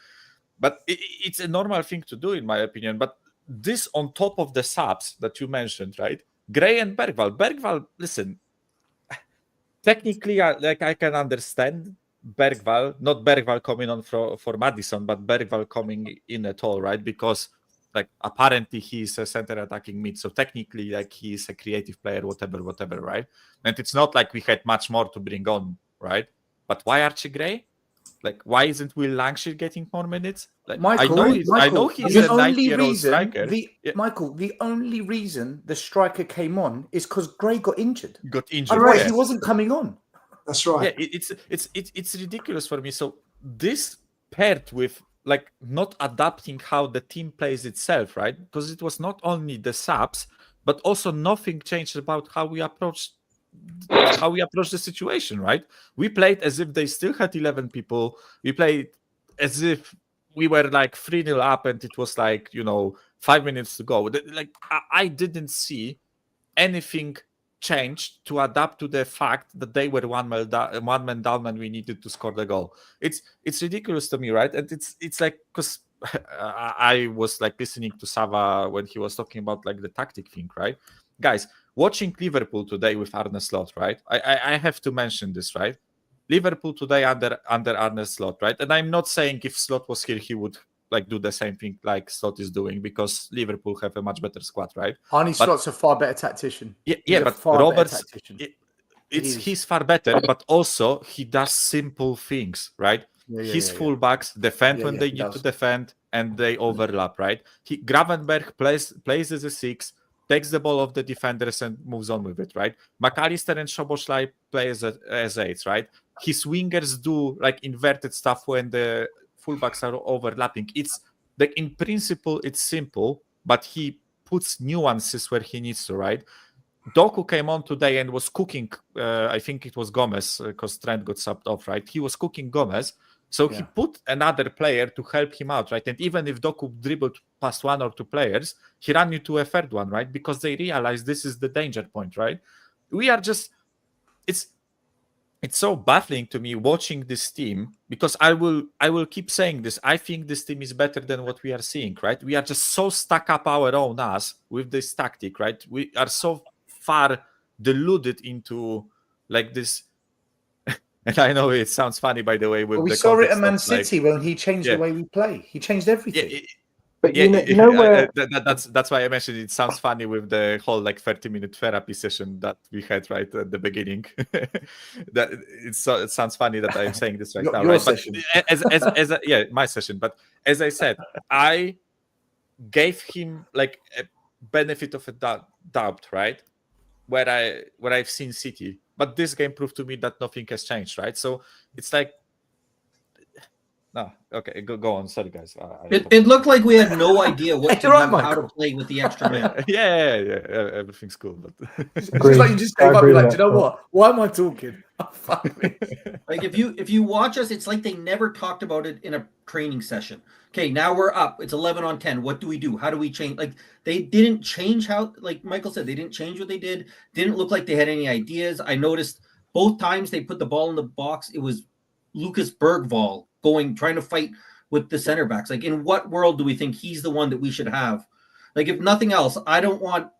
But it's a normal thing to do, in my opinion. But this on top of the subs that you mentioned, right? Gray and Bergvall. Bergvall, listen, technically, I can understand Bergvall, not Bergvall coming on for Madison, but Bergvall coming in at all, right? Because like apparently he's a center attacking mid, so technically like he's a creative player, whatever, right? And it's not like we had much more to bring on, right? But why Archie Gray? Like, why isn't Will Langshire getting more minutes? Like, Michael, I know he's a 90-year-old striker. Michael, the only reason the striker came on is because Gray got injured. Otherwise, he wasn't coming on. That's right. Yeah, it's ridiculous for me. So this paired with like not adapting how the team plays itself, right? Because it was not only the subs, but also nothing changed about how we approach the situation, right? We played as if they still had 11 people. We played as if we were like 3-0 up, and it was like 5 minutes to go. Like I didn't see anything changed to adapt to the fact that they were one man down and we needed to score the goal. It's ridiculous to me, right? And it's like, because I was like listening to Sava when he was talking about like the tactic thing, right? Guys, watching Liverpool today with Arne Slot, right? I have to mention this, right? Liverpool today under Arne Slot, right? And I'm not saying if Slot was here, he would like do the same thing like Slot is doing, because Liverpool have a much better squad, right? Arne Slot's a far better tactician. But Roberts, he's far better, but also he does simple things, right? His fullbacks defend when they need to defend, and they overlap, right? Gravenberg plays as a 6, takes the ball off the defenders and moves on with it, right? McAllister and Szoboszlai play as 8s, right? His wingers do like inverted stuff when the fullbacks are overlapping. It's like, in principle, it's simple, but he puts nuances where he needs to, right? Doku came on today and was cooking, I think it was Gomez, because Trent got subbed off, right? He was cooking Gomez. So he put another player to help him out, right? And even if Doku dribbled past 1 or 2 players, he ran into a third one, right? Because they realized this is the danger point, right? We are just, it's so baffling to me watching this team, because I will keep saying this. I think this team is better than what we are seeing, right? We are just so stuck up our own ass with this tactic, right? We are so far deluded into like this. And I know it sounds funny, by the way. We saw it at Man City when he changed the way we play. He changed everything. But you know where that's why I mentioned it sounds funny with the whole like 30-minute therapy session that we had right at the beginning. That it sounds funny that I'm saying this right now, your right? session. But my session. But as I said, I gave him like a benefit of a doubt, right? Where I've seen City, but this game proved to me that nothing has changed, right? So it's like, no, okay, go on. Sorry, guys. It looked like we had no idea what to Right, do, how to play with the extra man. Yeah, everything's cool. But it's like you just gave up. You're like, do you know what? Why am I talking? Oh, fuck me. Like if you watch us, it's like they never talked about it in a training session. Okay, now we're up. It's 11-10. What do we do? How do we change? Like, they didn't change how, like Michael said, they didn't change what they did. Didn't look like they had any ideas. I noticed both times they put the ball in the box, it was Lucas Bergvall trying to fight with the center backs. Like, in what world do we think he's the one that we should have? Like, if nothing else, I don't want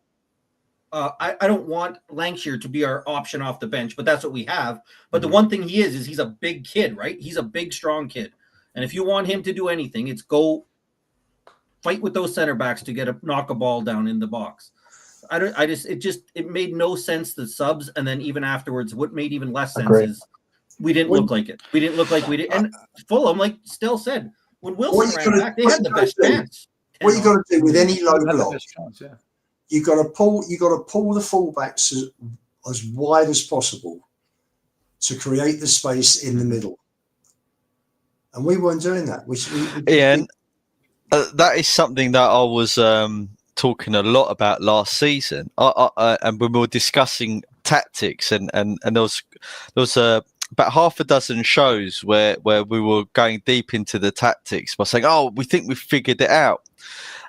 Langshire to be our option off the bench, but that's what we have. But the one thing he is he's a big kid, right? He's a big, strong kid. And if you want him to do anything, it's go fight with those center backs to knock a ball down in the box. It made no sense, the subs, and then even afterwards, what made even less sense is we didn't look like it. We didn't look like we did. And Fulham, like Still said, when Wilson ran back, they had the best chance. What you got to do with any low block, you got to pull the fullbacks as wide as possible to create the space in the middle. And we weren't doing that. That is something that I was talking a lot about last season. And when we were discussing tactics, and there was about half a dozen shows where we were going deep into the tactics by saying, "Oh, we think we've figured it out,"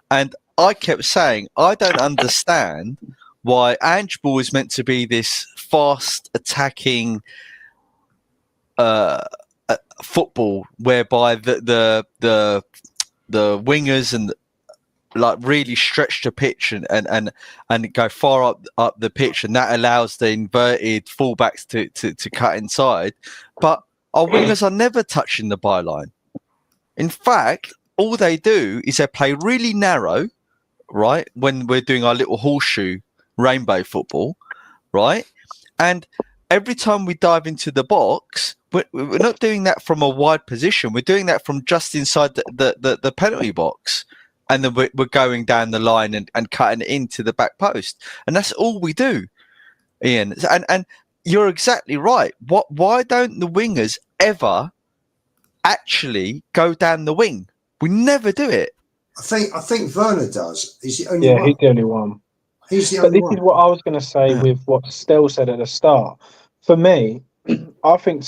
and I kept saying, I don't understand why Ange Ball is meant to be this fast attacking football, whereby the wingers and like really stretch the pitch and go far up the pitch, and that allows the inverted fullbacks to cut inside. But our wingers are never touching the byline. In fact, all they do is they play really narrow, right? When we're doing our little horseshoe rainbow football, right? And every time we dive into the box, we're not doing that from a wide position. We're doing that from just inside the penalty box. And then we're going down the line and cutting it into the back post. And that's all we do, Ian. And you're exactly right. Why don't the wingers ever actually go down the wing? We never do it. I think Werner does. He's the only one. He's the only one. He's the only one. This is what I was going to say with what Stel said at the start. For me, I think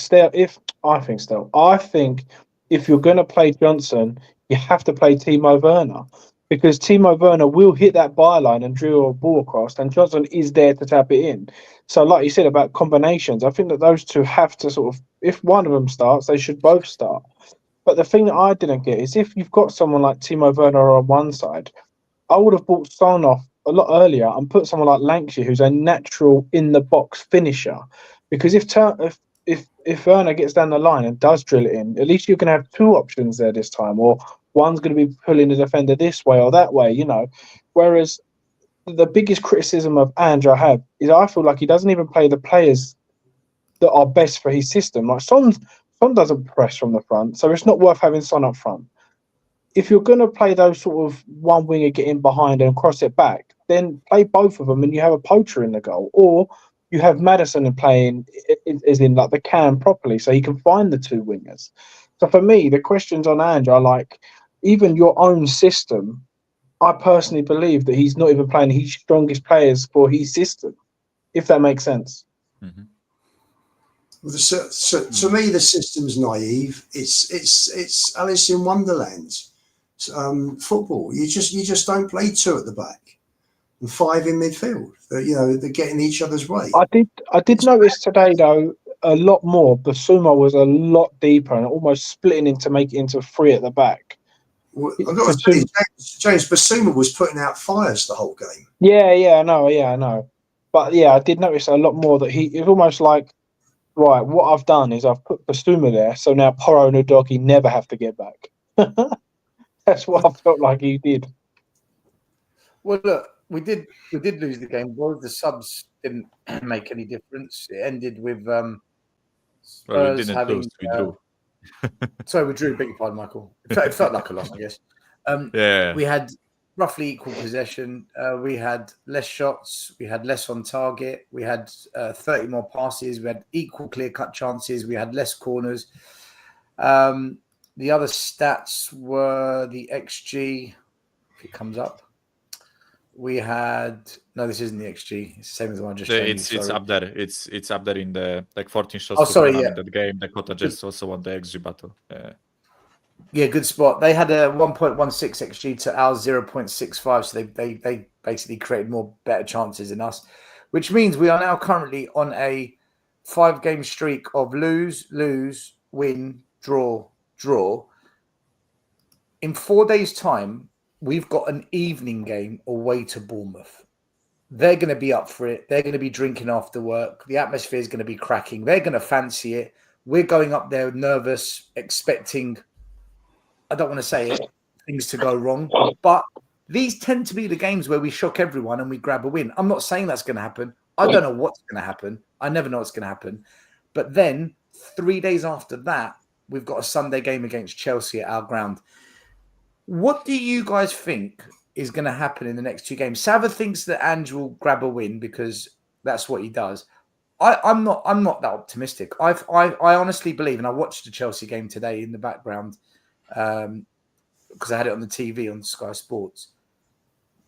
if you're going to play Johnson, you have to play Timo Werner, because Timo Werner will hit that byline and drill a ball across, and Johnson is there to tap it in. So like you said about combinations, I think that those two have to sort of, if one of them starts, they should both start. But the thing that I didn't get is, if you've got someone like Timo Werner on one side, I would have brought Son off a lot earlier and put someone like Lancashire, who's a natural in the box finisher. Because if Werner gets down the line and does drill it in, at least you can have two options there this time, or one's going to be pulling the defender this way or that way, Whereas the biggest criticism of Ange I have is I feel like he doesn't even play the players that are best for his system. Like Son doesn't press from the front, so it's not worth having Son up front. If you're going to play those sort of one winger get in behind and cross it back, then play both of them and you have a poacher in the goal. Or you have Maddison playing as in like the cam properly, so he can find the two wingers. So for me, the questions on Ange are like, even your own system, I personally believe that he's not even playing his strongest players for his system, if that makes sense. Mm-hmm. Well, to me, the system's naive. It's Alice in Wonderland football. You just don't play two at the back and five in midfield. They're getting each other's way. I did notice today though a lot more. Basuma was a lot deeper and almost splitting into make it into three at the back. Well, I've got to tell you, James, Basuma was putting out fires the whole game. Yeah, I know. But yeah, I did notice a lot more that it's almost like, right, what I've done is I've put Basuma there, so now Porro and Udogie never have to get back. That's what I felt like he did. Well, look, we did lose the game. Both the subs didn't make any difference. It ended with Spurs having. We drew. Sorry, we drew. Beg your pardon, Michael. It felt like a loss, I guess. Yeah. We had roughly equal possession. We had less shots. We had less on target. We had 30 more passes. We had equal clear-cut chances. We had less corners. The other stats were the XG, if it comes up. We had this isn't the XG. It's the same as the one I just showed you. It's up there. It's up there in the 14 shots. Oh, sorry, yeah. That game, the Cottages also won the XG battle. Yeah, good spot. They had a 1.16 XG to our 0.65, so they basically created better chances than us, which means we are now currently on a 5-game streak of lose, win, draw. In 4 days' time, we've got an evening game away to Bournemouth. They're going to be up for it. They're going to be drinking after work. The atmosphere is going to be cracking. They're going to fancy it. We're going up there nervous, expecting I don't want to say it, things to go wrong, but these tend to be the games where we shock everyone and we grab a win. I'm not saying that's going to happen. I don't know what's going to happen. I never know what's going to happen. But then 3 days after that, we've got a Sunday game against Chelsea at our ground. What do you guys think is going to happen in the next 2 games? Sava thinks that Ange will grab a win because that's what he does. I'm not that optimistic. I honestly believe, and I watched the Chelsea game today in the background because I had it on the TV on Sky Sports.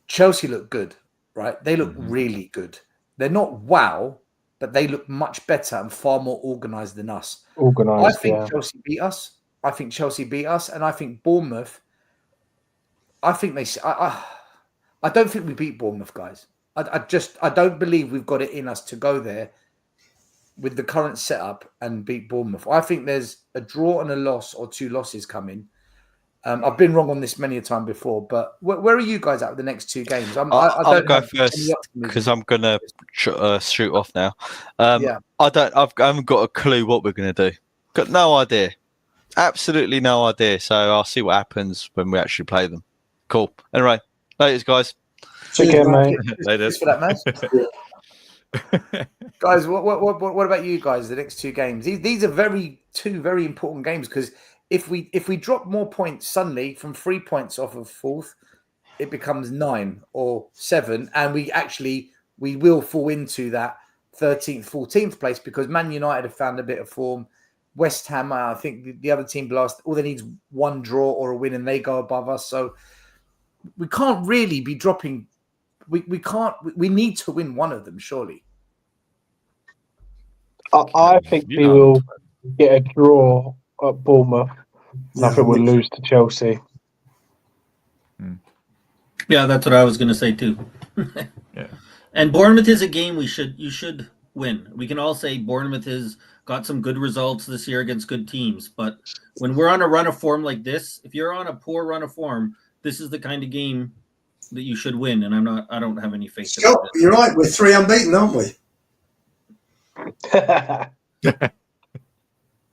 Chelsea look good, right? They look really good. They're not wow, but they look much better and far more organised than us. I think Chelsea beat us. I think Chelsea beat us, and I think Bournemouth. I think they. I don't think we beat Bournemouth, guys. I don't believe we've got it in us to go there with the current setup and beat Bournemouth. I think there's a draw and a loss or 2 losses coming. I've been wrong on this many a time before, but where are you guys at with the next 2 games? I'll go first because I'm gonna shoot off now. I haven't got a clue what we're gonna do. Got no idea, absolutely no idea. So I'll see what happens when we actually play them. Cool. Anyway, later, guys. Take care, mate. Later. For that, man. Guys, what about you guys? The next 2 games. These are 2 very important games because if we drop more points suddenly from 3 points off of 4th, it becomes 9 or 7, and we will fall into that 13th, 14th place because Man United have found a bit of form. West Ham, I think the other team all they need is 1 draw or a win, and they go above us. So we can't really be dropping. We can't. We need to win one of them, surely. I think we will get a draw at Bournemouth. I think we'll lose to Chelsea. Yeah, that's what I was going to say too. Yeah. And Bournemouth is a game you should win. We can all say Bournemouth has got some good results this year against good teams, but when we're on a run of form like this, if you're on a poor run of form, this is the kind of game that you should win. And I don't have any faith. Scott, you're right. We're 3 unbeaten, aren't we?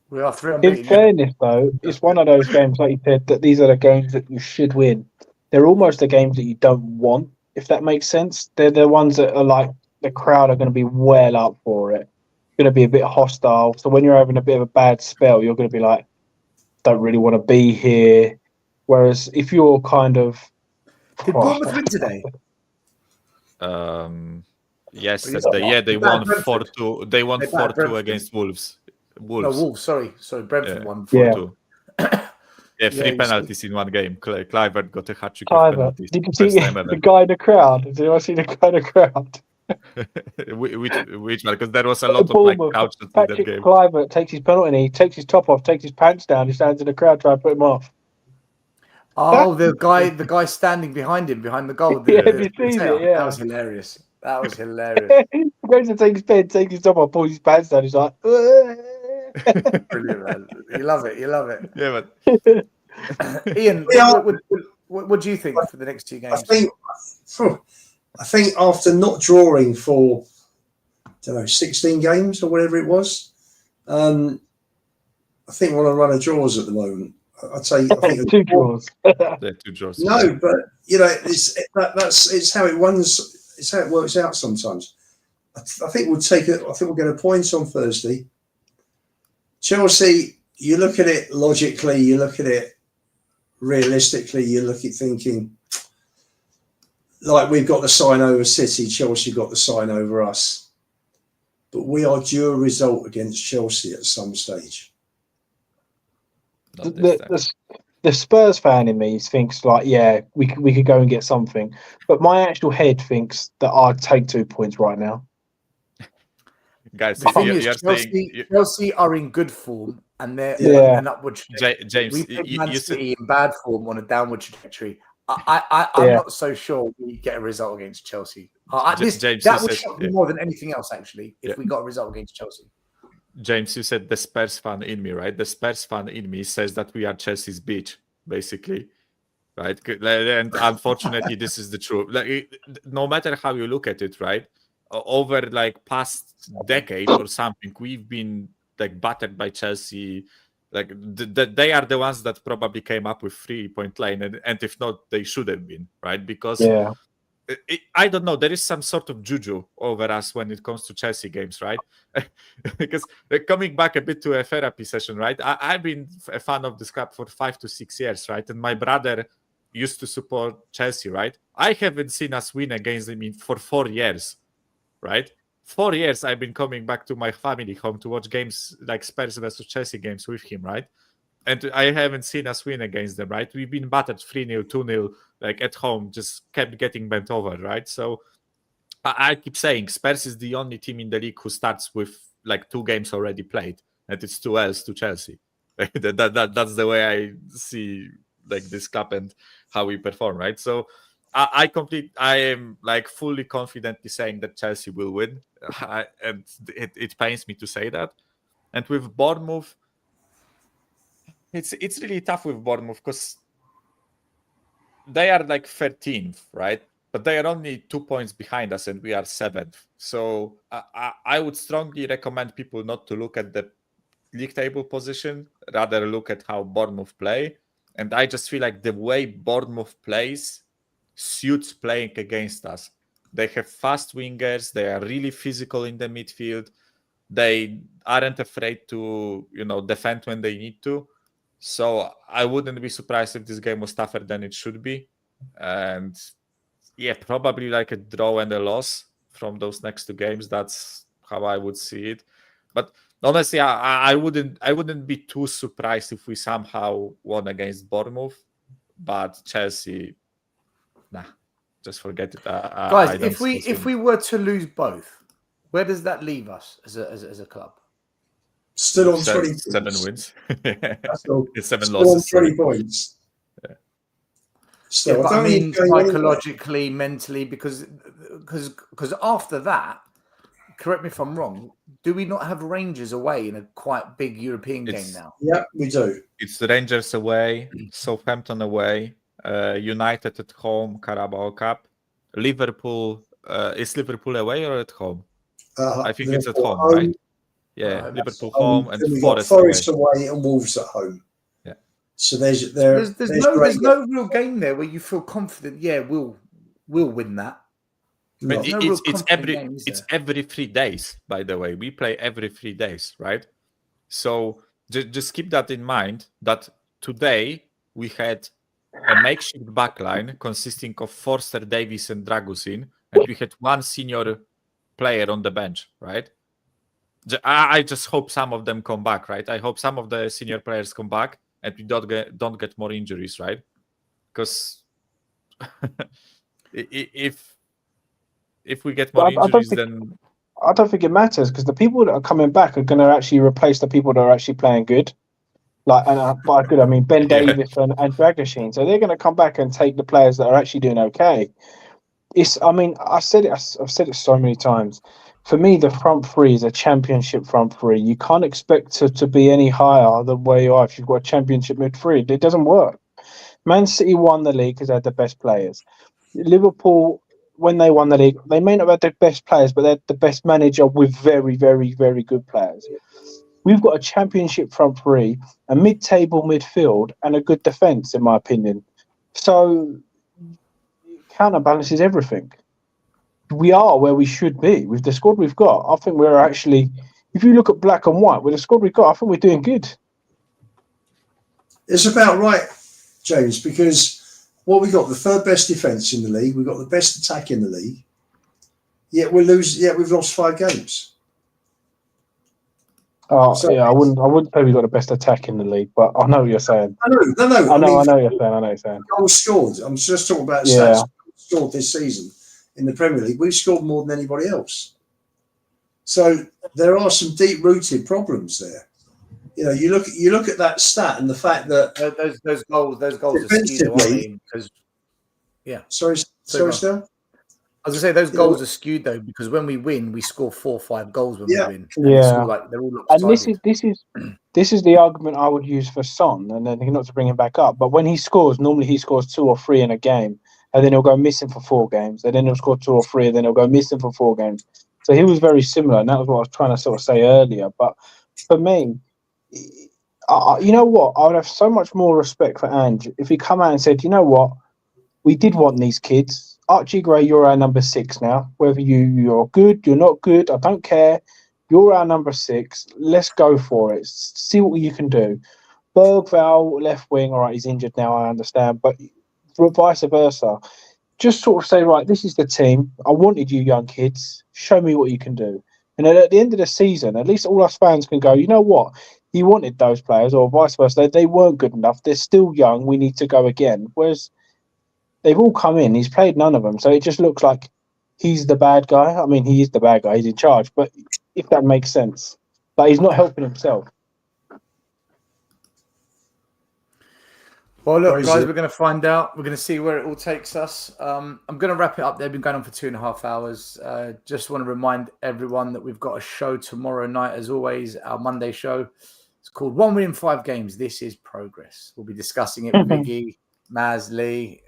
We are 3 unbeaten. In fairness, though, it's one of those games, like you said, that these are the games that you should win. They're almost the games that you don't want, if that makes sense. They're the ones that are like the crowd are going to be well up for it. Going to be a bit hostile. So when you're having a bit of a bad spell, you're going to be like, don't really want to be here. Whereas if you're kind of... Did Bournemouth win today? Yes, they won 4-2. They won 4-2 against Wolves. No, Wolves. Sorry, Brentford won 4-2. Yeah, 3 penalties in one game. Kluivert got a hat-trick of penalties. Did you see the guy in the crowd? Did you see the guy in the crowd? Which one? Because there was a lot of couches in that game. Kluivert takes his penalty and he takes his top off, takes his pants down, he stands in the crowd trying to put him off. Oh, the guy standing behind him, behind the goal. That was hilarious. That was hilarious. He goes to take his pen, takes his top off, pulls his pants down. He's like, brilliant, man. You love it. Yeah, but Ian, what do you think for the next 2 games? I think after not drawing for 16 games or whatever it was, I think we're on a run of draws at the moment. I'd say I think 2 draws. They're 2 draws. No, but it's how it runs. It's how it works out sometimes. I think we'll take it. I think we'll get a point on Thursday. Chelsea, you look at it logically, you look at it realistically, you look at thinking like we've got the sign over City, Chelsea got the sign over us. But we are due a result against Chelsea at some stage. The Spurs fan in me thinks like, yeah, we could go and get something. But my actual head thinks that I'd take 2 points right now. Guys, Chelsea are in good form and they're on an upward trajectory. James, we put Man City in bad form on a downward trajectory. I'm not so sure we get a result against Chelsea. That would shock me more than anything else, actually, if we got a result against Chelsea. James, you said the Spurs fan in me, right? The Spurs fan in me says that we are Chelsea's bitch, basically, right? And unfortunately, this is the truth. Like, no matter how you look at it, right? Over like past decade or something, we've been like battered by Chelsea Like they are the ones that probably came up with 3-point line, and if not, they should have been, right? Because I don't know, there is some sort of juju over us when it comes to Chelsea games, right? Because coming back a bit to a therapy session, right? I've been a fan of this club for 5 to 6 years, right? And my brother used to support Chelsea, right? I haven't seen us win against them for 4 years, right? 4 years I've been coming back to my family home to watch games like Spurs versus Chelsea games with him, right? And I haven't seen us win against them, right? We've been battered 3-0, 2-0, like at home, just kept getting bent over, right? So I keep saying Spurs is the only team in the league who starts with like 2 games already played, and it's 2 L's to Chelsea. That's the way I see like this club and how we perform, right? So I am like fully confidently saying that Chelsea will win, and it pains me to say that. And with Bournemouth, it's really tough with Bournemouth because they are like 13th, right? But they are only 2 points behind us, and we are 7th. So I would strongly recommend people not to look at the league table position, rather look at how Bournemouth play. And I just feel like the way Bournemouth plays suits playing against us. They have fast wingers. They are really physical in the midfield. They aren't afraid to, defend when they need to. So I wouldn't be surprised if this game was tougher than it should be. And yeah, probably like a draw and a loss from those next 2 games. That's how I would see it. But honestly, I wouldn't be too surprised if we somehow won against Bournemouth. But Chelsea, nah, just forget it. Guys, if we were to lose both, where does that leave us as a club? Still on 20 points. 7 wins. It's 7 still losses. on 20 points. Yeah. Still, But I mean, psychologically, mentally, because after that, correct me if I'm wrong, do we not have Rangers away in a quite big European game now? Yeah, we do. It's the Rangers away, Southampton away, United at home, Carabao Cup, Liverpool. Is Liverpool away or at home? I think it's at home, right? Yeah, Liverpool home and Forest away and Wolves at home. Yeah. So there's no real game there where you feel confident. Yeah, we'll win that. But it's every 3 days. By the way, we play every 3 days, right? So just keep that in mind. That today we had a makeshift backline consisting of Forster, Davies, and Dragusin, and we had 1 senior player on the bench, right? I just hope some of them come back, right? I hope some of the senior players come back and we don't get more injuries, right? Because if we get more injuries, then I don't think it matters because the people that are coming back are going to actually replace the people that are actually playing good. By good, I mean Ben Davies and Dragusin. So they're going to come back and take the players that are actually doing okay. I've said it so many times. For me, the front 3 is a championship front 3. You can't expect to be any higher than where you are if you've got a championship mid 3. It doesn't work. Man City won the league because they had the best players. Liverpool, when they won the league, they may not have had the best players, but they're the best manager with very, very, very good players. We've got a championship front 3, a mid-table midfield, and a good defence, in my opinion. So it counterbalances everything. We are where we should be with the squad we've got. I think we're actually, if you look at black and white with the squad we've got, I think we're doing good. It's about right, James, because what we got, the 3rd best defence in the league, we've got the best attack in the league. Yet we've lost 5 games. I wouldn't say we've got the best attack in the league, but I know what you're saying. I know what you're saying. Goals scored. I'm just talking about stats scored this season. In the Premier League, we've scored more than anybody else. So there are some deep-rooted problems there. You look at that stat and the fact that those goals are skewed. Sorry, Stel? I was going to say those goals are skewed though because when we win, we score 4 or 5 goals when we win. Yeah, they're all and this is the argument I would use for Son, and then not to bring him back up, but when he scores, normally he scores 2 or 3 in a game. And then he'll go missing for 4 games. And then he'll score 2 or 3, and then he'll go missing for 4 games. So he was very similar, and that was what I was trying to sort of say earlier. But for me, You know what? I would have so much more respect for Ange if he come out and said, you know what, we did want these kids. Archie Gray, you're our number 6 now. Whether you're good, you're not good, I don't care. You're our number 6. Let's go for it. See what you can do. Bergvall, left wing, all right, he's injured now, I understand, but vice versa. Just sort of say, right, this is the team. I wanted you young kids. Show me what you can do. And at the end of the season, at least all us fans can go, you know what? You wanted those players, or vice versa. They weren't good enough. They're still young. We need to go again. Whereas they've all come in. He's played none of them. So it just looks like he's the bad guy. I mean, he is the bad guy. He's in charge. But if that makes sense. But he's not helping himself. Well, look, guys, we're going to find out. We're going to see where it all takes us. I'm going to wrap it up. They've been going on for 2.5 hours. Just want to remind everyone that we've got a show tomorrow night, as always, our Monday show. It's called 1 Win in 5 Games. This is progress. We'll be discussing it with Iggy, Maz, Lee,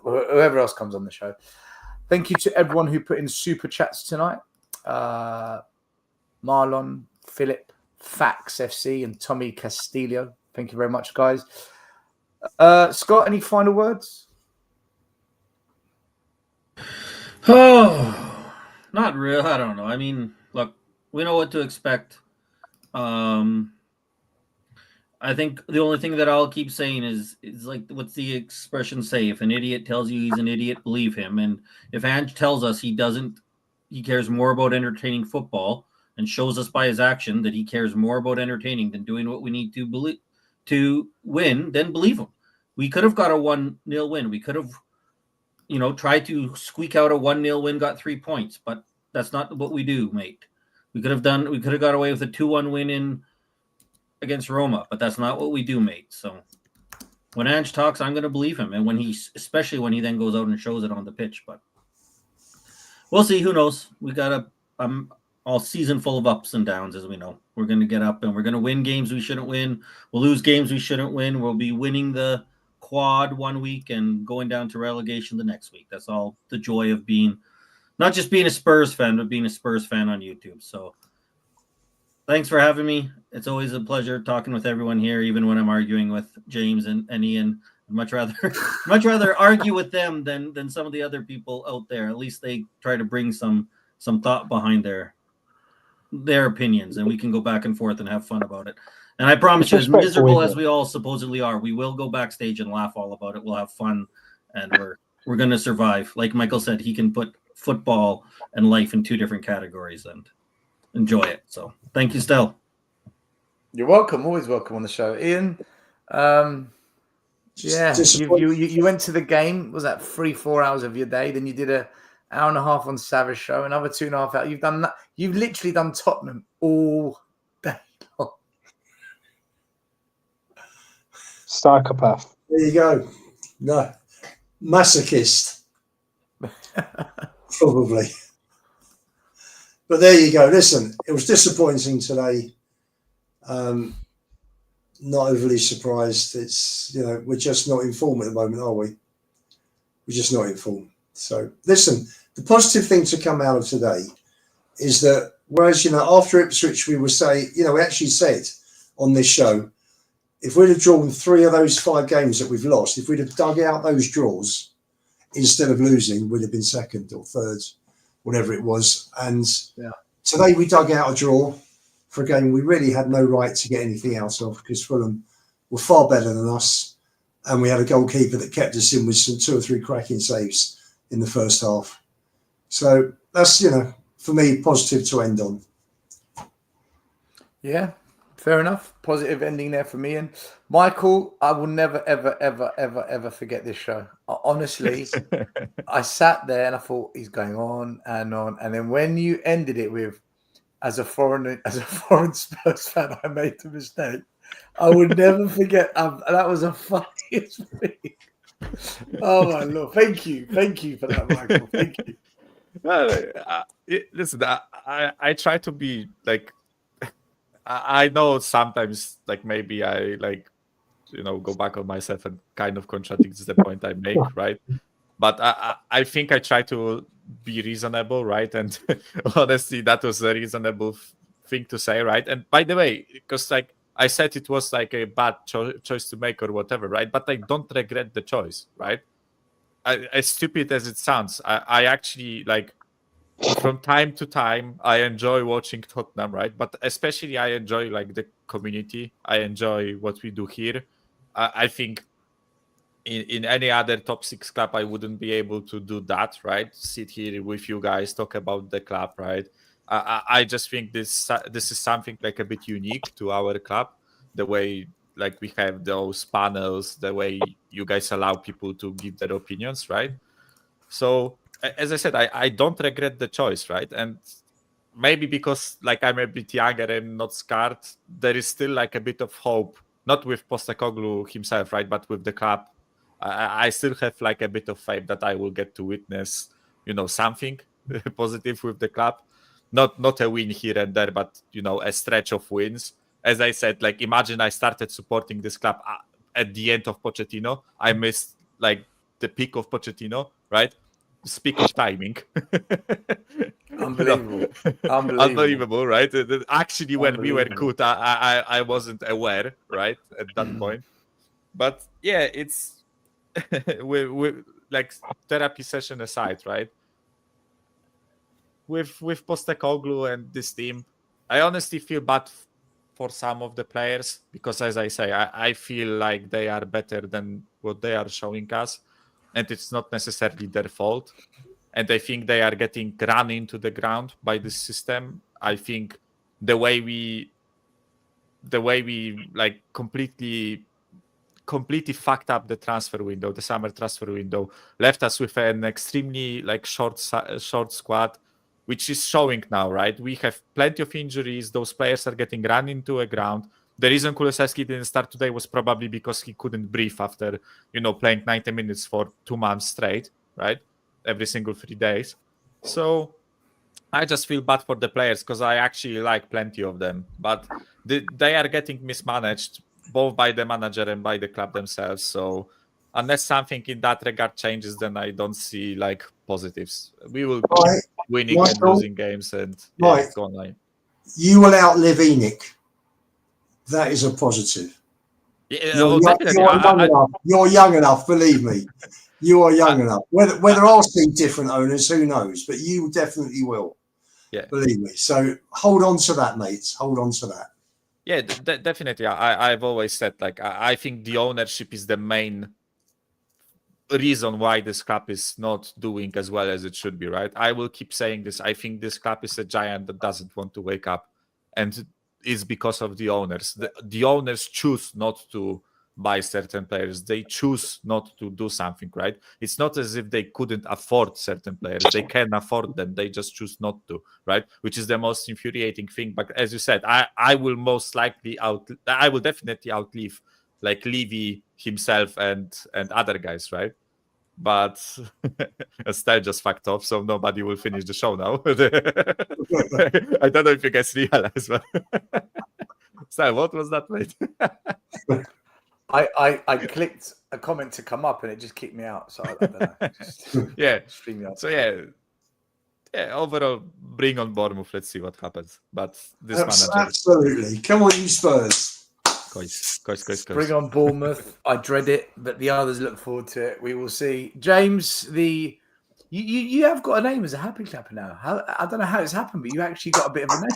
whoever else comes on the show. Thank you to everyone who put in super chats tonight. Marlon, Philip, Fax FC, and Tommy Castillo. Thank you very much, guys. Scott, any final words? Oh, not real. I don't know. I mean, look, we know what to expect. I think the only thing that I'll keep saying is like, what's the expression say? If an idiot tells you he's an idiot, believe him. And if Ange tells us he cares more about entertaining football and shows us by his action that he cares more about entertaining than doing what we need to win, then believe him. We could have got a 1-0 win. We could have, tried to squeak out a 1-0 win, got 3 points, but that's not what we do, mate. We could have got away with a 2-1 win against Roma, but that's not what we do, mate. So when Ange talks, I'm going to believe him. And especially when he then goes out and shows it on the pitch, but we'll see. Who knows? We got all season full of ups and downs, as we know. We're going to get up and we're going to win games we shouldn't win. We'll lose games we shouldn't win. We'll be winning the quad one week and going down to relegation the next week. That's all the joy of not just being a Spurs fan, but being a Spurs fan on YouTube. So thanks for having me. It's always a pleasure talking with everyone here, even when I'm arguing with James and Ian. I'd much rather argue with them than some of the other people out there. At least they try to bring some thought behind their opinions, and we can go back and forth and have fun about it. And I promise you, as miserable as we all supposedly are, we will go backstage and laugh all about it. We'll have fun, and we're going to survive. Like Michael said, he can put football and life in 2 different categories and enjoy it. So thank you, Stel. You're welcome. Always welcome on the show. Ian, you went to the game. Was that 3-4 hours of your day? Then you did an hour and a half on Savage show, another 2.5 hours. You've done that. You've literally done Tottenham all day long. Psychopath. There you go. No, masochist. Probably. But there you go. Listen, it was disappointing today. Not overly surprised. It's, we're just not in form at the moment, are we? We're just not in form. So listen, the positive thing to come out of today is that whereas, after Ipswich, we actually said on this show, if we'd have drawn 3 of those 5 games that we've lost, if we'd have dug out those draws instead of losing, we'd have been 2nd or 3rd, whatever it was. And today we dug out a draw for a game we really had no right to get anything out of, because Fulham were far better than us. And we had a goalkeeper that kept us in with some 2 or 3 cracking saves in the first half. So that's, for me, positive to end on. Yeah, fair enough. Positive ending there for me. And Michael, I will never, ever, ever, ever, ever forget this show. Honestly, I sat there and I thought, he's going on. And then when you ended it with, as a foreign Spurs fan, I made the mistake. I would never forget. That was a funniest thing. Oh my Lord! Thank you for that, Michael. Thank you. Listen, I try to be like. I know sometimes, like, maybe I go back on myself and kind of contradict the point I make, right? But I think I try to be reasonable, right? And honestly, that was a reasonable thing to say, right? And by the way, because I said it was like a bad choice to make or whatever, right? But I don't regret the choice, right? As stupid as it sounds, I actually like from time to time I enjoy watching Tottenham, right? But especially I enjoy like the community. I enjoy what we do here. I think in any other top 6 club I wouldn't be able to do that, right? Sit here with you guys, talk about the club, right? I just think this is something like a bit unique to our club, the way like we have those panels, the way you guys allow people to give their opinions, right? So as I said, I don't regret the choice, right? And maybe because like I'm a bit younger and not scared, there is still like a bit of hope, not with Postecoglou himself, right, but with the club. I still have like a bit of faith that I will get to witness, something positive with the club. Not a win here and there, but a stretch of wins. As I said, like imagine I started supporting this club at the end of Pochettino. I missed like the peak of Pochettino, right? Speak of timing. Unbelievable. Unbelievable, right? Actually, when we were good, I wasn't aware, right, at that point. But yeah, it's we like therapy session aside, right? With Postecoglou and this team, I honestly feel bad for some of the players because, as I say, I feel like they are better than what they are showing us, and it's not necessarily their fault. And I think they are getting run into the ground by this system. I think the way we like completely fucked up the transfer window, the summer transfer window, left us with an extremely like short squad, which is showing now, right? We have plenty of injuries. Those players are getting run into a ground. The reason Kulusevski didn't start today was probably because he couldn't breathe after, playing 90 minutes for 2 months straight, right? Every single 3 days. So I just feel bad for the players because I actually like plenty of them, but they are getting mismanaged both by the manager and by the club themselves. So unless something in that regard changes, then I don't see like positives. We will keep winning and losing games and go online. You will outlive Enoch. That is a positive. Yeah, you're young enough, believe me. You are young enough. Whether I'll see different owners, who knows? But you definitely will. Yeah, believe me. So hold on to that, mates. Hold on to that. Yeah, definitely. I've always said like I think the ownership is the main reason why this club is not doing as well as it should be. Right? I will keep saying this. I think this club is a giant that doesn't want to wake up, and it's because of the owners. The owners choose not to buy certain players. They choose not to do something, right? It's not as if they couldn't afford certain players. They can afford them. They just choose not to, right? Which is the most infuriating thing. But as you said, I will most likely I will definitely outlive like Levy himself and other guys, right? But Estelle just fucked off, so nobody will finish the show now. I don't know if you guys realize, but Estelle, what was that, mate? I clicked a comment to come up and it just kicked me out. So I don't know. Yeah. So yeah. Overall, bring on Bournemouth. Let's see what happens. But this manager, absolutely. Come on, you Spurs. Guys. Bring on Bournemouth. I dread it, but the others look forward to it. We will see. James, you have got a name as a happy clapper now. I don't know how it's happened, but you actually got a bit of a name.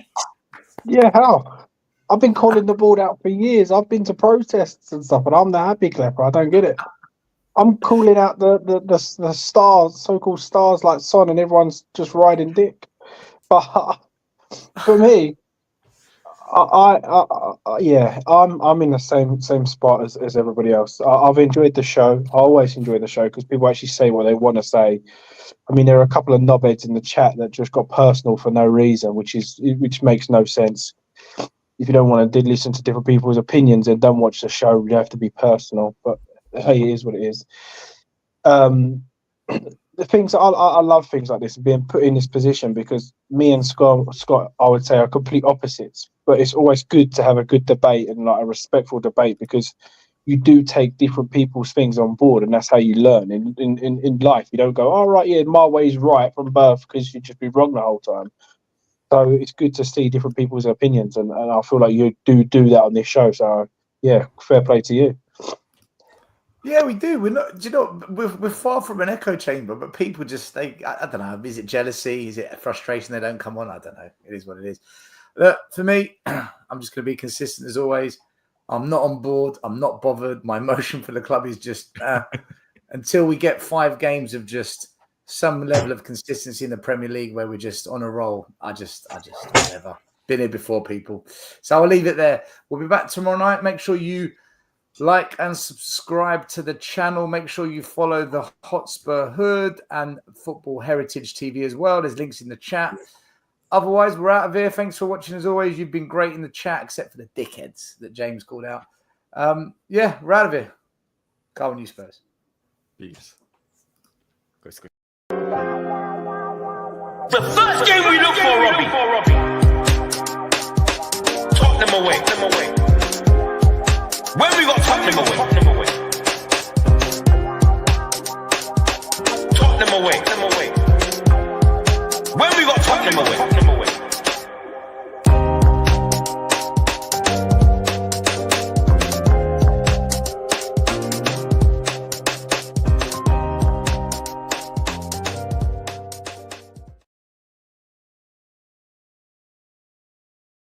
Yeah, how? I've been calling the board out for years. I've been to protests and stuff, and I'm the happy clapper. I don't get it. I'm calling out the stars, so-called stars like Son, and everyone's just riding dick. But for me, I'm in the same spot as everybody else. I've enjoyed the show. I always enjoy the show because people actually say what they want to say. I mean, there are a couple of knobheads in the chat that just got personal for no reason, which makes no sense. If you don't want to listen to different people's opinions, then don't watch the show. You have to be personal. But hey, it is what it is. The things I love things like this, being put in this position, because me and Scott, I would say, are complete opposites. But it's always good to have a good debate and like a respectful debate, because you do take different people's things on board, and that's how you learn in life. You don't go, "Oh, right, yeah, my way's right from birth," because you'd just be wrong the whole time. So it's good to see different people's opinions, and I feel like you do that on this show. So yeah, fair play to you. Yeah, we do. We're not. Do you know? We're far from an echo chamber, but people just I don't know. Is it jealousy? Is it frustration they don't come on? I don't know. It is what it is. Look, for me, I'm just going to be consistent as always. I'm not on board. I'm not bothered. My emotion for the club is just until we get 5 games of just some level of consistency in the Premier League where we're just on a roll. I just whatever. Been here before, people. So I'll leave it there. We'll be back tomorrow night. Make sure you like and subscribe to the channel. Make sure you follow the Hotspur Hood and Football Heritage TV as well. There's links in the chat. Otherwise, we're out of here. Thanks for watching as always. You've been great in the chat, except for the dickheads that James called out. Yeah, we're out of here. Go on, you Spurs. Peace. The first game we look for, Robbie. Tottenham away. When we got Tottenham away. Tottenham away. When we got Tottenham away.